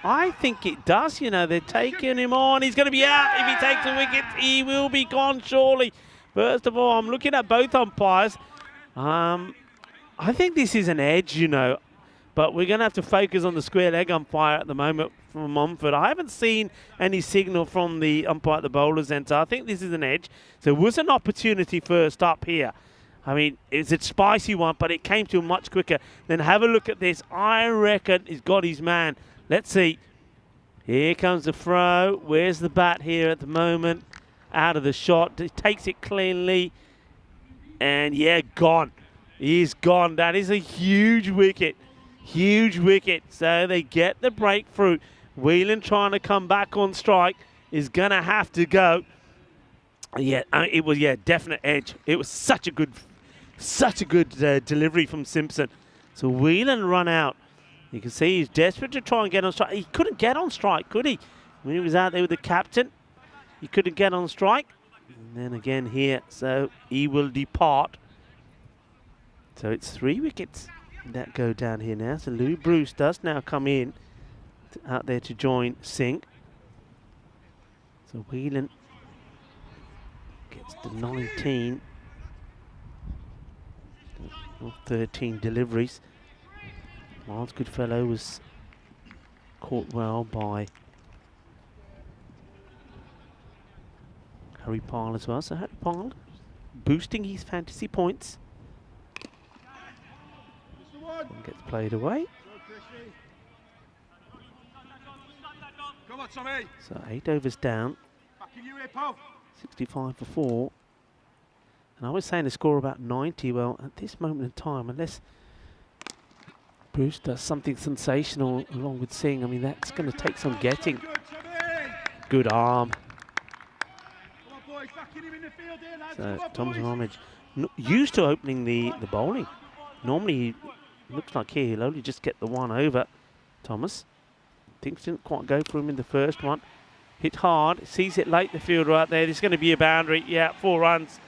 I think it does. You know, they're taking him on. He's going to be out. If he takes a wicket, he will be gone surely. First of all, I'm looking at both umpires. I think this is an edge, you know, but we're going to have to focus on the square leg umpire at the moment from Mumford. I haven't seen any signal from the umpire at the bowler's end, so I think this is an edge. So it was an opportunity first up here. I mean, it's a spicy one, but it came to him much quicker. Then have a look at this. I reckon he's got his man. Let's see. Here comes the throw. Where's the bat here at the moment? Out of the shot. He takes it cleanly. And yeah, gone. He's gone. That is a huge wicket. Huge wicket. So they get the breakthrough. Whelan trying to come back on strike is going to have to go. Yeah, it was definite edge. It was such a good delivery from Simpson. So Whelan run out. You can see he's desperate to try and get on strike. He couldn't get on strike, could he? When he was out there with the captain, he couldn't get on strike. And then again here, so he will depart. So it's 3 wickets that go down here now. So Lou Bruce does now come in out there to join Singh. So Whelan gets the 19 of 13 deliveries. Miles Goodfellow was caught well by Harry Pyle as well. So Harry Pyle boosting his fantasy points. One gets played away. So 8 overs down. 65 for 4. And I was saying the score about 90. Well, at this moment in time, unless Bruce does something sensational along with Singh, I mean, that's going to take some getting. Good arm. So Thomas Ramage used to opening the bowling. Normally, looks like here he'll only just get the one over. Thomas. Things didn't quite go for him in the first one. Hit hard, sees it late, the fielder out there. There's going to be a boundary. Yeah, 4 runs.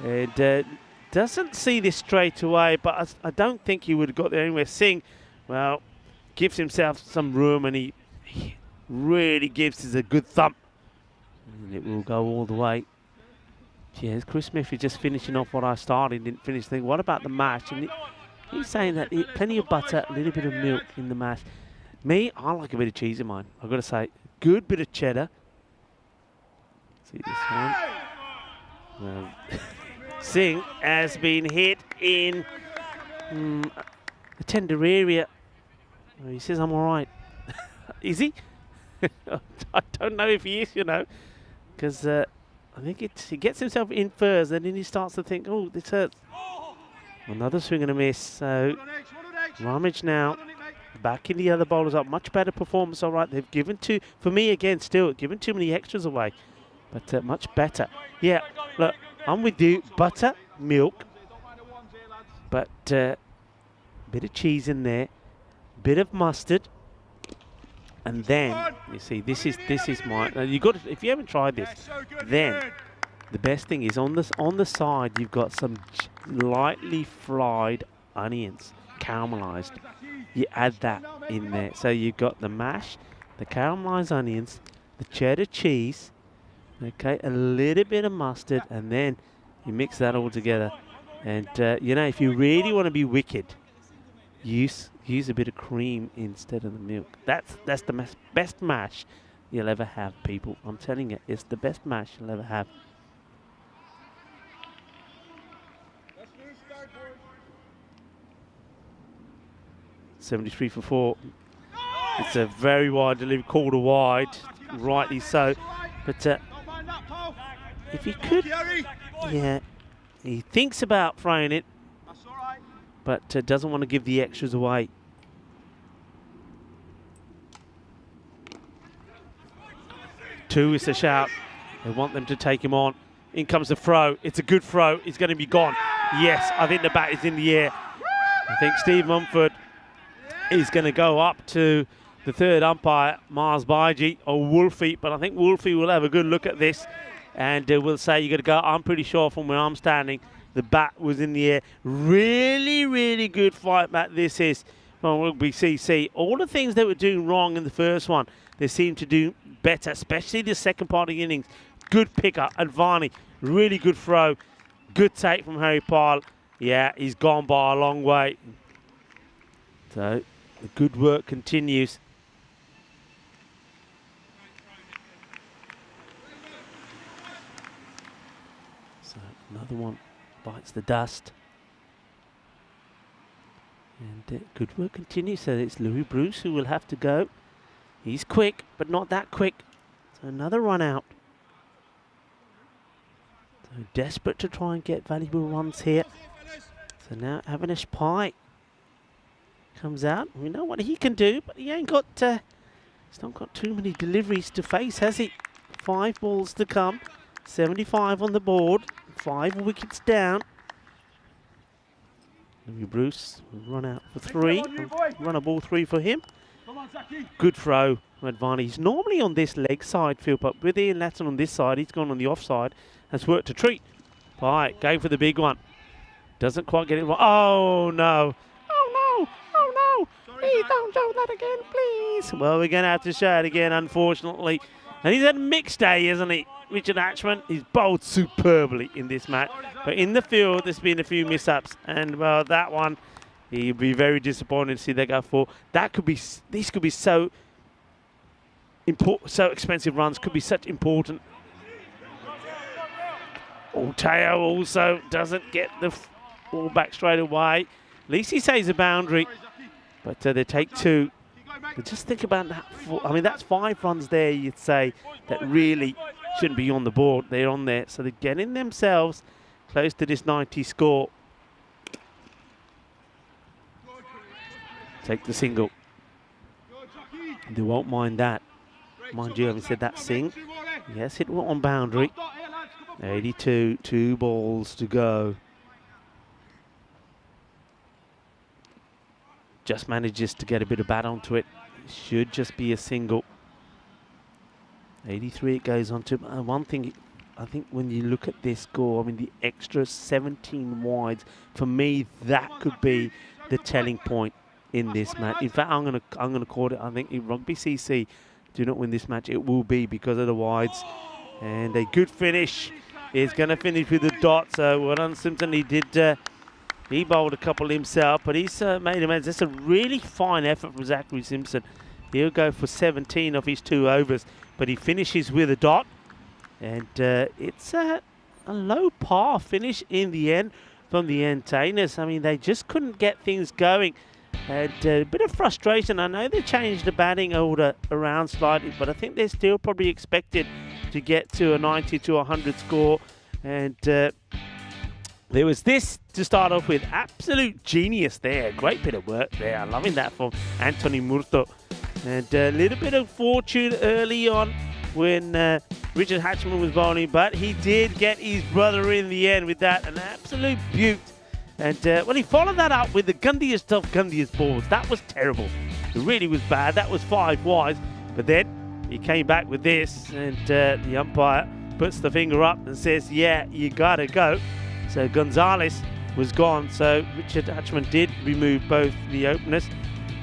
And doesn't see this straight away, but I don't think he would have got there anywhere. Singh, well, gives himself some room, and he really gives us a good thump. And it will go all the way. Cheers. Chris Smith is just finishing off what I started, didn't finish the thing. What about the mash? And he's saying that plenty of butter, a little bit of milk in the mash. Me, I like a bit of cheese in mine, I've got to say. Good bit of cheddar. See this one. Well, Singh has been hit in a tender area. Well, he says, I'm all right. Is he? I don't know if he is, you know, because I think he gets himself in first, and then he starts to think, oh, this hurts. Another swing and a miss. So Ramage now Backing the other bowlers up. Much better performance, all right. They've given for me again, still, given too many extras away. But much better. Yeah, look, I'm with you. Butter, milk. But bit of cheese in there. Bit of mustard. And then, you see, this is my... you got to, if you haven't tried this, then the best thing is on the side, you've got some lightly fried onions, caramelized. You add that in there. So you've got the mash, the caramelized onions, the cheddar cheese, okay, a little bit of mustard, and then you mix that all together. And, you know, if you really want to be wicked, use a bit of cream instead of the milk. That's the best mash you'll ever have, people. I'm telling you, it's the best mash you'll ever have. .73 for 4. It's a very wide delivery, called a wide, rightly so. But if he could, yeah, he thinks about throwing it, but doesn't want to give the extras away. Two is a shout. They want them to take him on. In comes the throw. It's a good throw. It's going to be gone. Yes, I think the bat is in the air. I think Steve Mumford is going to go up to the third umpire, Mars Baiji or Wolfie, but I think Wolfie will have a good look at this and will say, you got to go. I'm pretty sure from where I'm standing, the bat was in the air. Really, really good fight back this is from Rugby CC. All the things they were doing wrong in the first one, they seem to do better, especially the second part of the innings. Good pick-up, Advani, really good throw. Good take from Harry Pyle. Yeah, he's gone by a long way. So the good work continues. So another one bites the dust. And good work continues. So it's Louis Bruce who will have to go. He's quick, but not that quick. So another run out. So desperate to try and get valuable runs here. So now Avinash Pai comes out. We know what he can do, but he ain't got, he's not got too many deliveries to face, has he? 5 balls to come. 75 on the board. 5 wickets down. Louis Bruce will run out for 3. Run a ball 3 for him. Good throw from Advani. He's normally on this leg side field, but with Ian Latton on this side, he's gone on the offside. Has worked a treat. Right, going for the big one. Doesn't quite get it right. Oh, no. Oh, no. Oh, no. Please don't show that again, please. Well, we're going to have to show it again, unfortunately. And he's had a mixed day, isn't he? Richard Hatchman, he's bowled superbly in this match. But in the field, there's been a few mishap. And, well, that one, he'll be very disappointed to see that go for. That could be, these could be so important, so expensive runs, could be such important. Teo also doesn't get the ball back straight away. At least he saves a boundary. But they take 2. But just think about that. I mean, that's 5 runs there, you'd say, that really shouldn't be on the board. They're on there. So they're getting themselves close to this 90 score. Take the single. They won't mind that. Mind you, having said that, Singh, yes, hit on boundary. 82, 2 balls to go. Just manages to get a bit of bat onto it. Should just be a single. 83 it goes on to. One thing, I think when you look at this score, I mean the extra 17 wides, for me that could be the telling point in this match. In fact, I'm gonna call it. I think if Rugby CC do not win this match, it will be because of the wides. And a good finish. Is going to finish with a dot. So well done, Simpson. He did. He bowled a couple himself, but he's made amends. That's a really fine effort from Zachary Simpson. He'll go for 17 of his 2 overs, but he finishes with a dot. And it's a low par finish in the end from the entertainers. I mean, they just couldn't get things going. And a bit of frustration. I know they changed the batting order around slightly, but I think they're still probably expected to get to a 90 to 100 score. And There was this to start off with. Absolute genius there. Great bit of work there. I'm loving that from Anthony Murto. And a little bit of fortune early on when Richard Hatchman was bowling, but he did get his brother in the end with that. An absolute beaut. And well, he followed that up with the gundiest of gundiest balls. That was terrible. It really was bad. That was 5 wides. But then he came back with this, and the umpire puts the finger up and says, yeah, you gotta go. So Gonzalez was gone. So Richard Hatchman did remove both the openers.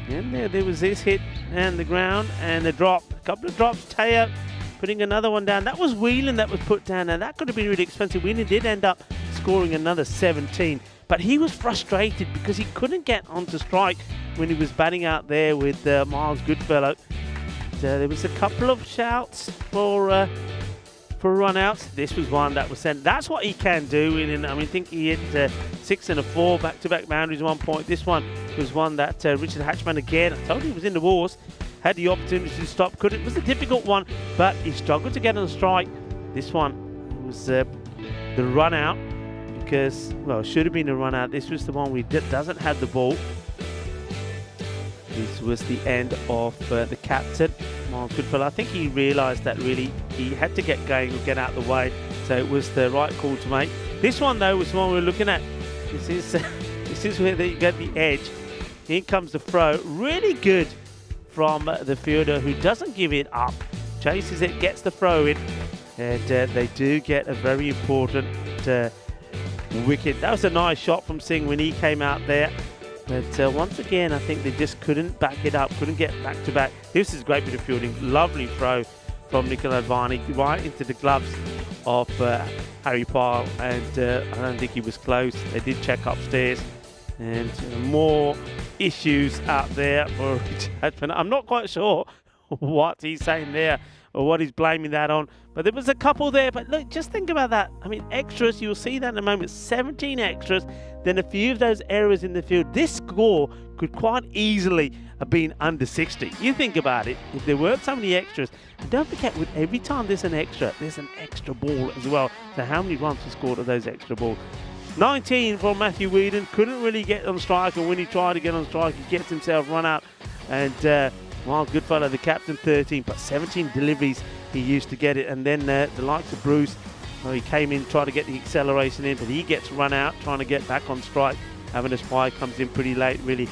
And there was this hit and the ground and the drop. A couple of drops. Teo putting another one down. That was Whelan that was put down. And that could have been really expensive. Whelan did end up scoring another 17. But he was frustrated because he couldn't get onto strike when he was batting out there with Miles Goodfellow. There was a couple of shouts for run-outs. This was one that was sent. That's what he can do. And I think he hit 6 and a 4 back-to-back boundaries at one point. This one was one that Richard Hatchman, again, I told you he was in the wars, had the opportunity to stop. It was a difficult one, but he struggled to get on strike. This one was the run-out because, well, it should have been a run-out. This was the one where he doesn't have the ball. This was the end of the captain, Miles Goodfellow. I think he realised that really he had to get going or get out of the way, so it was the right call to make. This one, though, was the one we're looking at. This is where you get the edge. Here comes the throw. Really good from the fielder who doesn't give it up. Chases it, gets the throw in, and they do get a very important wicket. That was a nice shot from Singh when he came out there. But once again, I think they just couldn't back it up, couldn't get back-to-back. This is a great bit of fielding. Lovely throw from Nikhil Advani right into the gloves of Harry Pyle. And I don't think he was close. They did check upstairs. And more issues out there for Richard Hatchman. I'm not quite sure what he's saying there or what he's blaming that on. But there was a couple there. But look, just think about that. I mean, extras, you'll see that in a moment. 17 extras. Then a few of those errors in the field. This score could quite easily have been under 60. You think about it. If there weren't so many extras. And don't forget, with every time there's an extra ball as well. So how many runs were scored of those extra balls? 19 from Matthew Whedon. Couldn't really get on strike. And when he tried to get on strike, he gets himself run out. And Miles Goodfellow, the captain, 13. But 17 deliveries he used to get it. And then the likes of Bruce. Well, he came in, tried to get the acceleration in, but he gets run out, trying to get back on strike. Having a spy comes in pretty late, really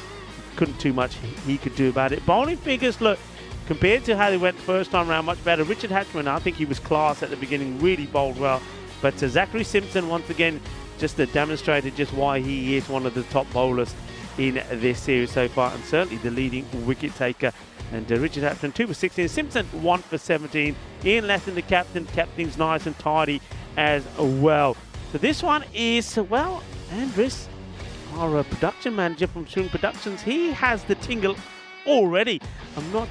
couldn't too much he could do about it. Bowling figures, look, compared to how they went the first time around, much better. Richard Hatchman, I think he was class at the beginning, really bowled well. But Zachary Simpson, once again, just demonstrated just why he is one of the top bowlers in this series so far, and certainly the leading wicket taker. And Richard Hatchman, 2 for 16. Simpson, 1 for 17. Ian Letton, the captain, kept things nice and tidy as well. So this one is, well, Andres, our production manager from Swing Productions, he has the tingle already. I'm not,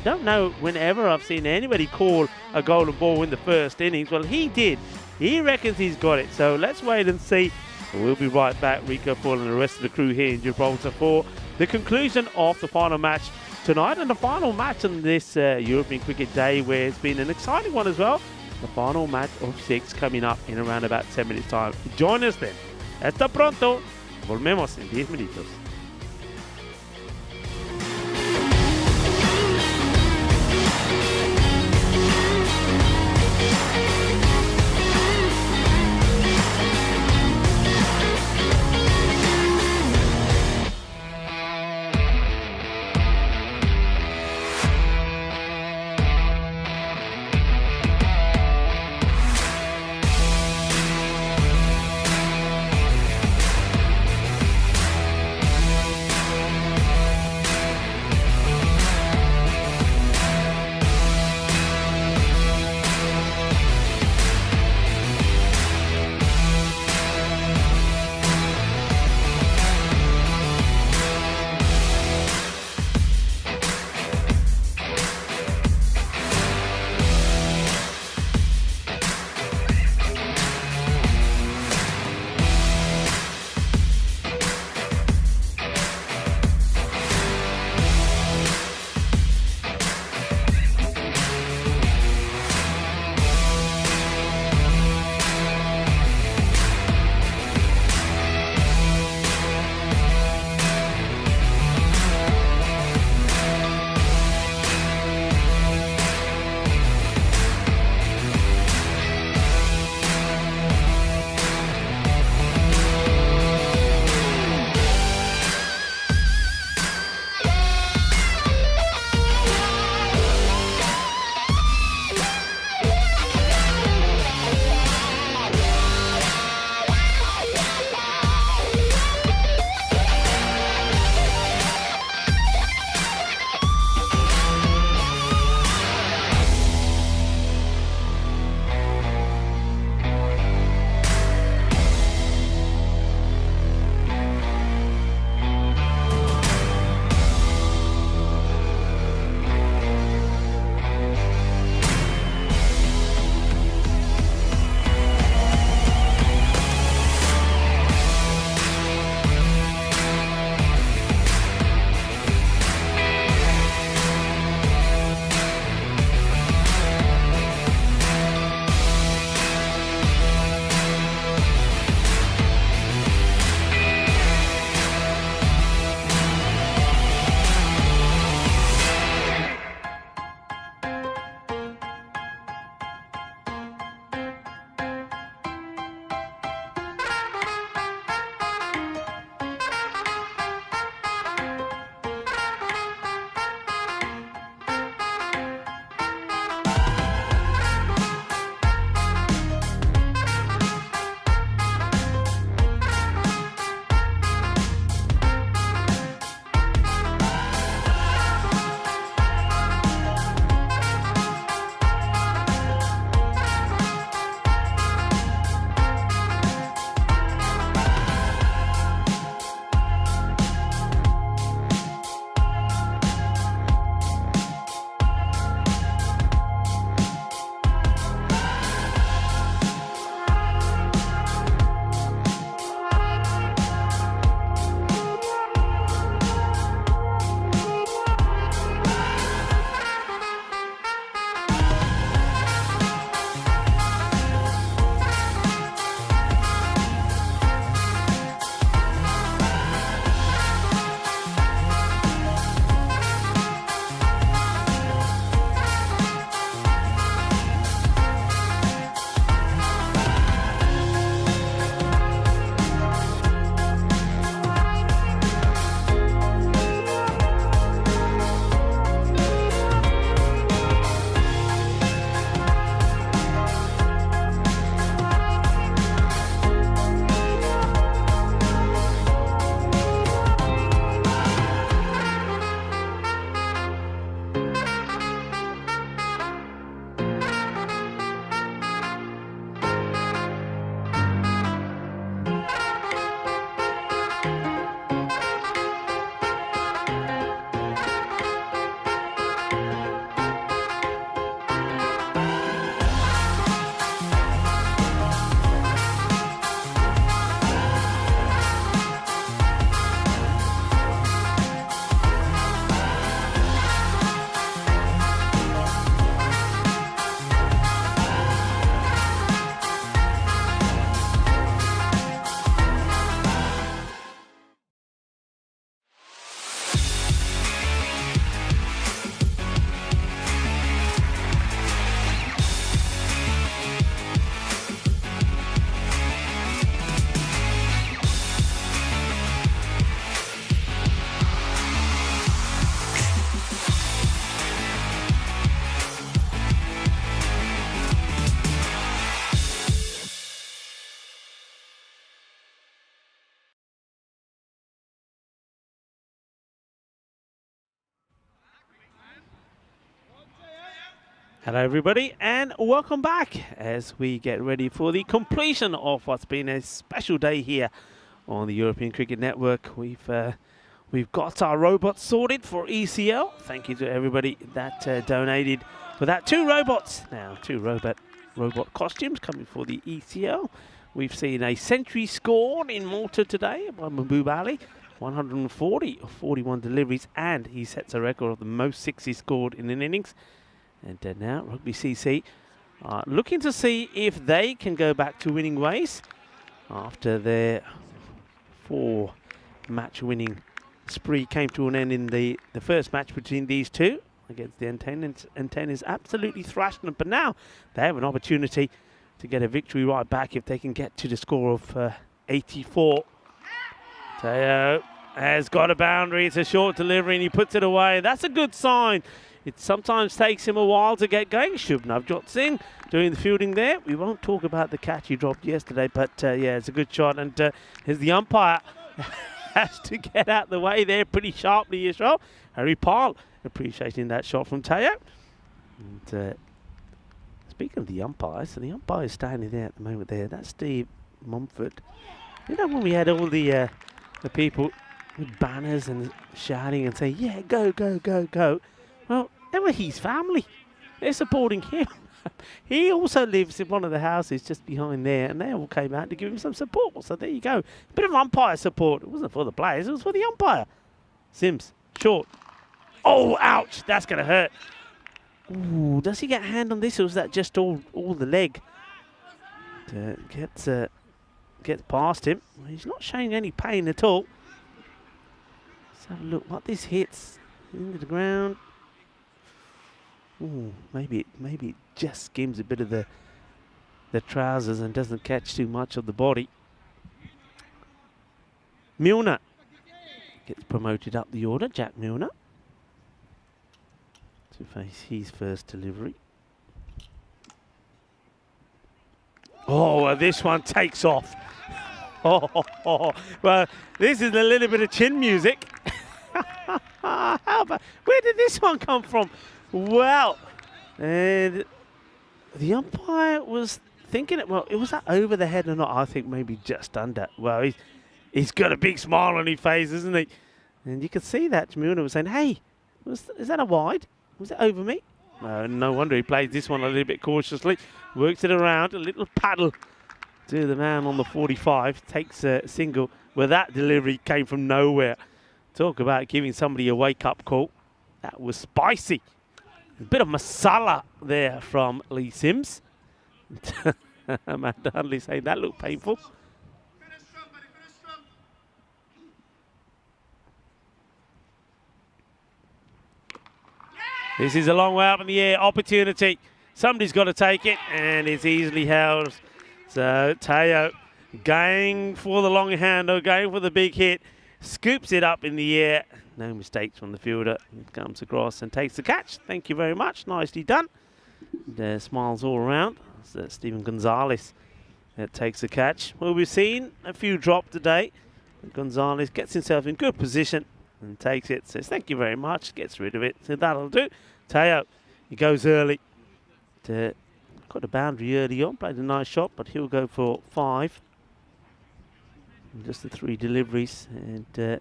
don't know whenever I've seen anybody call a golden ball in the first innings. Well, he did. He reckons he's got it. So let's wait and see. We'll be right back, Rico Paul and the rest of the crew here in Gibraltar for the conclusion of the final match tonight, and the final match on this European Cricket Day, where it's been an exciting one as well. The final match of 6 coming up in around about 10 minutes time. Join us then. Hasta pronto. Volvemos en 10 minutos. Hello everybody and welcome back as we get ready for the completion of what's been a special day here on the European Cricket Network. We've got our robots sorted for ECL. Thank you to everybody that donated for that. 2 robots now, 2 robot costumes coming for the ECL. We've seen a century scored in Malta today by Mahbub Ali, 140 of 41 deliveries, and he sets a record of the most 60 scored in an innings. And now Rugby CC looking to see if they can go back to winning ways after their 4-match winning spree came to an end in the first match between these two against the N10. N10 is absolutely thrashing them, but now they have an opportunity to get a victory right back if they can get to the score of 84. Teo has got a boundary. It's a short delivery and he puts it away. That's a good sign. It sometimes takes him a while to get going. Shubnavjot Singh doing the fielding there. We won't talk about the catch he dropped yesterday, but yeah, it's a good shot. And here's the umpire has to get out the way there pretty sharply as well. Harry Pal appreciating that shot from Teo. And speaking of the umpires, so the umpire is standing there at the moment there. That's Steve Mumford. You know when we had all the people with banners and shouting and saying, yeah, go, go, go, go. Well, they were his family. They're supporting him. He also lives in one of the houses just behind there, and they all came out to give him some support. So there you go. A bit of umpire support. It wasn't for the players, it was for the umpire. Sims, short. Oh, ouch. That's going to hurt. Ooh, does he get a hand on this, or is that just all the leg? Gets past him. He's not showing any pain at all. Let's have a look what this hits into the ground. Ooh, maybe it just skims a bit of the trousers and doesn't catch too much of the body. Milner gets promoted up the order. Jack Milner to face his first delivery. Oh, this one takes off. Oh, well, this is a little bit of chin music. How about, where did this one come from? Well, and the umpire was thinking, well, was that over the head or not? I think maybe just under. Well, he's got a big smile on his face, isn't he? And you could see that Jamuna was saying, hey, is that a wide? Was it over me? No wonder he plays this one a little bit cautiously. Works it around, a little paddle to the man on the 45. Takes a single. Well, that delivery came from nowhere. Talk about giving somebody a wake-up call. That was spicy. A bit of masala there from Lee Sims. Amanda Hundley saying that looked painful. This is a long way up in the air. Opportunity. Somebody's got to take it, and it's easily held. So Teo going for the long handle, going for the big hit. Scoops it up in the air. No mistakes from the fielder. Comes across and takes the catch. Thank you very much. Nicely done. Smiles all around. So Stephen Gonzalez takes the catch. Well, we've seen a few drop today. Gonzalez gets himself in good position and takes it. Says thank you very much. Gets rid of it. So that'll do. Teo, he goes early. Got a boundary early on. Played a nice shot, but he'll go for 5. Just the 3 deliveries, and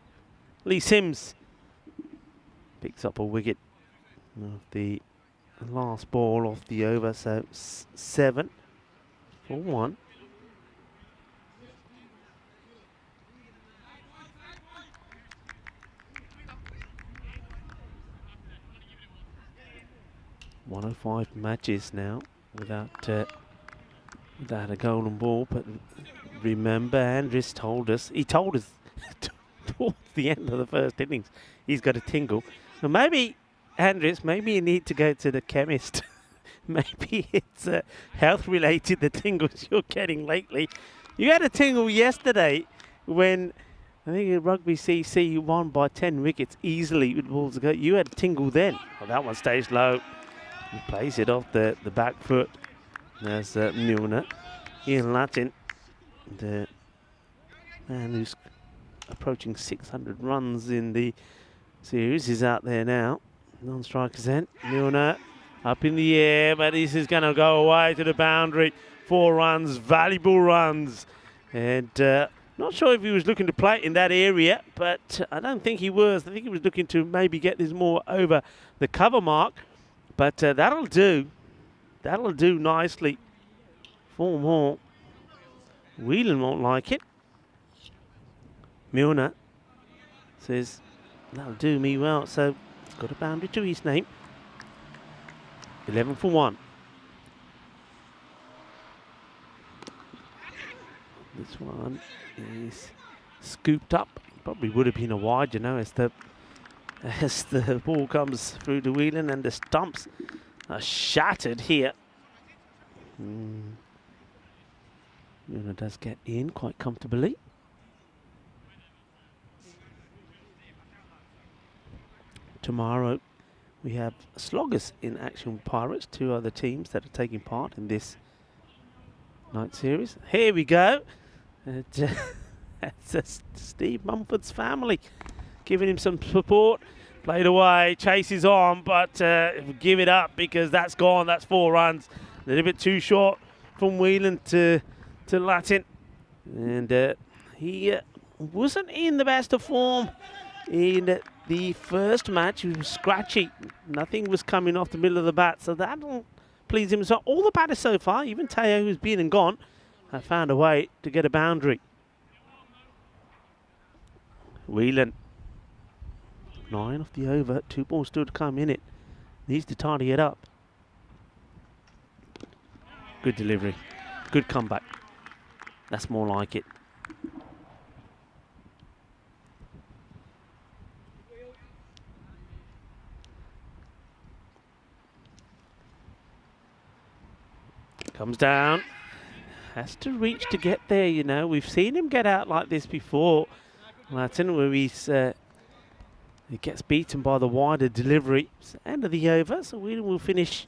Lee Sims picks up a wicket of the last ball of the over, so 7 for 1. .105 matches now without a golden ball, but remember, Andres told us towards the end of the first innings, he's got a tingle. Now maybe, Andres, maybe you need to go to the chemist. Maybe it's health-related, the tingles you're getting lately. You had a tingle yesterday when, I think Rugby CC won by 10 wickets easily with balls to go. You had a tingle then. Well, that one stays low. He plays it off the back foot. There's Milner. Ian Latin, the man who's approaching 600 runs in the series, is out there now. Non-strikers then. Milner Up in the air, but this is going to go away to the boundary. 4 runs, valuable runs. And not sure if he was looking to play it in that area, but I don't think he was. I think he was looking to maybe get this more over the cover mark. But that'll do. That'll do nicely. 4 more. Whelan won't like it. Milner says, that'll do me well. So it's got a boundary to his name. 11 for 1. This one is scooped up. Probably would have been a wide, you know, as the ball comes through the Whelan and the stumps are shattered here. Milner does get in quite comfortably. Tomorrow we have Sloggers in action with Pirates, 2 other teams that are taking part in this night series. Here we go. That's Steve Mumford's family giving him some support. Played away, chases on, but give it up because that's gone. That's 4 runs. A little bit too short from Whelan to Latin. And he wasn't in the best of form in the first match. He was scratchy. Nothing was coming off the middle of the bat, so that'll please him. So all the batters so far, even Teo, who's been and gone, have found a way to get a boundary. Whelan, 9 off the over, 2 balls still to come in it. Needs to tidy it up. Good delivery, good comeback. That's more like it. Comes down, has to reach to get there, you know. We've seen him get out like this before. Latin, where he gets beaten by the wider delivery. It's the end of the over, so we will finish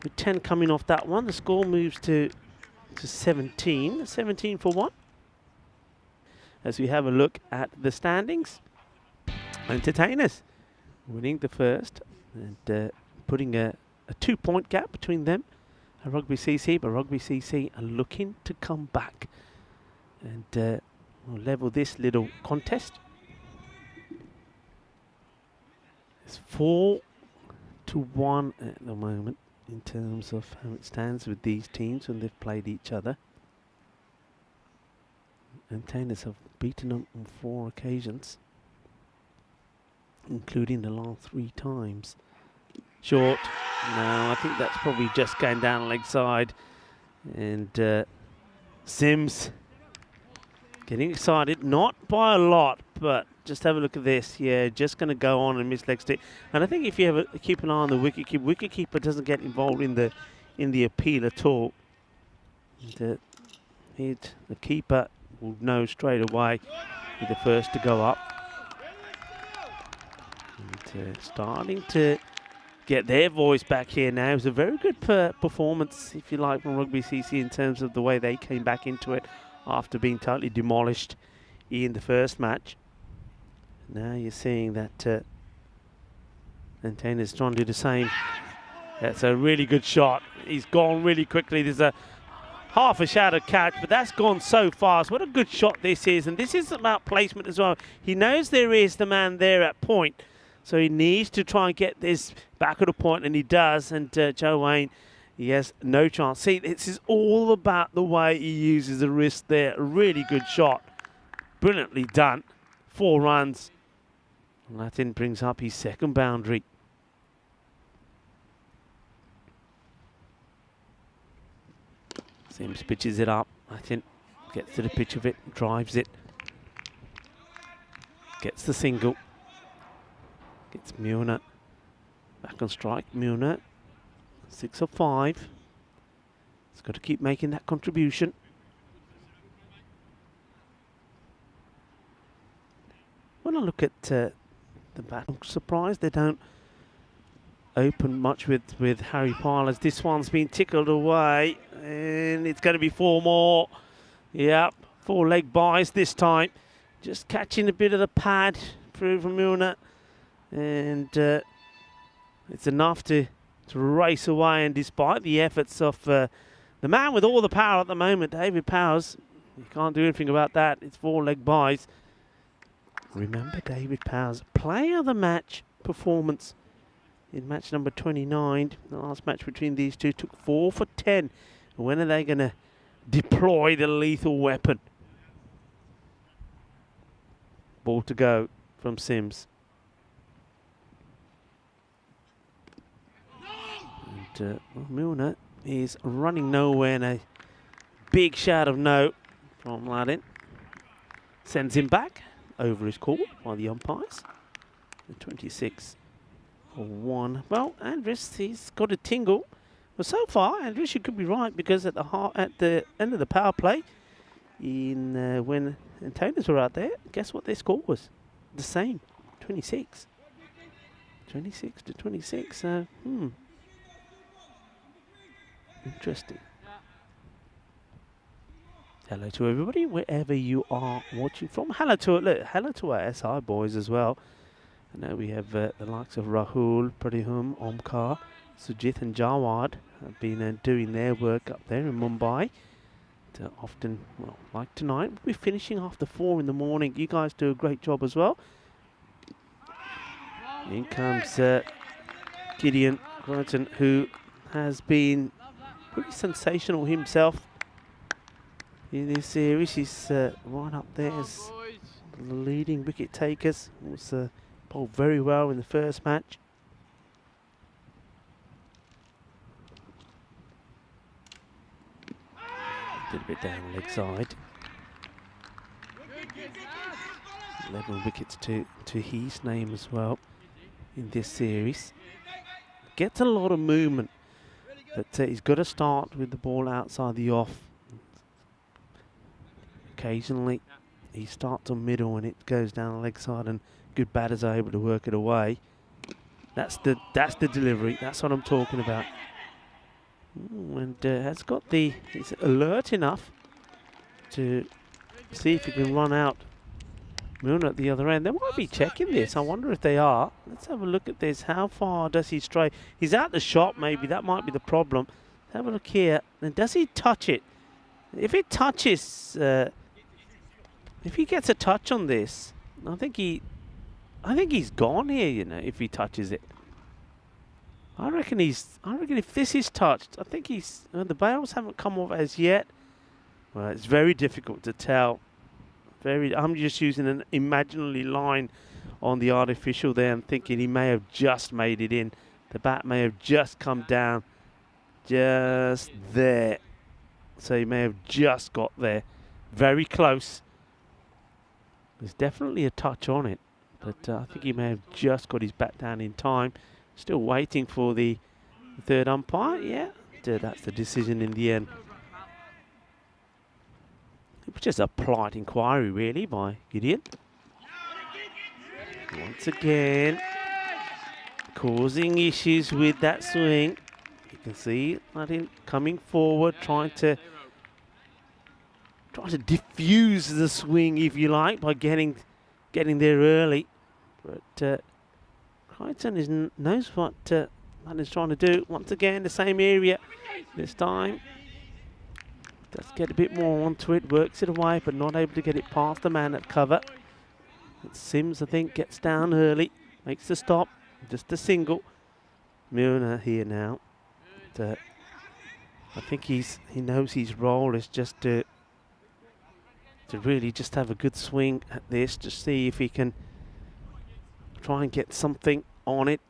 with 10 coming off that one. The score moves to 17, 17 for 1. As we have a look at the standings, Entertainers winning the first and putting a 2-point gap between them and Rugby CC, but Rugby CC are looking to come back and we'll level this little contest. It's 4-1 at the moment in terms of how it stands with these teams when they've played each other. Entertainers have beaten them on 4 occasions, including the last 3 times. Short. No, I think that's probably just going down leg side. And Sims getting excited, not by a lot, but just have a look at this. Yeah, just going to go on and miss leg stick. And I think if you have keep an eye on the wicketkeeper doesn't get involved in the appeal at all. And, the keeper will know straight away he's the first to go up. And, starting to get their voice back here now. It was a very good performance, if you like, from Rugby CC in terms of the way they came back into it after being totally demolished in the first match. Now you're seeing that Entertainers trying to do the same. That's a really good shot. He's gone really quickly. There's a half a shadow catch, but that's gone so fast. What a good shot this is. And this is about placement as well. He knows there is the man there at point, so he needs to try and get this back at the point, and he does. And Joe Wayne, he has no chance. See, this is all about the way he uses the wrist there. A really good shot. Brilliantly done. 4 runs. Latin brings up his second boundary. Sims pitches it up. Latin gets to the pitch of it, drives it. Gets the single. Gets Milner back on strike. Milner, 6 of 5. He's got to keep making that contribution. When I look at the bat, I'm surprised they don't open much with Harry Parlers. This one's been tickled away, and it's going to be 4 more. Yep, 4 leg buys this time. Just catching a bit of the pad through from Milner. And it's enough to to race away, and despite the efforts of the man with all the power at the moment, David Powers, you can't do anything about that. It's 4-leg buys. Remember David Powers, player of the match performance in match number 29. The last match between these two took 4 for 10. When are they going to deploy the lethal weapon? Ball to go from Sims. And Milner is running nowhere, and a big shout of no from Ladin. Sends him back over his call by the umpires. The 26 for 1. Well, Andres, he's got a tingle. But so far, Andres, you could be right, because at the end of the power play, when Antonis were out there, guess what their score was? The same, 26. 26 to 26. Interesting. Hello to everybody, wherever you are watching from. Hello to our SI boys as well. I know we have the likes of Rahul, Pradihum, Omkar, Sujit and Jawad have been doing their work up there in Mumbai. Often, well, like tonight, we'll be finishing after 4 in the morning. You guys do a great job as well. In comes Gideon Crichton, who has been pretty sensational himself in this series. He's right up there as the leading wicket takers. Was bowled very well in the first match. Did a bit down the leg side. 11 wickets to his name as well in this series. Gets a lot of movement, but he's got to start with the ball outside the off. Occasionally he starts on middle and it goes down the leg side, and good batters are able to work it away. That's the delivery. That's what I'm talking about. And has got he's alert enough to see if he can run out Milner at the other end. They might be checking this. I wonder if they are. Let's have a look at this. How far does he stray? He's out the shot, maybe. That might be the problem. Let's have a look here. And does he touch it? If it touches, if he gets a touch on this, I think he's gone here, you know, if he touches it. I reckon if this is touched, I think the bails haven't come off as yet. Well, it's very difficult to tell. I'm just using an imaginary line on the artificial there. I'm thinking he may have just made it in. The bat may have just come down just there. So he may have just got there. Very close. There's definitely a touch on it. But I think he may have just got his bat down in time. Still waiting for the third umpire. Yeah, that's the decision in the end. It was just a polite inquiry, really, by Gideon. Once again, causing issues with that swing. You can see Martin coming forward, trying to diffuse the swing, if you like, by getting there early. But Crichton knows what Martin's trying to do. Once again, the same area this time. Does get a bit more onto it, works it away, but not able to get it past the man at cover. But Sims, I think, gets down early, makes the stop, just a single. Milner here now. But, I think he knows his role is just to really just have a good swing at this, to see if he can try and get something on it.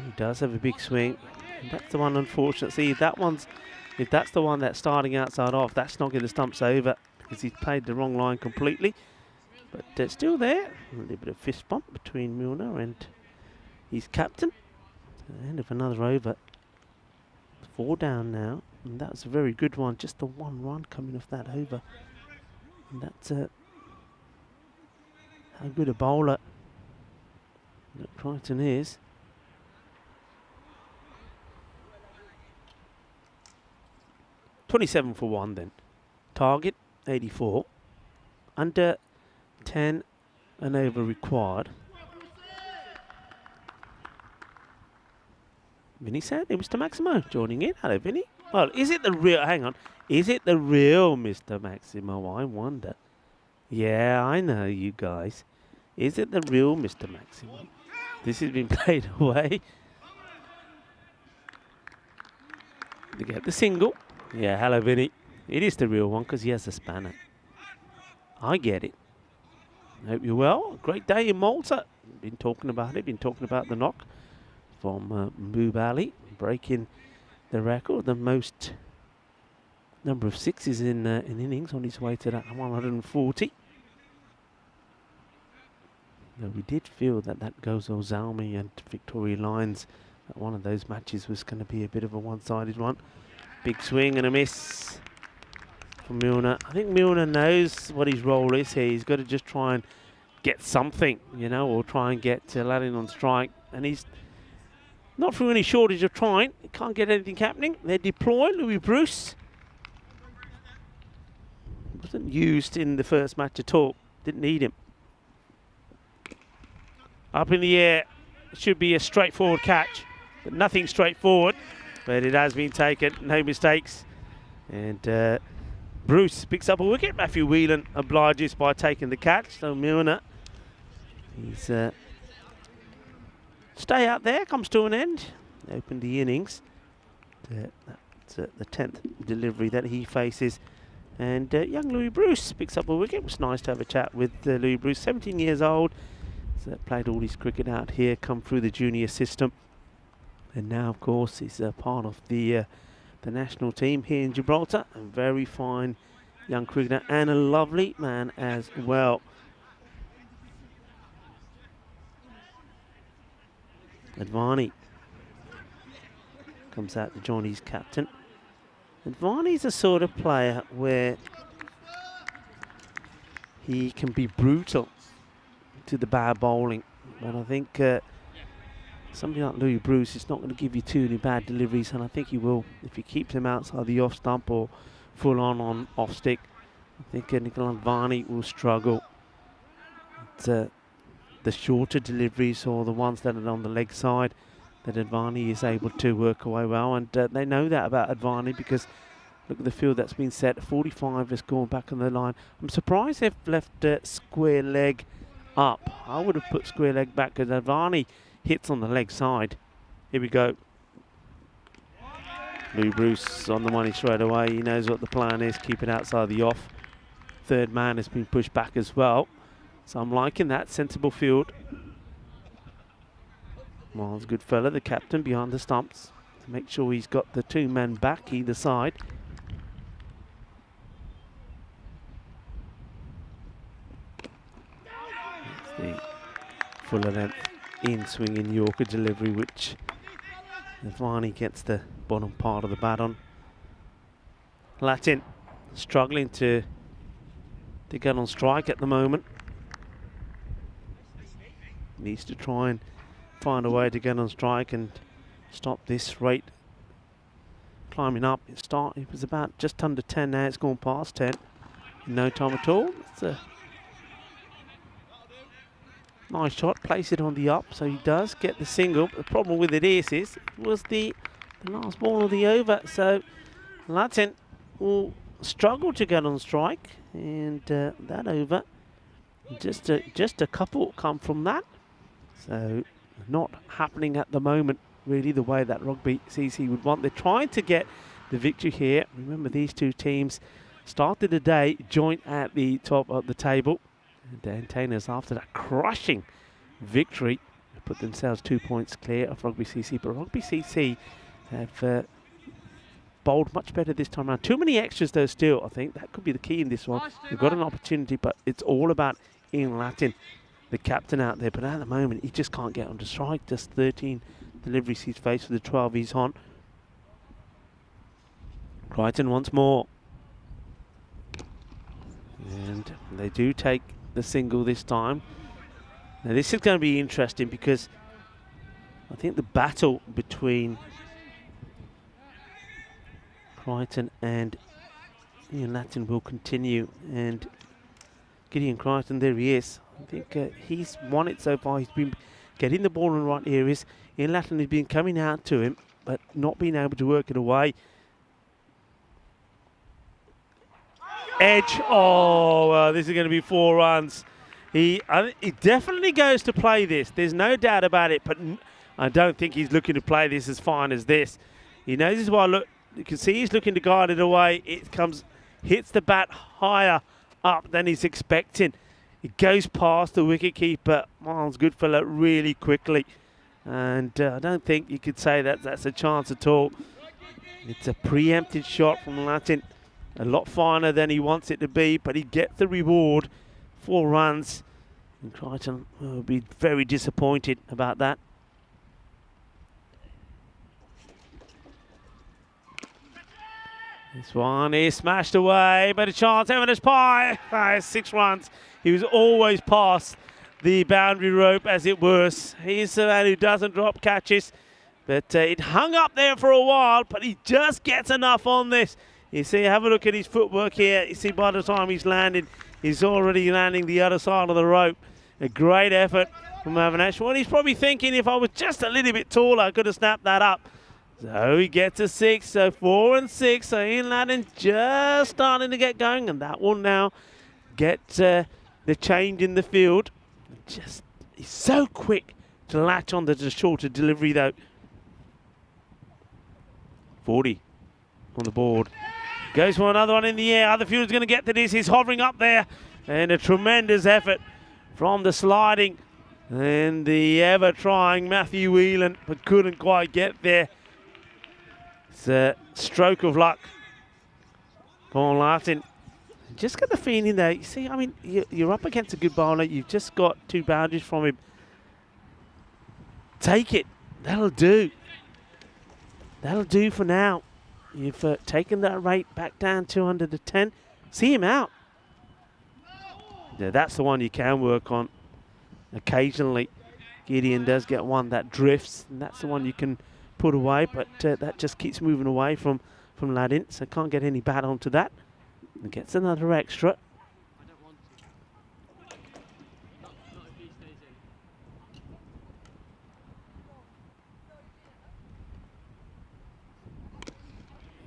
He does have a big swing. That's the one, unfortunately. If that's the one that's starting outside off, that's knocking the stumps over because he's played the wrong line completely. But it's still there. A little bit of fist bump between Milner and his captain. At the end of another over. 4 down now. And that was a very good one. Just the 1 run coming off that over. And that's how good a bowler that Crichton is. $27 for 1 then. Target 84. Under 10 an over required. Vinny said, Mr. Maximo joining in. Hello, Vinny. Well, is it the real, hang on, is it the real Mr. Maximo? I wonder. Yeah, I know you guys. Is it the real Mr. Maximo? This has been played away. They get the single. Yeah, hello, Vinny. It is the real one because he has a spanner. I get it. Hope you're well. Great day in Malta. Been talking about it. Been talking about the knock from Moob Ali, breaking the record, the most number of sixes in innings, on his way to that 140. Now, we did feel that Gozo Zalmi and Victoria Lyons, that one of those matches was going to be a bit of a one-sided one. Big swing and a miss from Milner. I think Milner knows what his role is here. He's got to just try and get something, you know, or try and get Aladdin on strike. And he's not through any shortage of trying. He can't get anything happening. They deploy Louis Bruce. Wasn't used in the first match at all. Didn't need him. Up in the air. Should be a straightforward catch, but nothing straightforward. But it has been taken. No mistakes. And Bruce picks up a wicket. Matthew Whelan obliges by taking the catch. So Milner, he's stay out there, comes to an end. Opened the innings. That's the 10th delivery that he faces. And young Louis Bruce picks up a wicket. It was nice to have a chat with Louis Bruce, 17 years old. So played all his cricket out here, come through the junior system. And now, of course, he's part of the national team here in Gibraltar. A very fine young cricketer and a lovely man as well. Advani comes out to join his captain. Advani's a sort of player where he can be brutal to the bad bowling. But I think somebody like Louis Bruce is not going to give you too many bad deliveries, and I think he will if he keeps him outside the off stump or full on off stick. I think Nikhil Advani will struggle. But, the shorter deliveries or the ones that are on the leg side, that Advani is able to work away well, and they know that about Advani because look at the field that's been set. 45 has gone back on the line. I'm surprised they've left square leg up. I would have put square leg back because Advani hits on the leg side. Here we go. Louis Bruce on the money straight away. He knows what the plan is. Keep it outside the off. Third man has been pushed back as well. So I'm liking that. Sensible field. Miles Goodfella, the captain, behind the stumps to make sure he's got the two men back either side. That's the fuller length in swinging Yorker delivery, which Advani gets the bottom part of the bat on. Latin struggling to get on strike at the moment. Needs to try and find a way to get on strike and stop this rate climbing up. It was about just under 10 now. It's gone past 10 in no time at all. It's a nice shot. Place it on the up, so he does get the single. The problem with it is it was the last ball of the over. So Latin will struggle to get on strike, and that over, just a couple come from that. So not happening at the moment, really, the way that Rugby CC would want. They're trying to get the victory here. Remember, these two teams started the day joint at the top of the table. And Antennas, after that crushing victory, put themselves 2 points clear of Rugby CC. But Rugby CC have bowled much better this time around. Too many extras, though, still. I think that could be the key in this one. We've got an opportunity, but it's all about Ian Latin, the captain out there. But at the moment, he just can't get onto strike. Just 13 deliveries he's faced with the 12 he's on. Crichton once more. And they do take the single this time. Now this is going to be interesting because I think the battle between Crichton and Ian Latin will continue, and Gideon Crichton, there he is. I think he's won it so far. He's been getting the ball in the right areas. Ian Lattin has been coming out to him, but not being able to work it away. Edge. Oh, well, this is going to be 4 runs. He definitely goes to play this. There's no doubt about it, but I don't think he's looking to play this as fine as this. He knows this is why, look, you can see he's looking to guide it away. It comes, hits the bat higher up than he's expecting. It goes past the wicketkeeper, Miles Goodfellow, really quickly. And I don't think you could say that that's a chance at all. It's a preempted shot from Lattin. A lot finer than he wants it to be, but he gets the reward. 4 runs. And Crichton will be very disappointed about that. This one is smashed away, but a chance. Eminence Pie, 6 runs. He was always past the boundary rope, as it were. He's the man who doesn't drop catches, but it hung up there for a while, but he just gets enough on this. You see, have a look at his footwork here. You see, by the time he's landed, he's already landing the other side of the rope. A great effort from Avinash. Well, he's probably thinking, if I was just a little bit taller, I could have snapped that up. So he gets a 6, so 4 and 6. So Ian Lattin just starting to get going, and that will now get the change in the field. Just, he's so quick to latch on to the shorter delivery, though. 40 on the board. Goes for another one in the air. Other field's going to get to this. He's hovering up there, and a tremendous effort from the sliding and the ever-trying Matthew Whelan, but couldn't quite get there. It's a stroke of luck for Lattin. Just got the feeling there. You see, I mean, you're up against a good bowler. You've just got 2 boundaries from him. Take it. That'll do. That'll do for now. You've taken that rate back down to under the 10. See him out. Yeah, that's the one you can work on. Occasionally, Gideon does get one that drifts, and that's the one you can put away, but that just keeps moving away from Lattin, so can't get any bat onto that. And gets another extra.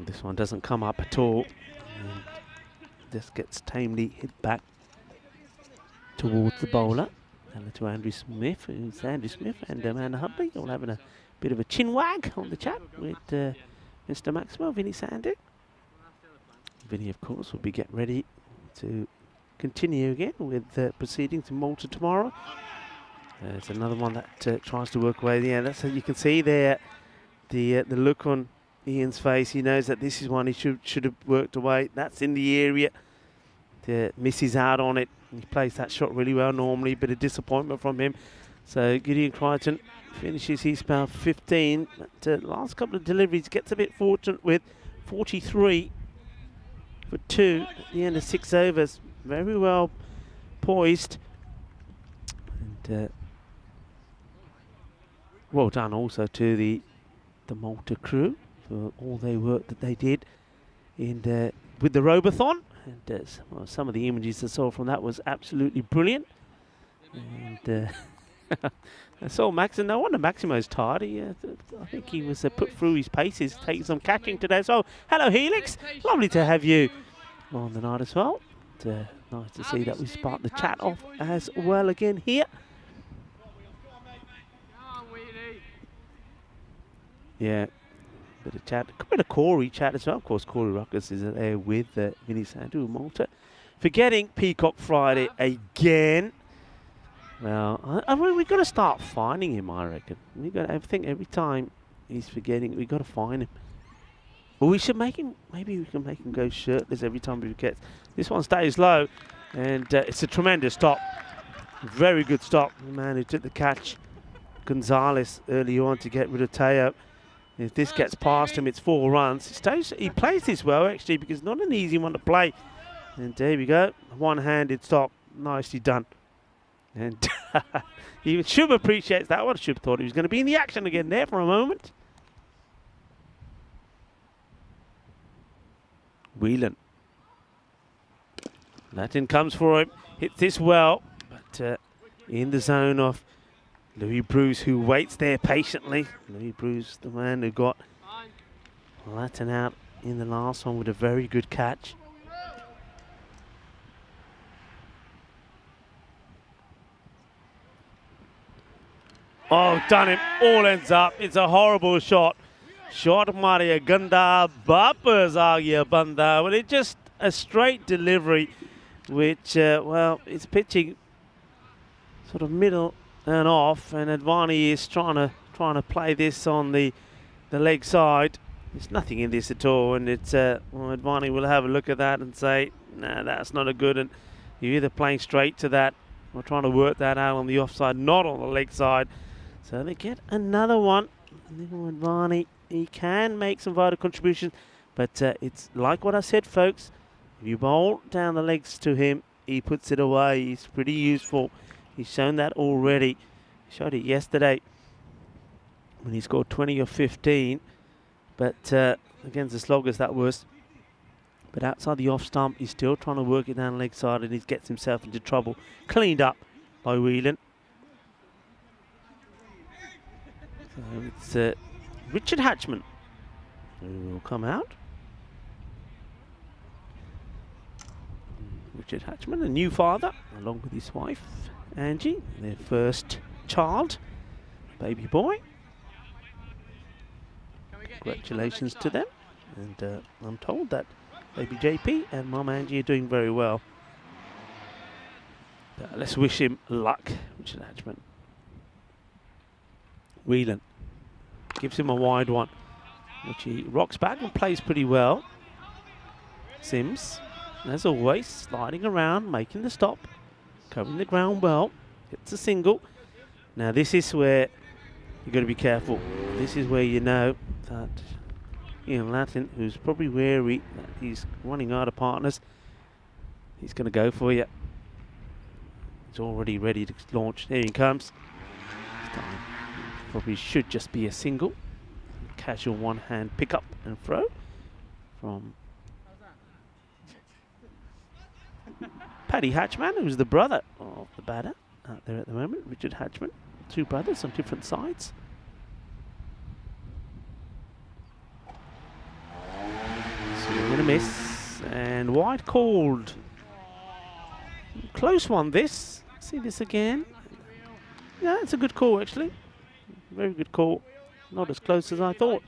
This one doesn't come up at all. And this gets tamely hit back towards the bowler. And to Andrew Smith, who's Andrew Smith and Amanda Hudley, all having a bit of a chin wag on the chat with Mr. Maxwell, Vinny Sandu. Vinny, of course, will be getting ready to continue again with proceedings in Malta tomorrow. There's another one that tries to work away. Yeah, that's how you can see there the look on Ian's face. He knows that this is one he should have worked away. That's in the area. Misses out on it. He plays that shot really well normally, bit of disappointment from him. So Gideon Crichton finishes his spell 15. But last couple of deliveries gets a bit fortunate with 43 for 2 at the end of 6 overs. Very well poised. And well done also to the Malta crew for all their work that they did in with the Robothon. And well, some of the images I saw from that was absolutely brilliant. And I saw Max, and no wonder Maximo's tired. I think he was put through his paces, taking some catching today. So, hello Helix, lovely to have you on the night as well. Nice to see that we sparked the chat off as well again here. Yeah, bit of chat, a bit of Corey chat as well. Of course, Corey Ruckus is there with Vinny Sandu of Malta. Forgetting Peacock Friday again. Well, I mean, we've got to start finding him, I reckon. I think every time he's forgetting, we've got to find him. Well, we should make him, maybe we can make him go shirtless every time he forgets. This one stays low, and it's a tremendous stop. Very good stop. The man who took the catch, Gonzalez, early on to get rid of Teo. If this gets past him, it's 4 runs. He plays this well, actually, because it's not an easy one to play. And there we go, one-handed stop. Nicely done. And even Shub appreciates that one. Shub thought he was going to be in the action again there for a moment. Whelan. Latin comes for him, hits this well, but in the zone of Louis Bruce, who waits there patiently. Louis Bruce, the man who got Latin out in the last one with a very good catch. Oh, done him. All ends up. It's a horrible shot. Shot Maria Gunda, Bapas Agya Banda. But it's just a straight delivery, which, well, it's pitching sort of middle and off, and Advani is trying to play this on the leg side. There's nothing in this at all, and it's well, Advani will have a look at that and say, nah, that's not a good, and you're either playing straight to that or trying to work that out on the offside, not on the leg side. So they get another one. Little Advani, he can make some vital contributions, but it's like what I said, folks. If you bowl down the legs to him, he puts it away. He's pretty useful. He's shown that already. He showed it yesterday when he scored 20 or 15. But against the Sloggers, that was. But outside the off stump, he's still trying to work it down the leg side, and he gets himself into trouble. Cleaned up by Whelan. So it's Richard Hatchman who will come out. Richard Hatchman, a new father, along with his wife, Angie, their first child, baby boy. Congratulations to them. And I'm told that baby JP and Mum Angie are doing very well. Let's wish him luck, Richard Hatchman. Whelan gives him a wide one, which he rocks back and plays pretty well. Sims, as always, sliding around, making the stop, covering the ground well, hits a single. Now this is where you've got to be careful. This is where you know that Ian Latin, who's probably wary that he's running out of partners, he's going to go for you. He's already ready to launch. There he comes. This time probably should just be a single. Casual one-hand pick-up and throw from Paddy Hatchman, who's the brother of the batter out there at the moment. Richard Hatchman. Two brothers on different sides. So we're going to miss. And wide called. Close one, this. See this again. Yeah, it's a good call, actually. Very good call. Not as close as I thought.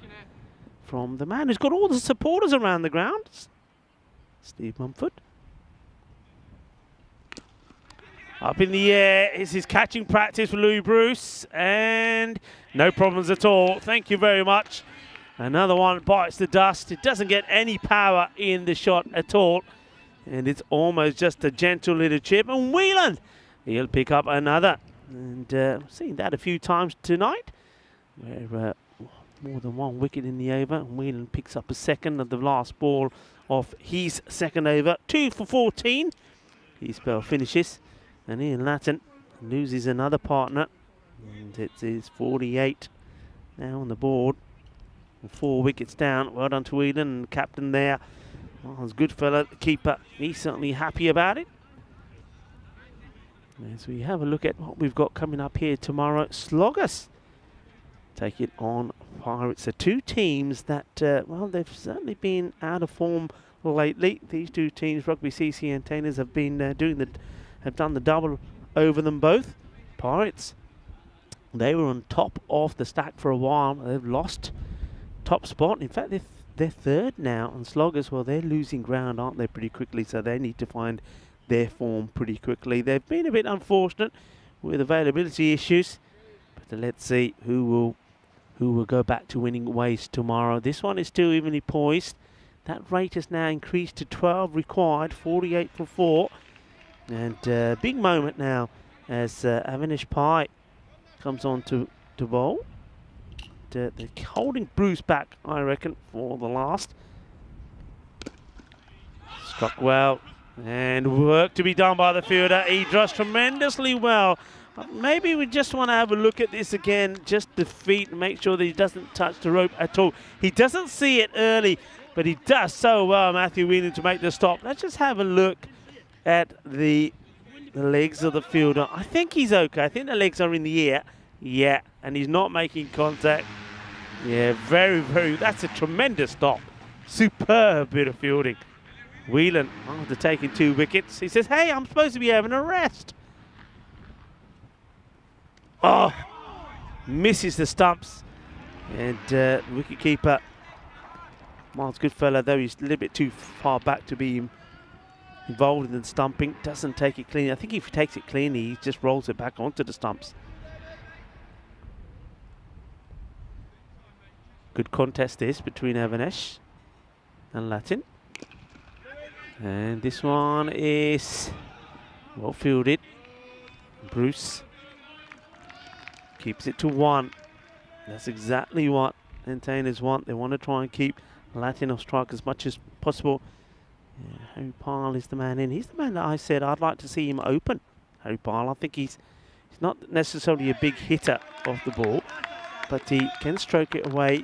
From the man who's got all the supporters around the ground, Steve Mumford. Up in the air is his catching practice for Louis Bruce, and no problems at all. Thank you very much. Another one bites the dust. It doesn't get any power in the shot at all, and it's almost just a gentle little chip. And Whelan, he'll pick up another. And I've seen that a few times tonight, where more than one wicket in the over, and Whelan picks up a second of the last ball of his second over. 2 for 14. His spell finishes. And Ian Latin loses another partner, and it is 48 now on the board. 4 wickets down. Well done to Whelan, captain there. Well, it's good fella, the keeper. He's certainly happy about it. As we have a look at what we've got coming up here tomorrow, Sloggers take it on Pirates. The two teams that, well, they've certainly been out of form lately. These two teams, Rugby CC and Tainers, have been have done the double over them both. Pirates, they were on top of the stack for a while. They've lost top spot. In fact, they're third now. And Sloggers, well, they're losing ground, aren't they, pretty quickly? So they need to find their form pretty quickly. They've been a bit unfortunate with availability issues. But let's see who will go back to winning ways tomorrow. This one is still evenly poised. That rate has now increased to 12 required, 48 for 4. And big moment now as Avinash Pai comes on to bowl. They're holding Bruce back, I reckon, for the last. Struck well. And work to be done by the fielder. He does tremendously well. Maybe we just want to have a look at this again. Just the feet and make sure that he doesn't touch the rope at all. He doesn't see it early, but he does so well, Matthew Whelan, to make the stop. Let's just have a look at the legs of the fielder. I think he's okay. I think the legs are in the air. Yeah, and he's not making contact. Yeah, very, very, that's a tremendous stop. Superb bit of fielding. Whelan, after taking 2 wickets, he says, hey, I'm supposed to be having a rest. Oh, misses the stumps. And wicketkeeper, Miles Goodfellow, though he's a little bit too far back to be involved in the stumping, doesn't take it clean. I think if he takes it cleanly, he just rolls it back onto the stumps. Good contest this between Avanesh and Latin. And this one is well fielded. Bruce keeps it to 1. That's exactly what entertainers want. They want to try and keep Latin off strike as much as possible. Yeah, Harry Pyle is the man in. He's the man that I said I'd like to see him open. Harry Pyle, I think he's not necessarily a big hitter off the ball, but he can stroke it away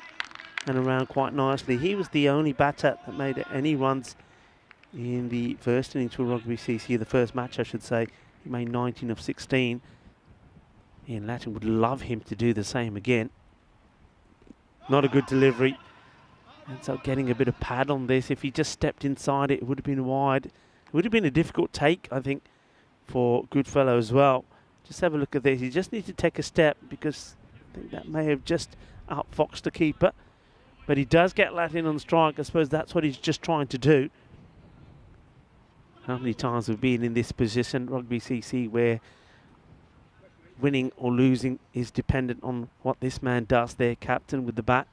and around quite nicely. He was the only batter that made any runs in the first innings for Rugby CC, the first match I should say. He made 19 of 16. Ian Latin would love him to do the same again. Not a good delivery. Ends up getting a bit of pad on this. If he just stepped inside it, it would have been wide. It would have been a difficult take, I think, for Goodfellow as well. Just have a look at this. He just needs to take a step because I think that may have just outfoxed the keeper. But he does get Latin on strike. I suppose that's what he's just trying to do. How many times have we been in this position, Rugby CC, where winning or losing is dependent on what this man does there, captain with the bat.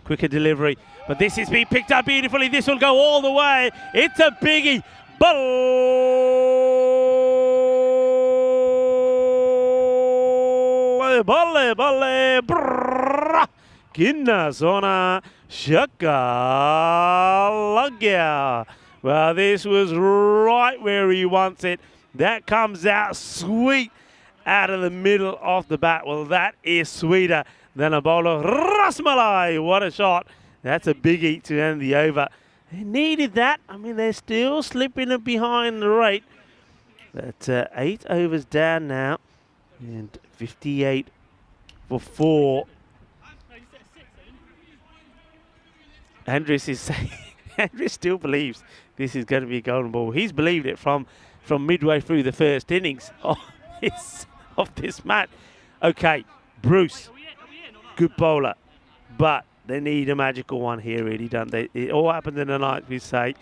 Quicker delivery, but this is being picked up beautifully. This will go all the way. It's a biggie. Balle, balle, brrrr. Kinna sona shakalagya. Well, this was right where he wants it. That comes out sweet out of the middle of the bat. Well, that is sweeter than a bowler. Rasmalai, what a shot. That's a biggie to end the over. They needed that. I mean, they're still slipping it behind the rate. But 8 overs down now. And 58 for 4. Andres is saying, Andres still believes this is going to be a golden ball. He's believed it from midway through the first innings of this match. Okay, Bruce, good bowler, but they need a magical one here, really, don't they? It all happened in the night, we say.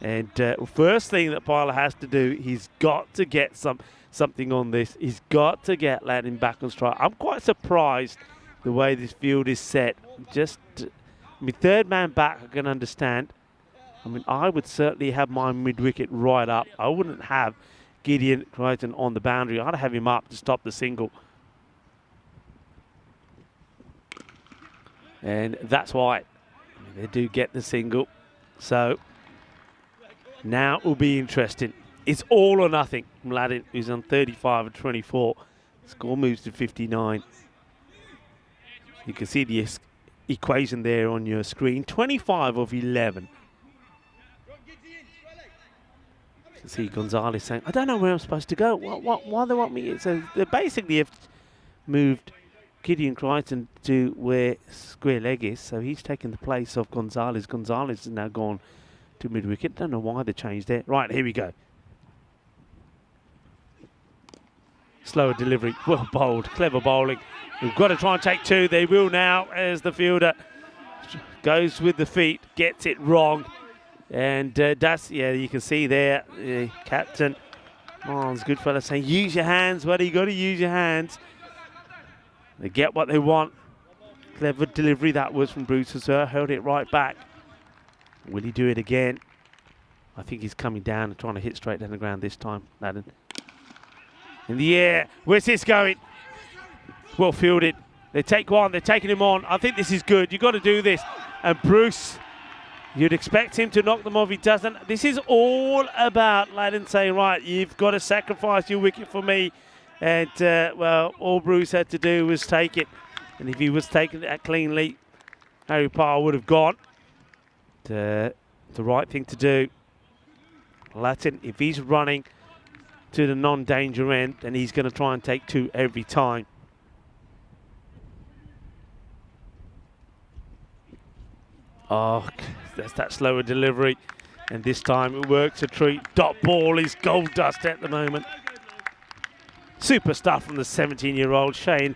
And first thing that Pyler has to do, he's got to get something on this. He's got to get Latin back on strike. I'm quite surprised the way this field is set. Just, I mean, third man back, I can understand. I mean, I would certainly have my mid-wicket right up. I wouldn't have Gideon Crichton on the boundary. I'd have him up to stop the single. And that's why they do get the single. So now it will be interesting. It's all or nothing from Latin, who's on 35 and 24. Score moves to 59. You can see the equation there on your screen. 25 of 11. You can see Gonzalez saying, I don't know where I'm supposed to go. Why they want me? So they basically have moved Gideon Crichton to where square leg is. So he's taken the place of Gonzalez. Gonzalez has now gone to mid-wicket. Don't know why they changed there. Right, here we go. Slower delivery. Well bowled. Clever bowling. We've got to try and take 2. They will now as the fielder goes with the feet. Gets it wrong. And that's, yeah, you can see there, captain Miles Goodfellow saying, use your hands, buddy. You got to use your hands. They get what they want. Clever delivery that was from Bruce as well. Held it right back. Will he do it again? I think he's coming down and trying to hit straight down the ground this time, Latin. In the air. Where's this going? Well fielded. They take 1. They're taking him on. I think this is good. You've got to do this. And Bruce, you'd expect him to knock them off. He doesn't. This is all about Latin saying, right, you've got to sacrifice your wicket for me. And, well, all Bruce had to do was take it. And if he was taking that cleanly, Harry Parr would have gone. The right thing to do. Latin, if he's running to the non-danger end, then he's going to try and take 2 every time. Oh, that's that slower delivery. And this time it works a treat. Dot ball is gold dust at the moment. Super stuff from the 17-year-old, showing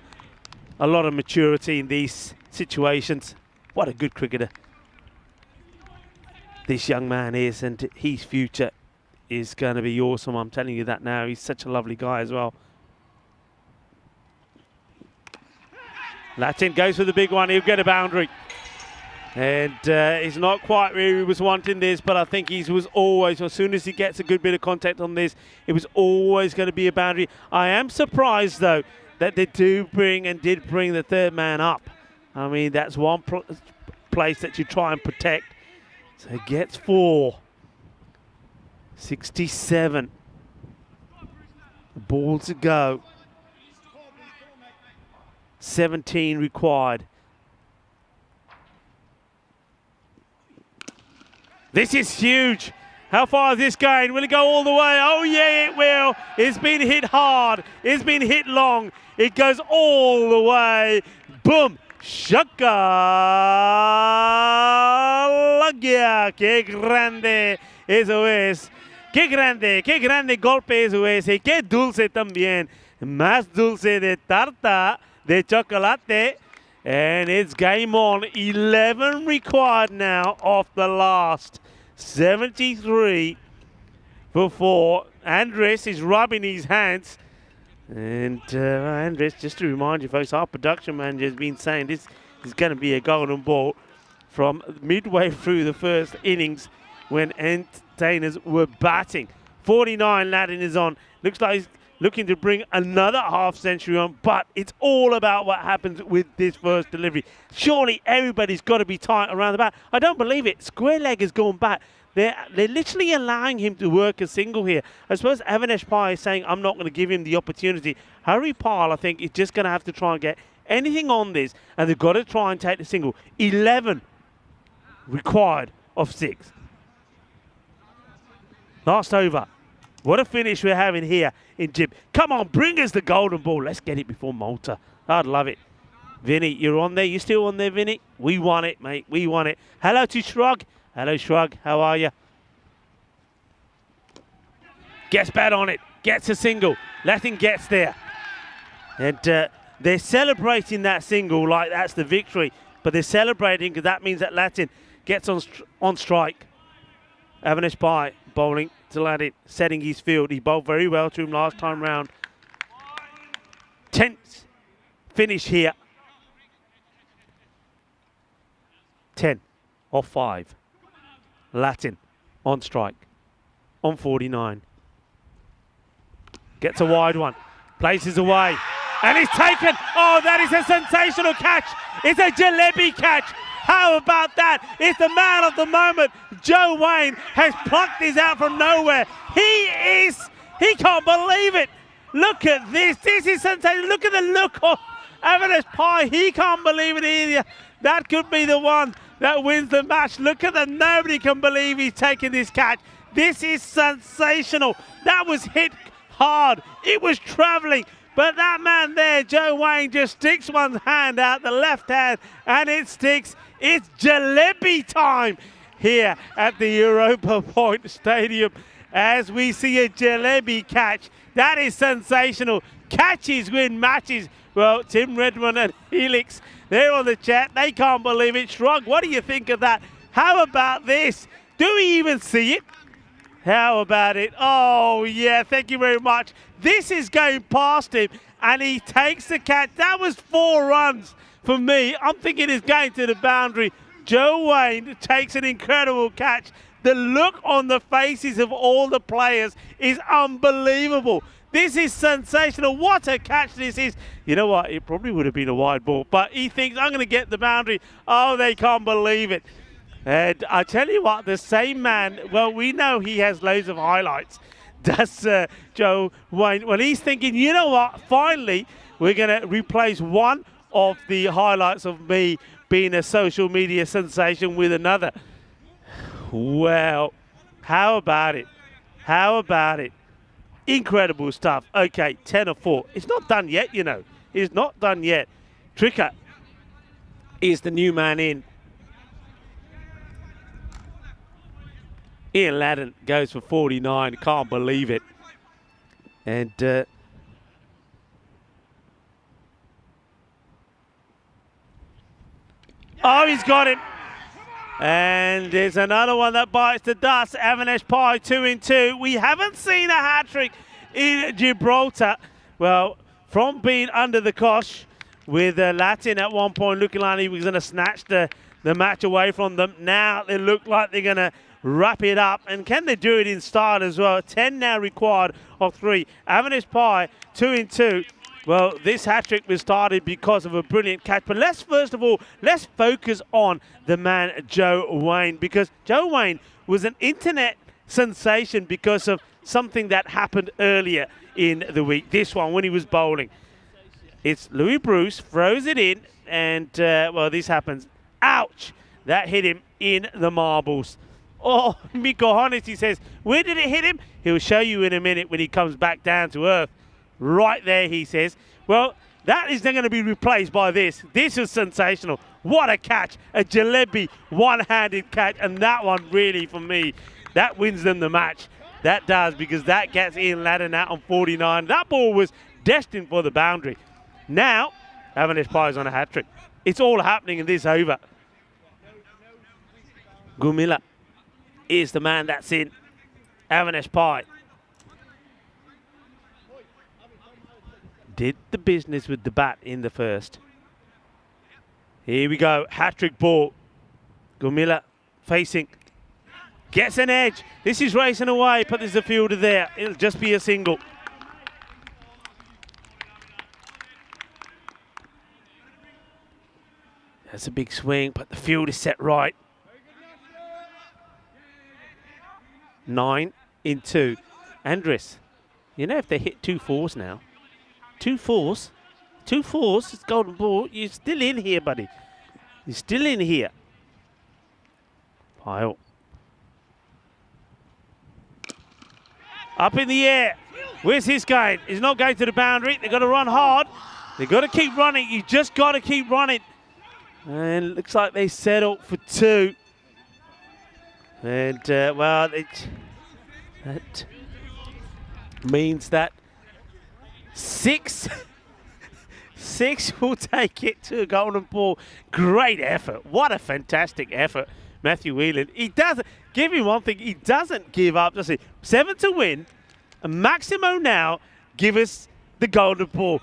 a lot of maturity in these situations. What a good cricketer this young man is, and his future is going to be awesome. I'm telling you that now. He's such a lovely guy as well. Latin goes for the big one. He'll get a boundary. And he's not quite where he was wanting this, but I think he was always, as soon as he gets a good bit of contact on this, it was always going to be a boundary. I am surprised, though, that they did bring the third man up. I mean, that's one place that you try and protect. So he gets 4. 67. The ball to go. 17 required. This is huge. How far is this going? Will it go all the way? Oh, yeah, it will. It's been hit hard. It's been hit long. It goes all the way. Boom. Shaka. Lagia. Qué grande eso es. Qué grande golpe eso es. Y qué dulce también. Más dulce de tarta de chocolate. And it's game on. 11 required now off the last. 73 for 4. Andres is rubbing his hands. And Andres, just to remind you folks, our production manager has been saying this is going to be a golden ball from midway through the first innings when entertainers were batting. 49 Latin is on. Looks like he's looking to bring another half century on, but it's all about what happens with this first delivery. Surely everybody's got to be tight around the bat. I don't believe it. Square leg has gone back. They're literally allowing him to work a single here. I suppose Avinash Pai is saying, I'm not going to give him the opportunity. Harry Parr, I think, is just going to have to try and get anything on this, and they've got to try and take the single. 11 required of 6. Last over. What a finish we're having here in Gib. Come on, bring us the golden ball. Let's get it before Malta. I'd love it. Vinny, you're on there. You still on there, Vinny? We want it, mate. We want it. Hello to Shrug. Hello, Shrug. How are you? Gets bat on it. Gets a single. Latin gets there. And they're celebrating that single like that's the victory. But they're celebrating because that means that Latin gets on strike. Avinash Pai bowling to Latin, setting his field. He bowled very well to him last time round. Tense finish here. 10 off 5. Latin on strike. On 49. Gets a wide one. Places away. And he's taken. Oh, that is a sensational catch. It's a jalebi catch. How about that? It's the man of the moment. Joe Wayne has plucked this out from nowhere. He can't believe it. Look at this. This is sensational. Look at the look on Avinash Pai. He can't believe it either. That could be the one that wins the match. Look at that. Nobody can believe he's taking this catch. This is sensational. That was hit hard. It was traveling. But that man there, Joe Wayne, just sticks one hand out, the left hand, and it sticks. It's jalebi time here at the Europa Point Stadium as we see a jalebi catch. That is sensational. Catches win matches. Well, Tim Redmond and Helix, they're on the chat. They can't believe it. Shrug, what do you think of that? How about this? Do we even see it? How about it? Oh, yeah, thank you very much. This is going past him, and he takes the catch. That was 4 runs for me. I'm thinking it's going to the boundary. Joe Wayne takes an incredible catch. The look on the faces of all the players is unbelievable. This is sensational. What a catch this is. You know what? It probably would have been a wide ball, but he thinks, I'm going to get the boundary. Oh, they can't believe it. And I tell you what, the same man, well, we know he has loads of highlights. Does Joe Wayne. Well, he's thinking, you know what? Finally, we're going to replace one of the highlights of me being a social media sensation with another. Well, how about it? How about it? Incredible stuff. Okay, 10 or 4. It's not done yet, you know. It's not done yet. Tricker is the new man in. Ian Ladden goes for 49. Can't believe it. And oh, he's got him. And there's another one that bites the dust. Avanesh Pai, 2 in 2. We haven't seen a hat-trick in Gibraltar. Well, from being under the cosh with Latin at one point looking like he was going to snatch the match away from them. Now they look like they're going to wrap it up. And can they do it in style as well? 10 now required of 3. Avanesh Pai, 2 in 2. Well, this hat-trick was started because of a brilliant catch. But let's first of all, let's focus on the man, Joe Wayne, because Joe Wayne was an internet sensation because of something that happened earlier in the week. This one, when he was bowling. It's Louis Bruce, throws it in, and, well, this happens. Ouch! That hit him in the marbles. Oh, Miko Honesty says, where did it hit him? He'll show you in a minute when he comes back down to earth. Right there, he says. Well, that is then going to be replaced by this. This is sensational. What a catch. A Jalebi one-handed catch. And that one really, for me, that wins them the match. That does, because that gets Ian Ladden out on 49. That ball was destined for the boundary. Now, Avanesh Pai is on a hat-trick. It's all happening in this over. Gumilla is the man that's in. Avanesh Pai did the business with the bat in the first. Here we go, hat-trick ball. Gumilla facing, gets an edge. This is racing away, but there's a fielder there. It'll just be a single. That's a big swing, but the field is set right. 9 in 2. Andres, you know if they hit 2 4s now, 2 4s, it's golden ball. You're still in here, buddy. You're still in here. Pile. Up in the air. Where's his going? He's not going to the boundary. They've got to run hard. They've got to keep running. You just got to keep running. And looks like they settled for 2. And, well, that means that 6 will take it to a golden ball. Great effort. What a fantastic effort, Matthew Whelan. He doesn't, give him one thing, he doesn't give up, does he? 7 to win. And Maximo now give us the golden ball.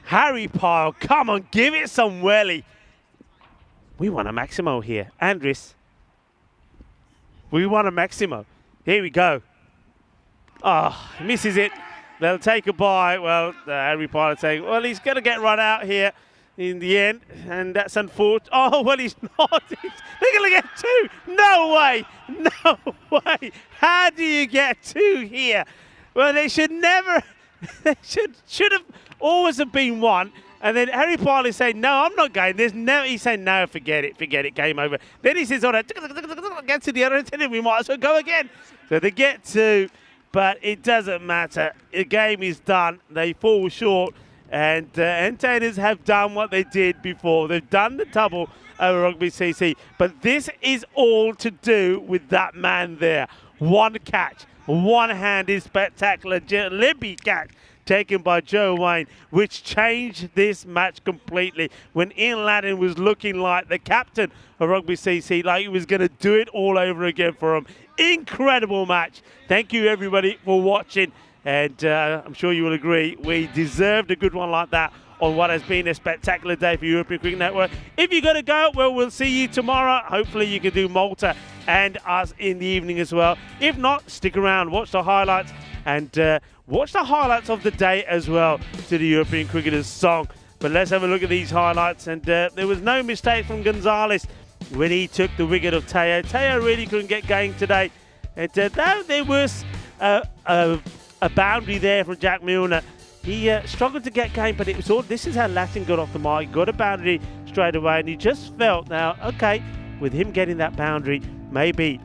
Harry Pyle, come on, give it some welly. We want a Maximo here. Andres, we want a Maximo. Here we go. Oh, misses it. They'll take a bye. Well, Harry Pyle saying, well, he's going to get run out here in the end, and that's unfortunate. Oh, well, he's not. They're going to get 2. No way. No way. How do you get 2 here? Well, they should never. They should have always have been 1. And then Harry Pyle is saying, no, I'm not going. There's no. He's saying, no, forget it, game over. Then he says, all right, get to the other end, and we might as well go again. So they get 2, but it doesn't matter. The game is done. They fall short, and entertainers have done what they did before. They've done the double over Rugby CC, but this is all to do with that man there. 1 catch, one-handed spectacular Libby catch taken by Joe Wayne, which changed this match completely. When Ian Ladden was looking like the captain of Rugby CC, like he was going to do it all over again for him. Incredible match. Thank you, everybody, for watching. And I'm sure you will agree, we deserved a good one like that on what has been a spectacular day for European Cricket Network. If you're going to go, well, we'll see you tomorrow. Hopefully you can do Malta and us in the evening as well. If not, stick around, watch the highlights, and watch the highlights of the day as well to the European Cricketers song. But let's have a look at these highlights. And there was no mistake from Gonzalez when he took the wicket of Teo. Teo really couldn't get going today. And though there was a boundary there from Jack Milner, he struggled to get game, but it was all. This is how Latin got off the mark. He got a boundary straight away, and he just felt now, okay, with him getting that boundary, maybe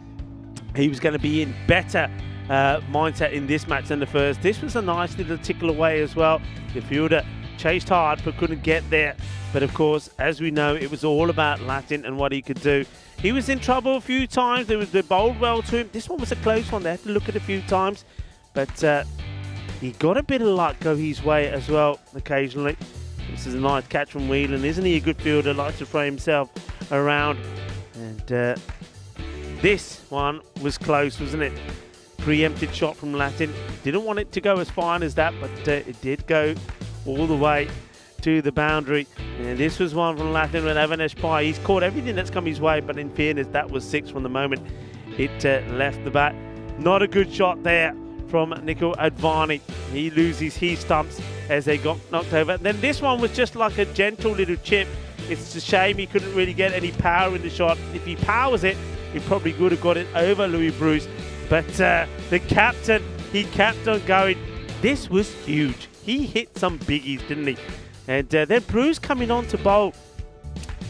he was going to be in better mindset in this match than the first. This was a nice little tickle away as well. The fielder chased hard but couldn't get there. But of course, as we know, it was all about Latin and what he could do. He was in trouble a few times. They bowled well to him. This one was a close one. They had to look at it a few times. But he got a bit of luck go his way as well occasionally. This is a nice catch from Whelan. Isn't he a good fielder? Likes to throw himself around. And this one was close, wasn't it? Preempted shot from Latin. Didn't want it to go as fine as that, but it did go all the way to the boundary. And this was one from Latin with Avanesh Pai. He's caught everything that's come his way, but in fairness, that was 6 from the moment it left the bat. Not a good shot there from Nikhil Advani. He loses his stumps as they got knocked over. Then this one was just like a gentle little chip. It's a shame he couldn't really get any power in the shot. If he powers it, he probably would have got it over Louis Bruce. But the captain, he kept on going. This was huge. He hit some biggies, didn't he? And then Bruce coming on to bowl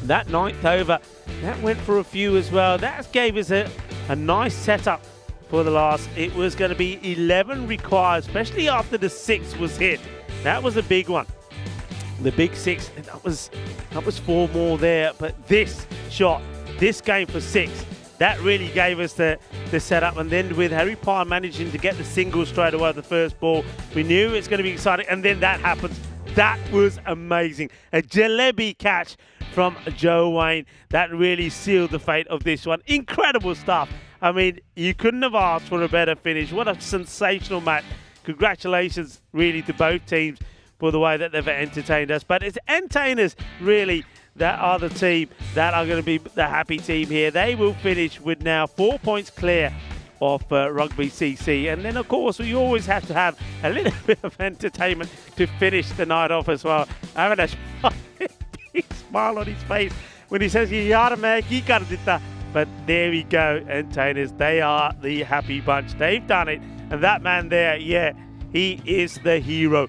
that 9th over. That went for a few as well. That gave us a nice setup for the last. It was going to be 11 required, especially after the 6th was hit. That was a big one. The big 6, that was 4 more there. But this shot, this game for 6, that really gave us the setup. And then with Harry Pai managing to get the single straight away at the first ball, we knew it's going to be exciting. And then that happens. That was amazing. A jalebi catch from Joe Wayne. That really sealed the fate of this one. Incredible stuff. I mean, you couldn't have asked for a better finish. What a sensational match. Congratulations, really, to both teams for the way that they've entertained us. But it's entertainers, really, that are the team that are going to be the happy team here. They will finish with now 4 points clear of Rugby CC. And then, of course, we always have to have a little bit of entertainment to finish the night off as well. Having a big smile on his face when he says, but there we go, entertainers. They are the happy bunch. They've done it. And that man there, yeah, he is the hero,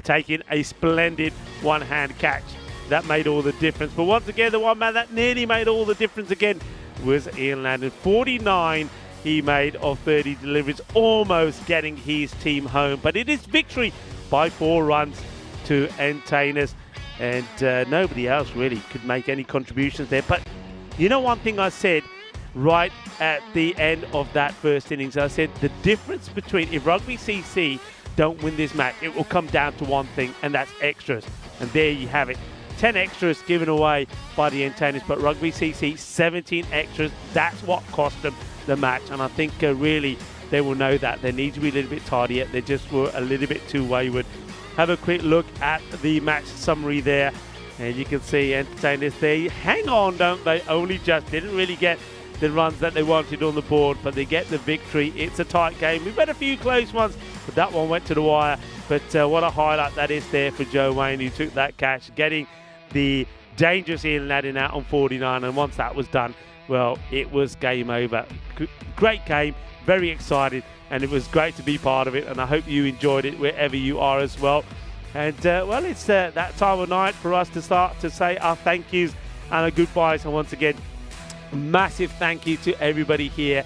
taking a splendid one-hand catch. That made all the difference. But once again, the one man that nearly made all the difference again was Ian Landon. 49 he made of 30 deliveries, almost getting his team home. But it is victory by 4 runs to entertainers. And nobody else really could make any contributions there. But you know one thing I said right at the end of that first innings? I said the difference between, if Rugby CC don't win this match, it will come down to one thing, and that's extras. And there you have it. 10 extras given away by the entertainers, but Rugby CC, 17 extras. That's what cost them the match. And I think really they will know that. They need to be a little bit tidier. They just were a little bit too wayward. Have a quick look at the match summary there. And you can see entertainers, they hang on, don't they? Only just didn't really get the runs that they wanted on the board, but they get the victory. It's a tight game. We've had a few close ones, but that one went to the wire. But what a highlight that is there for Joe Wayne, who took that catch, getting the dangerous Ian Laddin out on 49. And once that was done, well, it was game over. Great game, very excited, and it was great to be part of it. And I hope you enjoyed it wherever you are as well. And well, it's that time of night for us to start to say our thank yous and our goodbyes. And once again, massive thank you to everybody here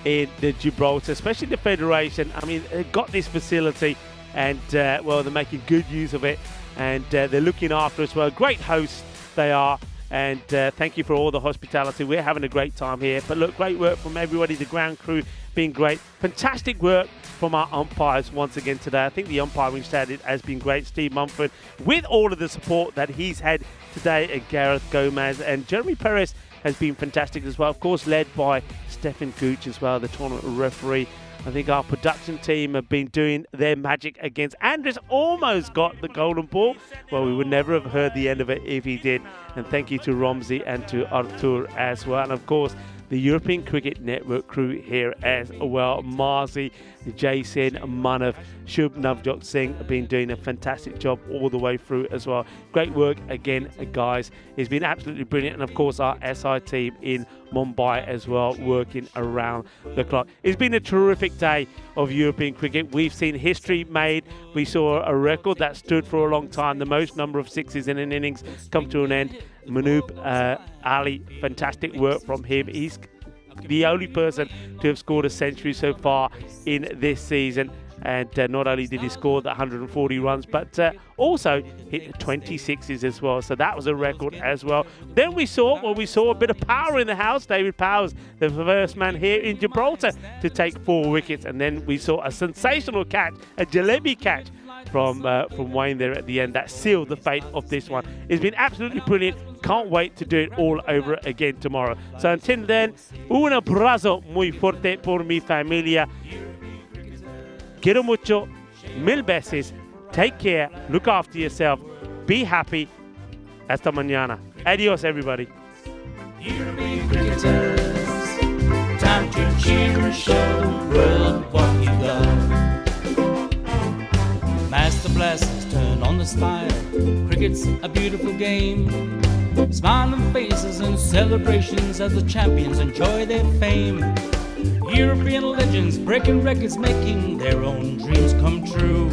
in the Gibraltar, especially the Federation. I mean, they've got this facility, and well, they're making good use of it, and they're looking after us well. Great hosts they are, and thank you for all the hospitality. We're having a great time here. But look, great work from everybody, the ground crew being great. Fantastic work from our umpires once again today. I think the umpiring standard has been great. Steve Mumford, with all of the support that he's had today, and Gareth Gomez and Jeremy Perez has been fantastic as well. Of course, led by Stefan Gooch as well, the tournament referee. I think our production team have been doing their magic against Andres. Almost got the golden ball. Well, we would never have heard the end of it if he did. And thank you to Romsey and to Artur as well. And of course, the European Cricket Network crew here as well. Marzi, Jason, Manav, Shubh Navjot Singh have been doing a fantastic job all the way through as well. Great work again, guys. It's been absolutely brilliant. And of course, our SI team in Mumbai as well, working around the clock. It's been a terrific day of European cricket. We've seen history made. We saw a record that stood for a long time. The most number of sixes in an innings come to an end. Manub Ali, fantastic work from him. He's the only person to have scored a century so far in this season. And not only did he score the 140 runs, but also hit 26s as well. So that was a record as well. Then we saw a bit of power in the house. David Powers, the first man here in Gibraltar to take 4 wickets. And then we saw a sensational catch, a jalebi catch from Wayne there at the end that sealed the fate of this one. It's been absolutely brilliant. Can't wait to do it all over again tomorrow. So until then, un abrazo muy fuerte por mi familia. Quiero mucho, mil veces. Take care, look after yourself, be happy. Hasta mañana. Adios, everybody. European cricketers, time to cheer and show the world what you got. Master blasters turn on the style. Cricket's a beautiful game. Smiling faces and celebrations as the champions enjoy their fame. European legends breaking records, making their own dreams come true.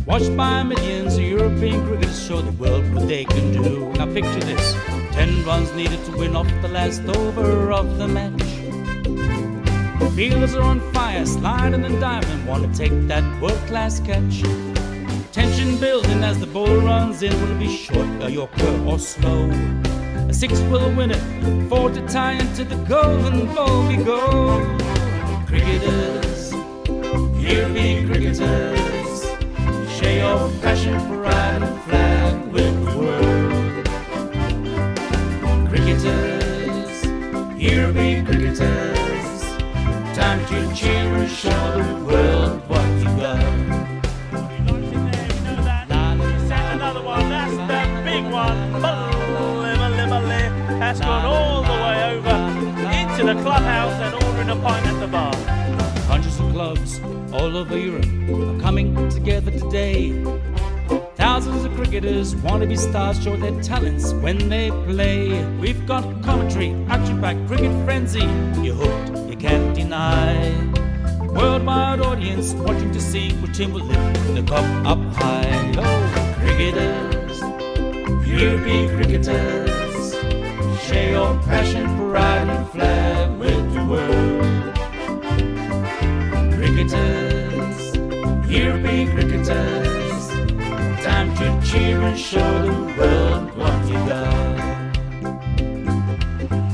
Watched by millions, European cricketers show the world what they can do. Now picture this, 10 runs needed to win off the last over of the match. Fielders are on fire, sliding and diving, want to take that world-class catch. Tension building as the ball runs in, will it be short, a yorker or slow? A 6 will win it, 4 to tie into the golden ball we go. Cricketers, European cricketers, share your passion for riding the flag with the world. Cricketers, European cricketers, time to cheer and show the world what you got. Another one, that's the big one. That's gone all the way over into the clubhouse and ordering a pint at the bar. Hundreds of clubs all over Europe are coming together today. Thousands of cricketers want to be stars, show their talents when they play. We've got commentary, action-packed cricket frenzy. You're hooked, you can't deny. Worldwide audience watching to see which team will lift the cup up high. Oh, cricketers, European cricketers, share your passion for riding the flag with the world. Cricketers, European cricketers, time to cheer and show the world what you got.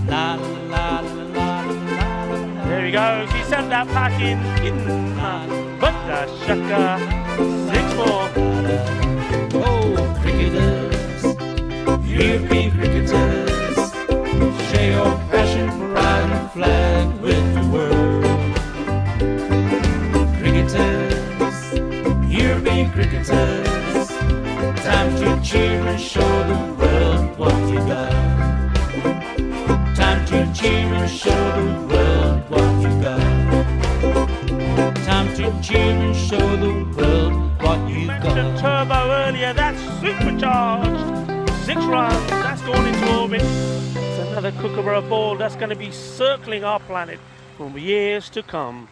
La la la la la la. There he goes, he sent that pack in but the shaka 6-4. Oh, cricketers, European cricketers, share your passion for riding the flag with the world. Cricketers, European cricketers, time to cheer and show the world what you got. Time to cheer and show the world what you got. Time to cheer and show the world what you Mentioned got. turbo earlier, that's supercharged. 6 runs, that's gone into orbit. It's another Kookaburra ball that's going to be circling our planet for years to come.